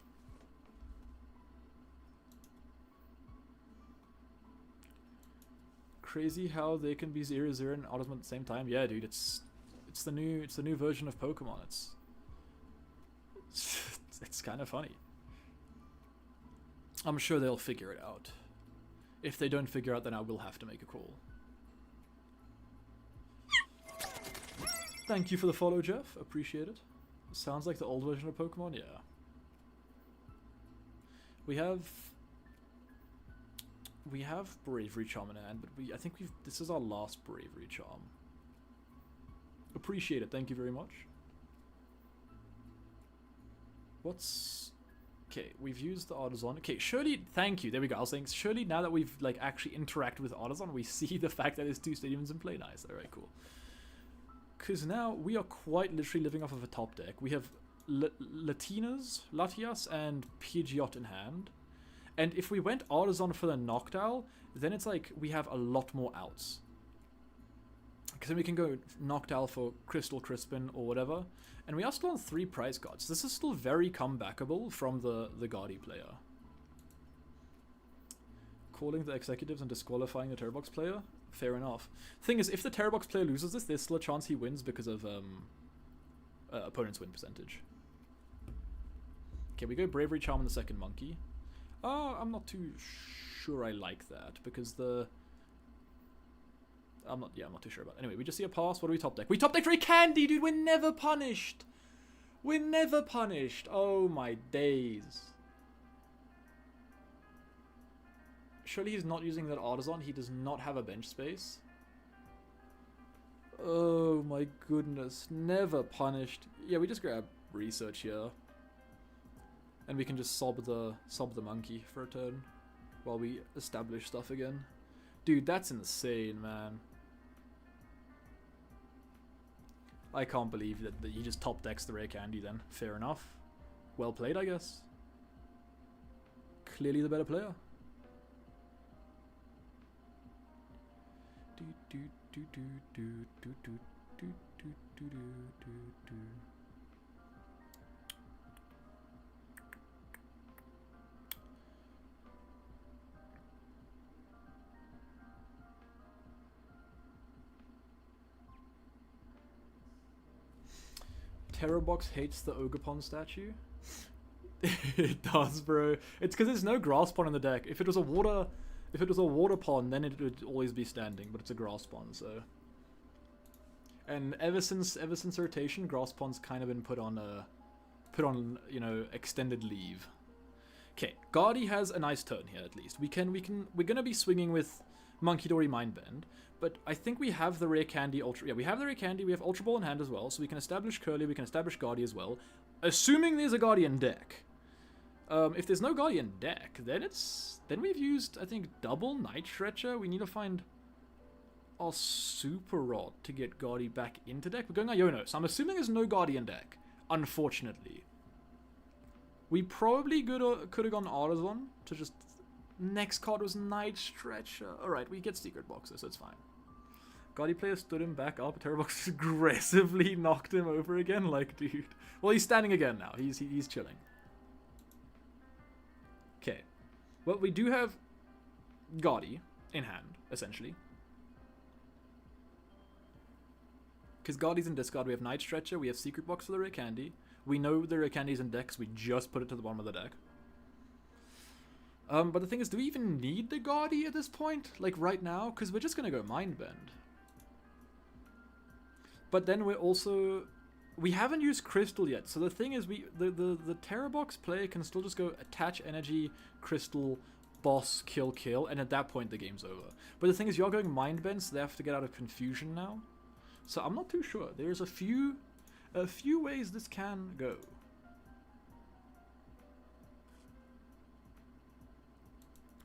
Speaker 1: Crazy how they can be 0-0 and Autism at the same time. Yeah, dude, it's the new version of Pokemon. It's kind of funny. I'm sure they'll figure it out. If they don't figure out, then I will have to make a call. Thank you for the follow, Jeff. Appreciate it. Sounds like the old version of Pokemon, yeah. We have Bravery Charm in hand, but I think this is our last Bravery Charm. Appreciate it. Thank you very much. Okay, we've used the Artisan. Okay, surely, thank you. There we go. I was saying, surely now that we've like actually interacted with Artisan, we see the fact that there's 2 stadiums in play. Nice. Alright, cool. Because now we are quite literally living off of a top deck. We have Latias and Pidgeot in hand. And if we went Artisan for the Noctowl, then it's like we have a lot more outs. Because then we can go Noctowl for Crystal Crispin or whatever. And we are still on 3 prize cards. This is still very comebackable from the Guardi player. Calling the executives and disqualifying the Terrabox player? Fair enough. Thing is, if the Terrabox player loses this, there's still a chance he wins because of opponent's win percentage. Okay, we go Bravery Charm on the second monkey. I'm not too sure I like that because I'm not too sure about it. Anyway, we just see a pass. What do we top deck? We top deck Ray Candy, dude! We're never punished! We're never punished! Oh my days. Surely he's not using that Artisan. He does not have a bench space. Oh my goodness. Never punished. Yeah, we just grab research here. And we can just sob the monkey for a turn while we establish stuff again. Dude, that's insane, man. I can't believe that he just top decks the Rare Candy then. Fair enough. Well played, I guess. Clearly the better player. Terrabox hates the Ogerpon statue. It does, bro. It's because there's no grass pond in the deck. If it was a water pond, then it would always be standing, but it's a grass pond, so. And ever since rotation, grass pond's kind of been put on you know, extended leave. Okay, Guardi has a nice turn here at least. We're gonna be swinging with Monkey Dory Mindbend, but I think we have the Rare Candy Ultra. Yeah, we have the Rare Candy. We have Ultra Ball in hand as well, so we can establish Curly. We can establish Guardi as well, assuming there's a Guardian deck. If there's no Guardian deck, then we've used, I think, double Night Stretcher. We need to find our Super Rod to get Guardi back into deck. We're going Iono, so I'm assuming there's no Guardian deck, unfortunately. We probably could have gone Artisan to just... Next card was Night Stretcher. Alright, we get Secret Boxes, so it's fine. Guardi player stood him back up. Terrabox aggressively knocked him over again. Like, dude. Well, he's standing again now. He's chilling. Okay. Well, we do have Guardi in hand, essentially. Because Guardi's in discard, we have Night Stretcher, we have Secret Box for the Rare Candy. We know the Rare Candy's in decks, we just put it to the bottom of the deck. But the thing is, do we even need the Guardi at this point? Like, right now? Because we're just going to go Mind Bend. But then we're also... We haven't used Crystal yet, so the thing is, the Terror Box player can still just go attach energy, Crystal, boss, kill, and at that point the game's over. But the thing is, you're going Mind Bend, so they have to get out of confusion now. So I'm not too sure. There's a few ways this can go.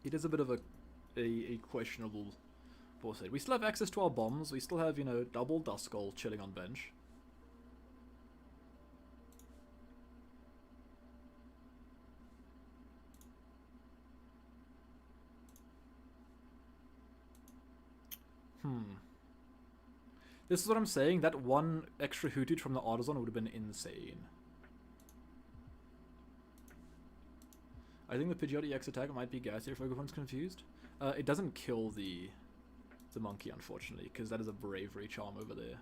Speaker 1: It is a bit of a questionable board state. We still have access to our bombs. We still have, you know, double Duskull chilling on bench. This is what I'm saying. That one extra Hootage from the Artisan would have been insane. I think the Pidgeot EX attack might be gassier if Ogopon's confused. It doesn't kill the monkey, unfortunately, because that is a bravery charm over there.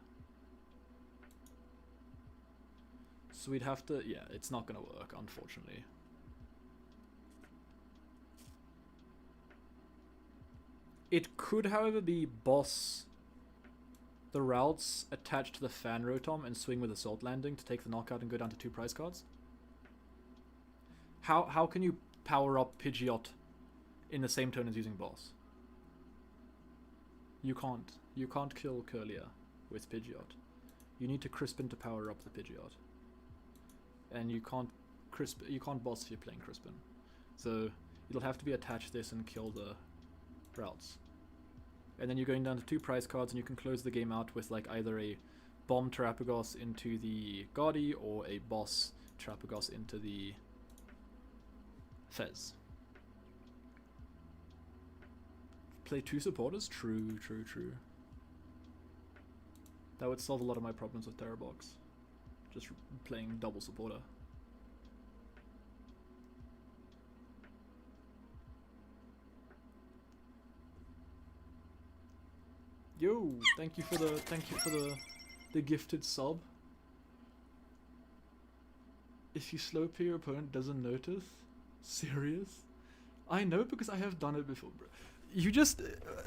Speaker 1: So we'd have to... Yeah, it's not going to work, unfortunately. It could, however, be boss the routes attached to the Fan Rotom and swing with Assault Landing to take the knockout and go down to 2 prize cards. How can you power up Pidgeot in the same turn as using boss? You can't. You can't kill Curlier with Pidgeot. You need to Crispin to power up the Pidgeot. And you can't boss if you're playing Crispin. So it'll have to be attached this and kill the routes. And then you're going down to 2 prize cards, and you can close the game out with like either a bomb Terrapagos into the Guardi or a boss Terrapagos into the Fez. Play 2 supporters? True. That would solve a lot of my problems with Terror Box. Just playing double supporter. Yo, thank you for the gifted sub. If you slow play your opponent doesn't notice? Serious? I know because I have done it before, bro. You just,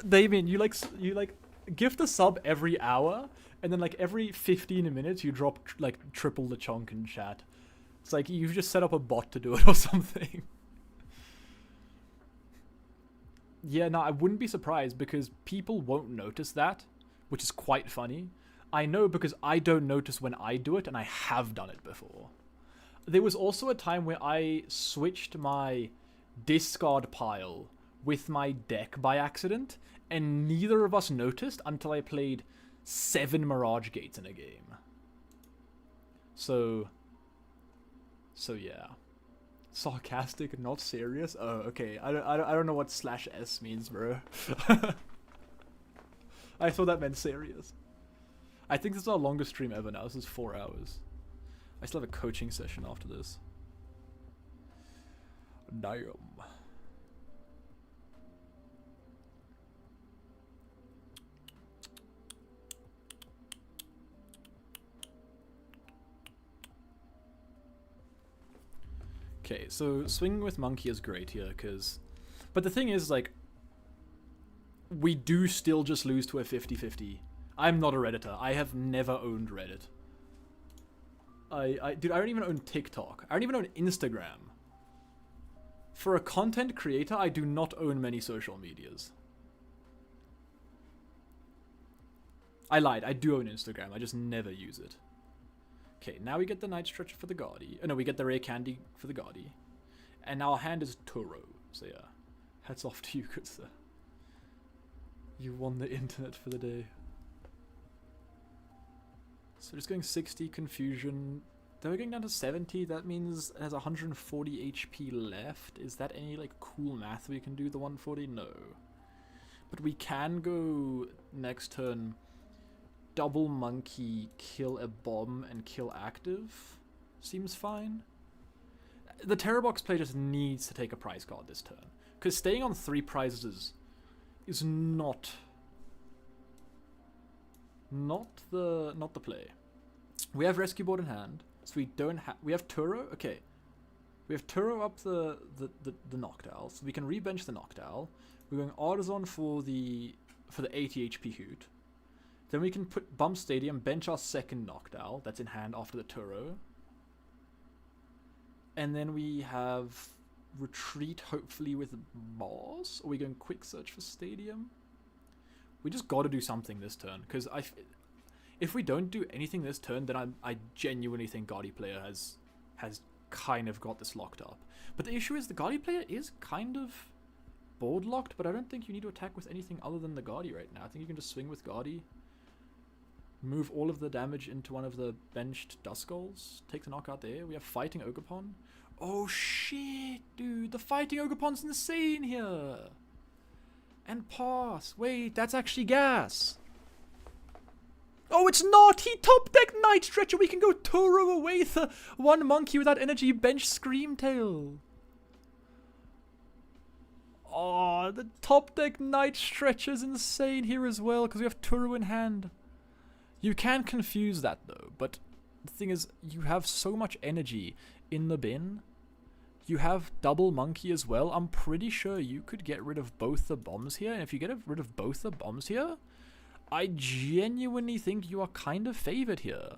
Speaker 1: Damien, you like gift a sub every hour, and then like every 15 minutes you drop like triple the chunk in chat. It's like you've just set up a bot to do it or something. Yeah, no, I wouldn't be surprised because people won't notice that, which is quite funny. I know because I don't notice when I do it, and I have done it before. There was also a time where I switched my discard pile with my deck by accident, and neither of us noticed until I played 7 Mirage Gates in a game. So yeah. Sarcastic, not serious? Oh, okay. I don't know what /S means, bro. I thought that meant serious. I think this is our longest stream ever now. This is 4 hours. I still have a coaching session after this. Damn. Okay, so swinging with Monkey is great here, because... But the thing is, like... We do still just lose to a 50-50. I'm not a Redditor. I have never owned Reddit. Dude, I don't even own TikTok. I don't even own Instagram. For a content creator, I do not own many social medias. I lied. I do own Instagram. I just never use it. Okay, now we get the Night Stretcher for the Guardi. Oh no, we get the Rare Candy for the Guardi. And our hand is Toro. So yeah, hats off to you, good sir. You won the internet for the day. So just going 60, Confusion. Then we're going down to 70. That means it has 140 HP left. Is that any like cool math we can do, the 140? No. But we can go next turn... Double Monkey, kill a bomb, and kill active. Seems fine. The Terror Box play just needs to take a prize card this turn. Because staying on 3 prizes is not Not the play. We have rescue board in hand, so we don't have. We have Turo. Okay, we have Turo up the Noctowl, so we can rebench the Noctowl. We're going Artisan for the 80 HP Hoot. Then we can put Bump Stadium, bench our second Noctowl that's in hand after the Turo. And then we have Retreat, hopefully with Boss. Or are we going Quick Search for Stadium? We just got to do something this turn, because if we don't do anything this turn, then I genuinely think Guardy player has kind of got this locked up. But the issue is the Guardy player is kind of board locked, but I don't think you need to attack with anything other than the Guardy right now. I think you can just swing with Guardy, move all of the damage into one of the benched Duskulls, take the knockout there. We have Fighting Ogerpon. Oh shit, dude, the Fighting Ogerpon's insane here. And pass. Wait, that's actually gas. Oh, it's not! He top deck Night Stretcher! We can go Turo away the one monkey without energy bench Screamtail. Oh, the top deck Night Stretcher's insane here as well, because we have Turo in hand. You can confuse that though, but the thing is, you have so much energy in the bin. You have double monkey as well. I'm pretty sure you could get rid of both the bombs here, and if you get rid of both the bombs here, I genuinely think you are kind of favored here.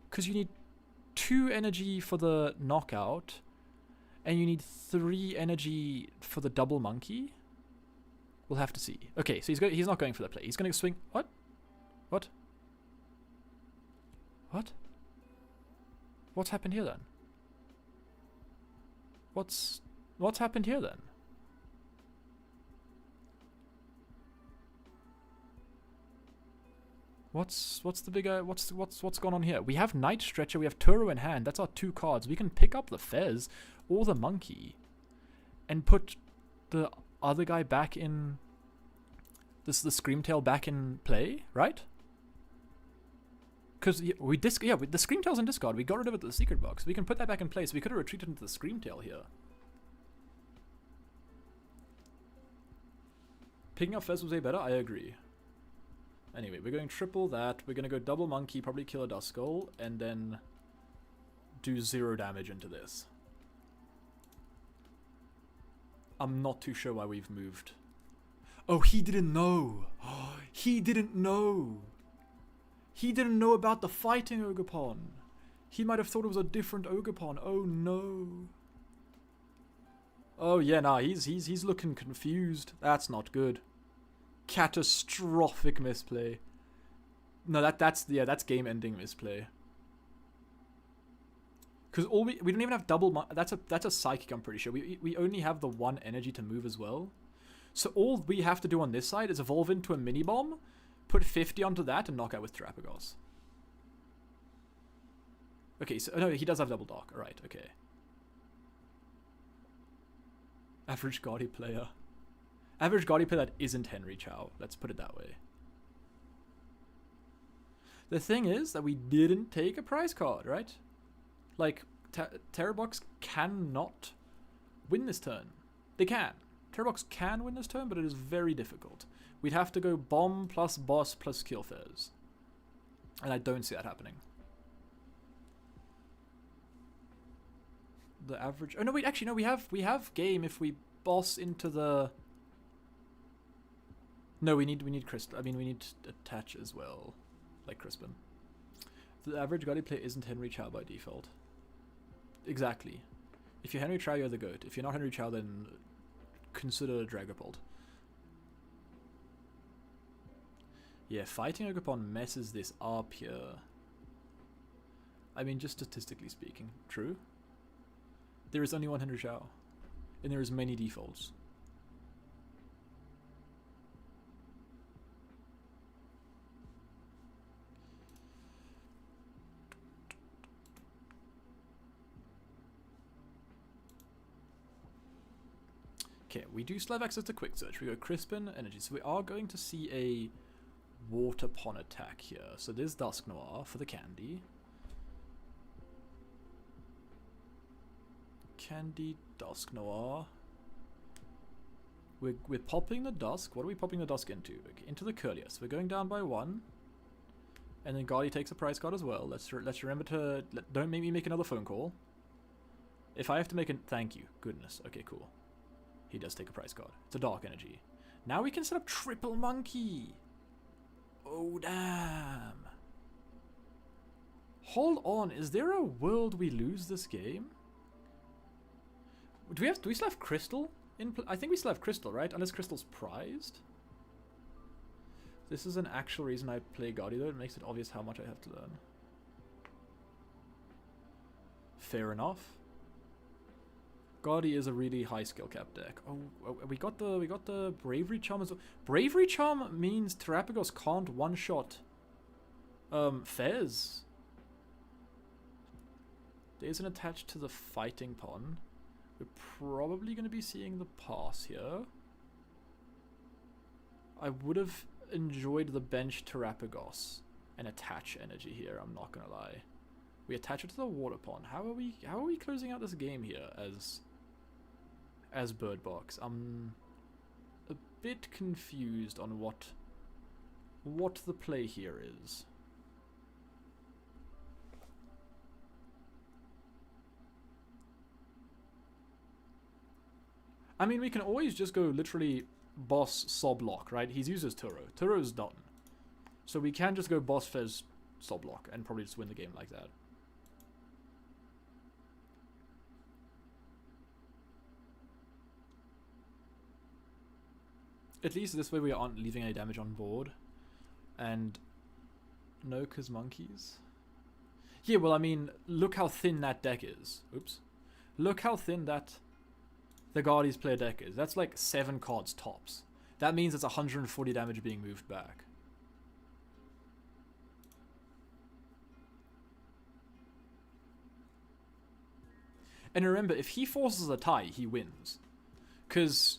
Speaker 1: Because you need 2 energy for the knockout, and you need 3 energy for the double monkey. We'll have to see. Okay, so he's not going for the play. He's going to swing. What? What? What? What's happened here then? What's happened here then? What's the bigger, what's going on here? We have Night Stretcher, we have Turo in hand. That's our 2 cards. We can pick up the Fez or the monkey and put the other guy back in the Screamtail back in play, right? Because the Screamtail's in discard. We got rid of it to the secret box. We can put that back in place. We could have retreated into the Screamtail here. Picking up Fez was way better. I agree. Anyway, we're going triple that. We're going to go double monkey, probably kill a Duskull, and then do 0 damage into this. I'm not too sure why we've moved. Oh, he didn't know. He didn't know. He didn't know about the Fighting Ogerpon. He might have thought it was a different Ogerpon. Oh no. Oh yeah, nah, he's looking confused. That's not good. Catastrophic misplay. No, that's game-ending misplay. Because we don't even have double. That's a psychic. I'm pretty sure we only have the 1 energy to move as well. So all we have to do on this side is evolve into a mini bomb, put 50 onto that, and knock out with Terapagos. Okay, so no, he does have double dark. All right, okay. Average Guardy player. Average Guardy player that isn't Henry Chow. Let's put it that way. The thing is that we didn't take a prize card, right? Like, Terrorbox cannot win this turn. They can. Terrorbox can win this turn, but it is very difficult. We'd have to go bomb plus boss plus kill Fez. And I don't see that happening. The average... Oh, no, wait, actually, no, we have game if we boss into the... No, we need Crystal. I mean, we need attach as well, like Crispin. The average Guardy player isn't Henry Chow by default. Exactly. If you're Henry Chow, you're the GOAT. If you're not Henry Chow, then consider Dragapult. Yeah, Fighting Ogerpon messes this up here. I mean, just statistically speaking, true. There is only one Henry Chow, and there is many defaults. Okay, we do still have access to Quick Search. We go Crispin, Energy. So we are going to see a Water Pond attack here. So there's Dusk Noir for the candy. Candy, Dusk Noir. We're popping the Dusk. What are we popping the Dusk into? Okay, into the Curlius. We're going down by 1. And then Guardy takes a price card as well. Let's remember to... don't make me make another phone call. If I have to make a... thank you. Goodness. Okay, cool. He does take a price card. It's a Dark Energy. Now we can set up Triple Monkey. Oh, damn. Hold on. Is there a world we lose this game? Do we still have Crystal? I think we still have Crystal, right? Unless Crystal's prized. This is an actual reason I play Guardy, though. It makes it obvious how much I have to learn. Fair enough. Guardy is a really high skill cap deck. Oh, we got the Bravery Charm as well. Bravery Charm means Terrapagos can't one-shot Fez. There isn't attached to the Fighting Pond. We're probably going to be seeing the pass here. I would have enjoyed the bench Terrapagos and attach energy here, I'm not going to lie. We attach it to the Water Pond. How are we closing out this game here as Bird Box? I'm a bit confused on what the play here is. I mean, we can always just go literally boss sob lock, right? He's used his Turo. Turo's done. So we can just go boss Fez sob lock and probably just win the game like that. At least this way we aren't leaving any damage on board. And no, 'cause monkeys. Yeah, well, I mean, look how thin that deck is. Oops. Look how thin that the Guardy's player deck is. That's like 7 cards tops. That means it's 140 damage being moved back. And remember, if he forces a tie, he wins. Because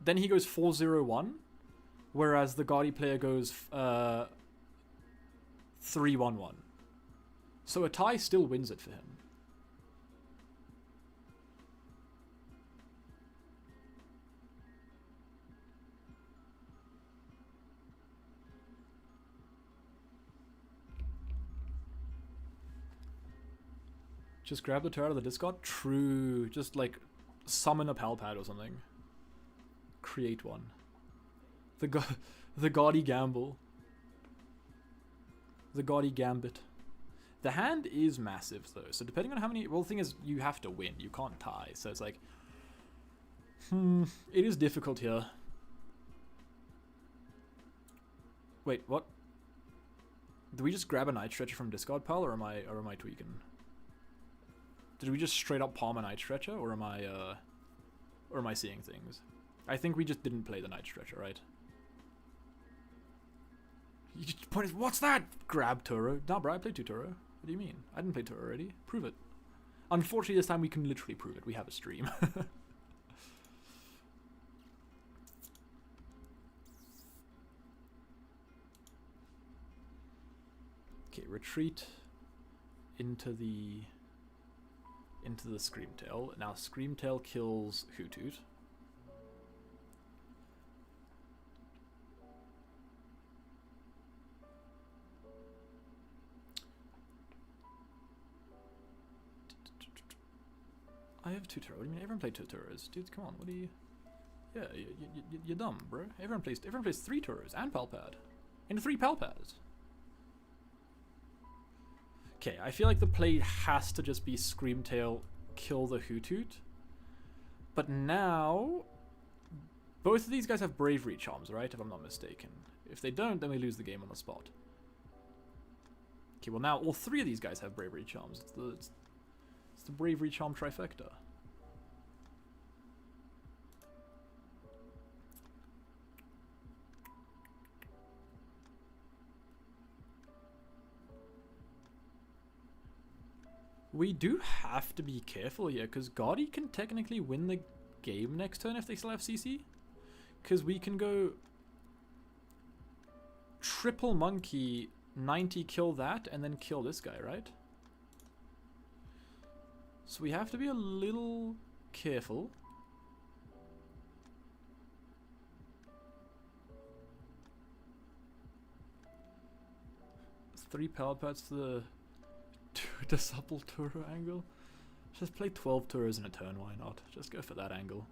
Speaker 1: then he goes 4-0-1, whereas the Guardy player goes 3-1-1. So a tie still wins it for him. Just grab the turret out of the discard? True. Just like summon a Palpad or something. Create one. The Gaudy Gamble. The Gaudy Gambit. The hand is massive though, so depending on how many... well, the thing is, you have to win. You can't tie, so it's like... it is difficult here. Wait, what? Do we just grab a Night Stretcher from discard pile, or am I tweaking? Did we just straight up palm a Night Stretcher, or am I seeing things? I think we just didn't play the Night Stretcher, right? You just point is, what's that? Grab Turo. Nah, bro, I played 2 Turo. What do you mean? I didn't play Turo already. Prove it. Unfortunately, this time we can literally prove it. We have a stream. Okay, retreat into the Screamtail. Now Screamtail kills Hoothoot. I have 2 Turo. What do you mean? Everyone played 2 Turos. Dude, come on. What do you... yeah, you're dumb, bro. Everyone plays 3 Turos and Palpad. And 3 Palpads. Okay, I feel like the play has to just be Screamtail, kill the Hoothoot. But now... both of these guys have Bravery Charms, right? If I'm not mistaken. If they don't, then we lose the game on the spot. Okay, well now all 3 of these guys have Bravery Charms. It's the Bravery Charm trifecta. We do have to be careful here, because Gaudy can technically win the game next turn if they still have CC. Because we can go triple monkey, 90 kill that, and then kill this guy, right? So we have to be a little careful. 3 power pads to the supple Turo angle. Just play 12 Turos in a turn, why not? Just go for that angle.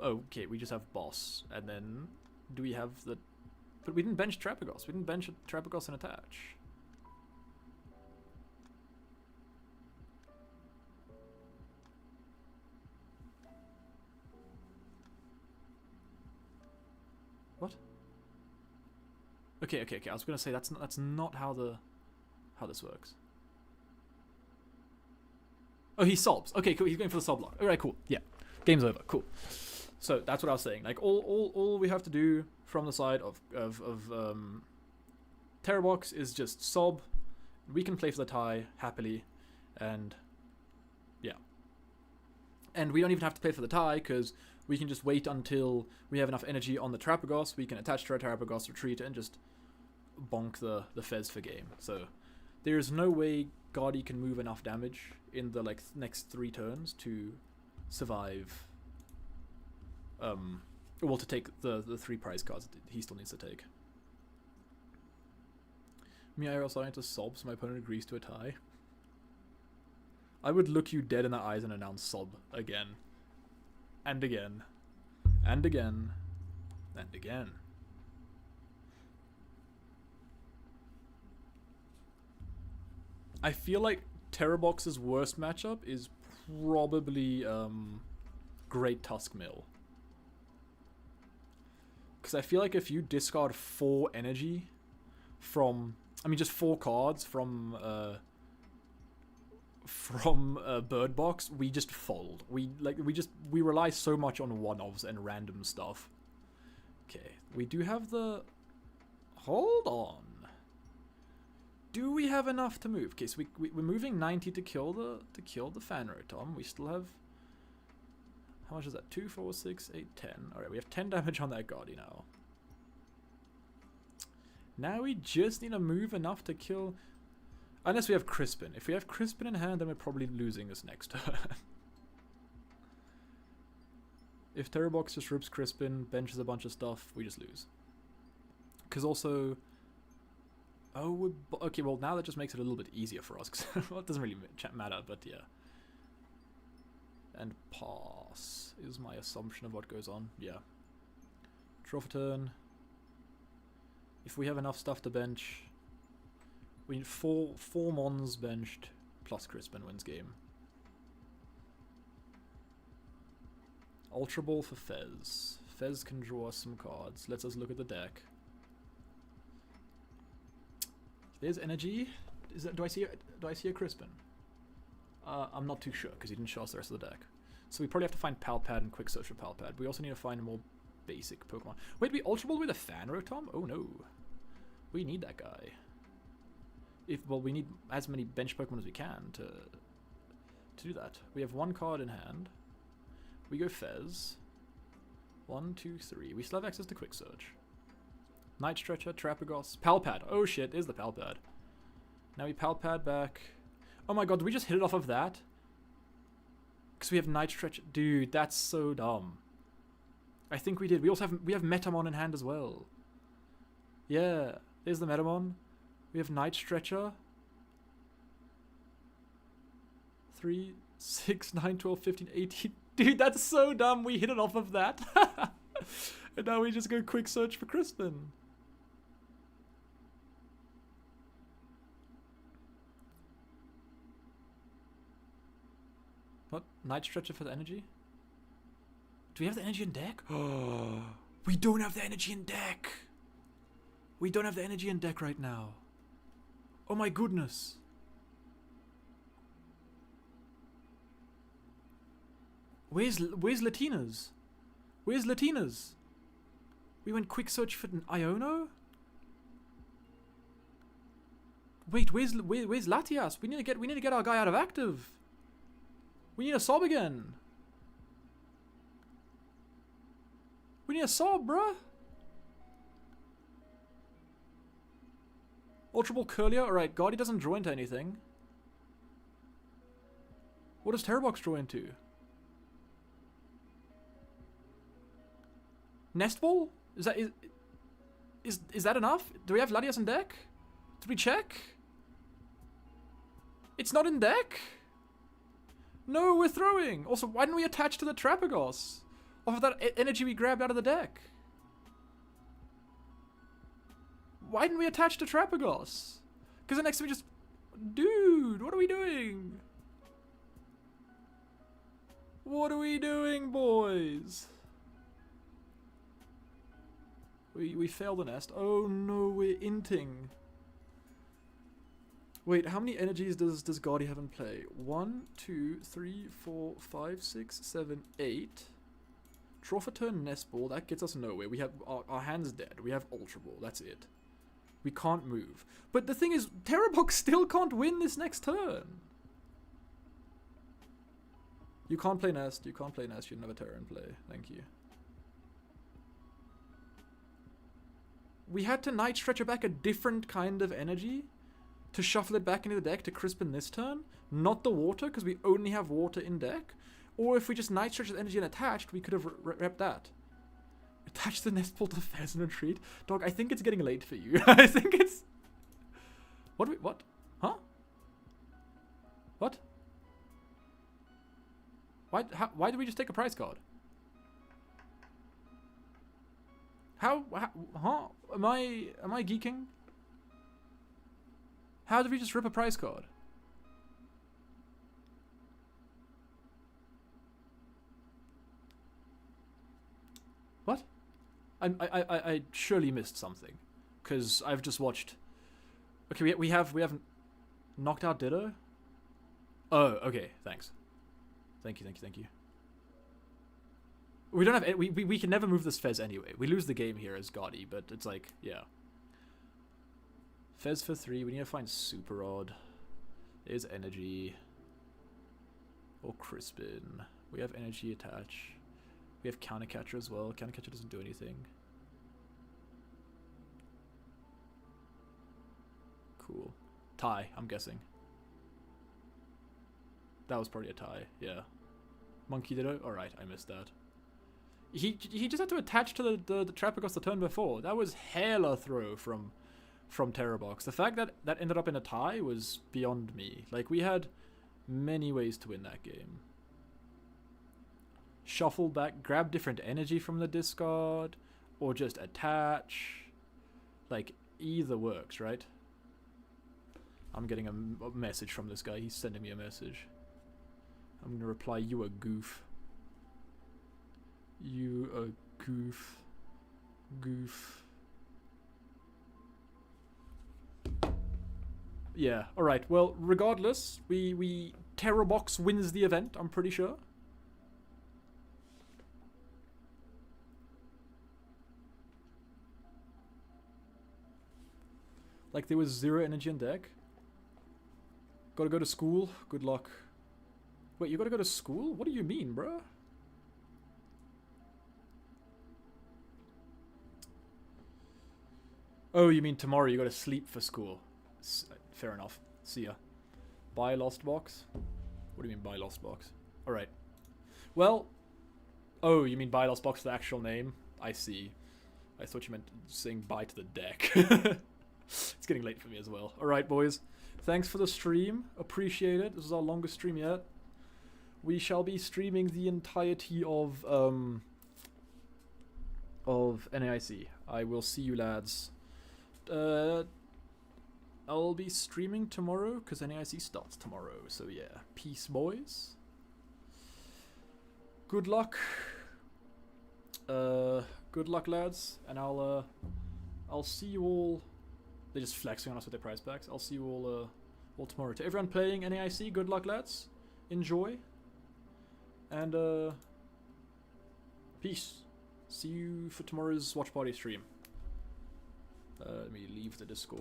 Speaker 1: Okay, we just have boss, and then do we have the... But we didn't bench Trapagos. We didn't bench Trapagos and attach. What? Okay. I was gonna say that's not how this works. Oh, he sobs. Okay, cool. He's going for the sob lock. All right, cool. Yeah, game's over. Cool. So that's what I was saying. Like all we have to do from the side of Terrorbox is just sob. We can play for the tie happily, and yeah. And we don't even have to play for the tie because we can just wait until we have enough energy on the Trapagos. We can attach to our Trapagos, retreat, and just bonk the Fez for game. So there's no way Guardy can move enough damage in the next 3 turns to survive. Well, to take the 3 prize cards that he still needs to take. Me, I also need to sob so my opponent agrees to a tie. I would look you dead in the eyes and announce sob again. And again. And again. And again. I feel like Terrorbox's worst matchup is probably Great Tusk Mill. Because I feel like if you discard 4 energy from... I mean, just 4 cards from Bird Box, we just fold. We rely so much on one-offs and random stuff. Okay, we do have the... Hold on. Do we have enough to move? Okay, so we're moving 90 to kill the Fanrotom. We still have... How much is that? 2, 4, 6, 8, 10. Alright, we have 10 damage on that Guardy now. Now we just need to move enough to kill... Unless we have Crispin. If we have Crispin in hand, then we're probably losing this next turn. If Terrorbox just rips Crispin, benches a bunch of stuff, we just lose. Because also... Oh, okay, well now that just makes it a little bit easier for us. Well, it doesn't really matter, but yeah. And pass is my assumption of what goes on. Yeah. Draw for turn. If we have enough stuff to bench, we need 4 Mons benched plus Crispin wins game. Ultra Ball for Fez. Fez can draw us some cards. Let's us look at the deck. There's energy. Do I see a Crispin? I'm not too sure because he didn't show us the rest of the deck. So we probably have to find Palpad and Quick Search for Palpad. We also need to find a more basic Pokemon. Wait, we Ultra Ball with a Fanrotom? Oh no. We need that guy. We need as many bench Pokemon as we can to do that. We have 1 card in hand. We go Fez. 1, 2, 3. We still have access to Quick Search. Night Stretcher, Trapagos, Palpad. Oh shit, there's the Palpad. Now we Palpad back. Oh my god, did we just hit it off of that? Because we have Night Stretcher. Dude, that's so dumb. I think we did. We also have Metamon in hand as well. Yeah, there's the Metamon. We have Night Stretcher. 3, 6, 9, 12, 15, 18. Dude, that's so dumb. We hit it off of that. And now we just go Quick Search for Crispin. What? Night Stretcher for the energy? Do we have the energy in deck? Oh, we don't have the energy in deck. We don't have the energy in deck right now. Oh my goodness. Where's Latina's? Where's Latina's? We went Quick Search for an Iono? Wait, where's Latias? We need to get our guy out of active. We need a sob again. We need a sob, bruh. Ultra Ball Curlier. Alright, Guardy doesn't draw into anything. What does Terrorbox draw into? Nest Ball? Is that... Is that enough? Do we have Latias in deck? Did we check? It's not in deck? No, we're throwing. Also, why didn't we attach to the Trapagos? Off of that energy we grabbed out of the deck. Why didn't we attach to Trapagos? Because the next time we just... Dude, what are we doing? What are we doing, boys? We failed the nest. Oh no, we're inting. Wait, how many energies does Guardy have in play? 1, 2, 3, 4, 5, 6, 7, 8. Draw for turn nest ball. That gets us nowhere. We have our hand's dead. We have Ultra Ball. That's it. We can't move. But the thing is, Terrabox still can't win this next turn. You can't play nest. You can't play nest. You don't have a Terra in play. Thank you. We had to Night Stretcher back a different kind of energy to shuffle it back into the deck to Crispin this turn. Not the water, because we only have water in deck. Or if we just Night Stretch the energy and attached, we could have repped that. Attach the nest ball to the Fairs and Retreat. Dog, I think it's getting late for you. I think it's... What? Huh? What? Why did we just take a prize card? How huh? Am I geeking? How did we just rip a prize card? What? I surely missed something, because I've just watched. Okay, we haven't knocked out Ditto. Oh, okay. Thanks. Thank you. We don't have we can never move this Fez anyway. We lose the game here as Guardy, but it's like, yeah. Fez for 3. We need to find Super Odd. There's energy. Or Crispin. We have energy attach. We have Countercatcher as well. Countercatcher doesn't do anything. Cool. Tie, I'm guessing. That was probably a tie, yeah. Monkey Ditto? Alright, I missed that. He just had to attach to the Trapagos the turn before. That was hella throw from Terrabox. The fact that that ended up in a tie was beyond me. Like, we had many ways to win that game. Shuffle back, grab different energy from the discard, or just attach. Like, either works, right? I'm getting a message from this guy. He's sending me a message. I'm gonna reply, you a goof. You a goof. Goof. Yeah, alright. Well, regardless, we Terrabox wins the event, I'm pretty sure. Like, there was 0 energy in deck. Gotta go to school. Good luck. Wait, you gotta go to school? What do you mean, bruh? Oh, you mean tomorrow you gotta sleep for school. Fair enough. See ya. Buy Lost Box? What do you mean buy Lost Box? Alright. Well... Oh, you mean buy Lost Box, the actual name? I see. I thought you meant saying bye to the deck. It's getting late for me as well. Alright, boys. Thanks for the stream. Appreciate it. This is our longest stream yet. We shall be streaming the entirety of NAIC. I will see you lads. I'll be streaming tomorrow because NAIC starts tomorrow. So yeah, peace, boys. Good luck. Good luck, lads, and I'll see you all. They're just flexing on us with their prize packs. I'll see you all tomorrow. To everyone playing NAIC, good luck, lads. Enjoy. And peace. See you for tomorrow's watch party stream. Let me leave the Discord.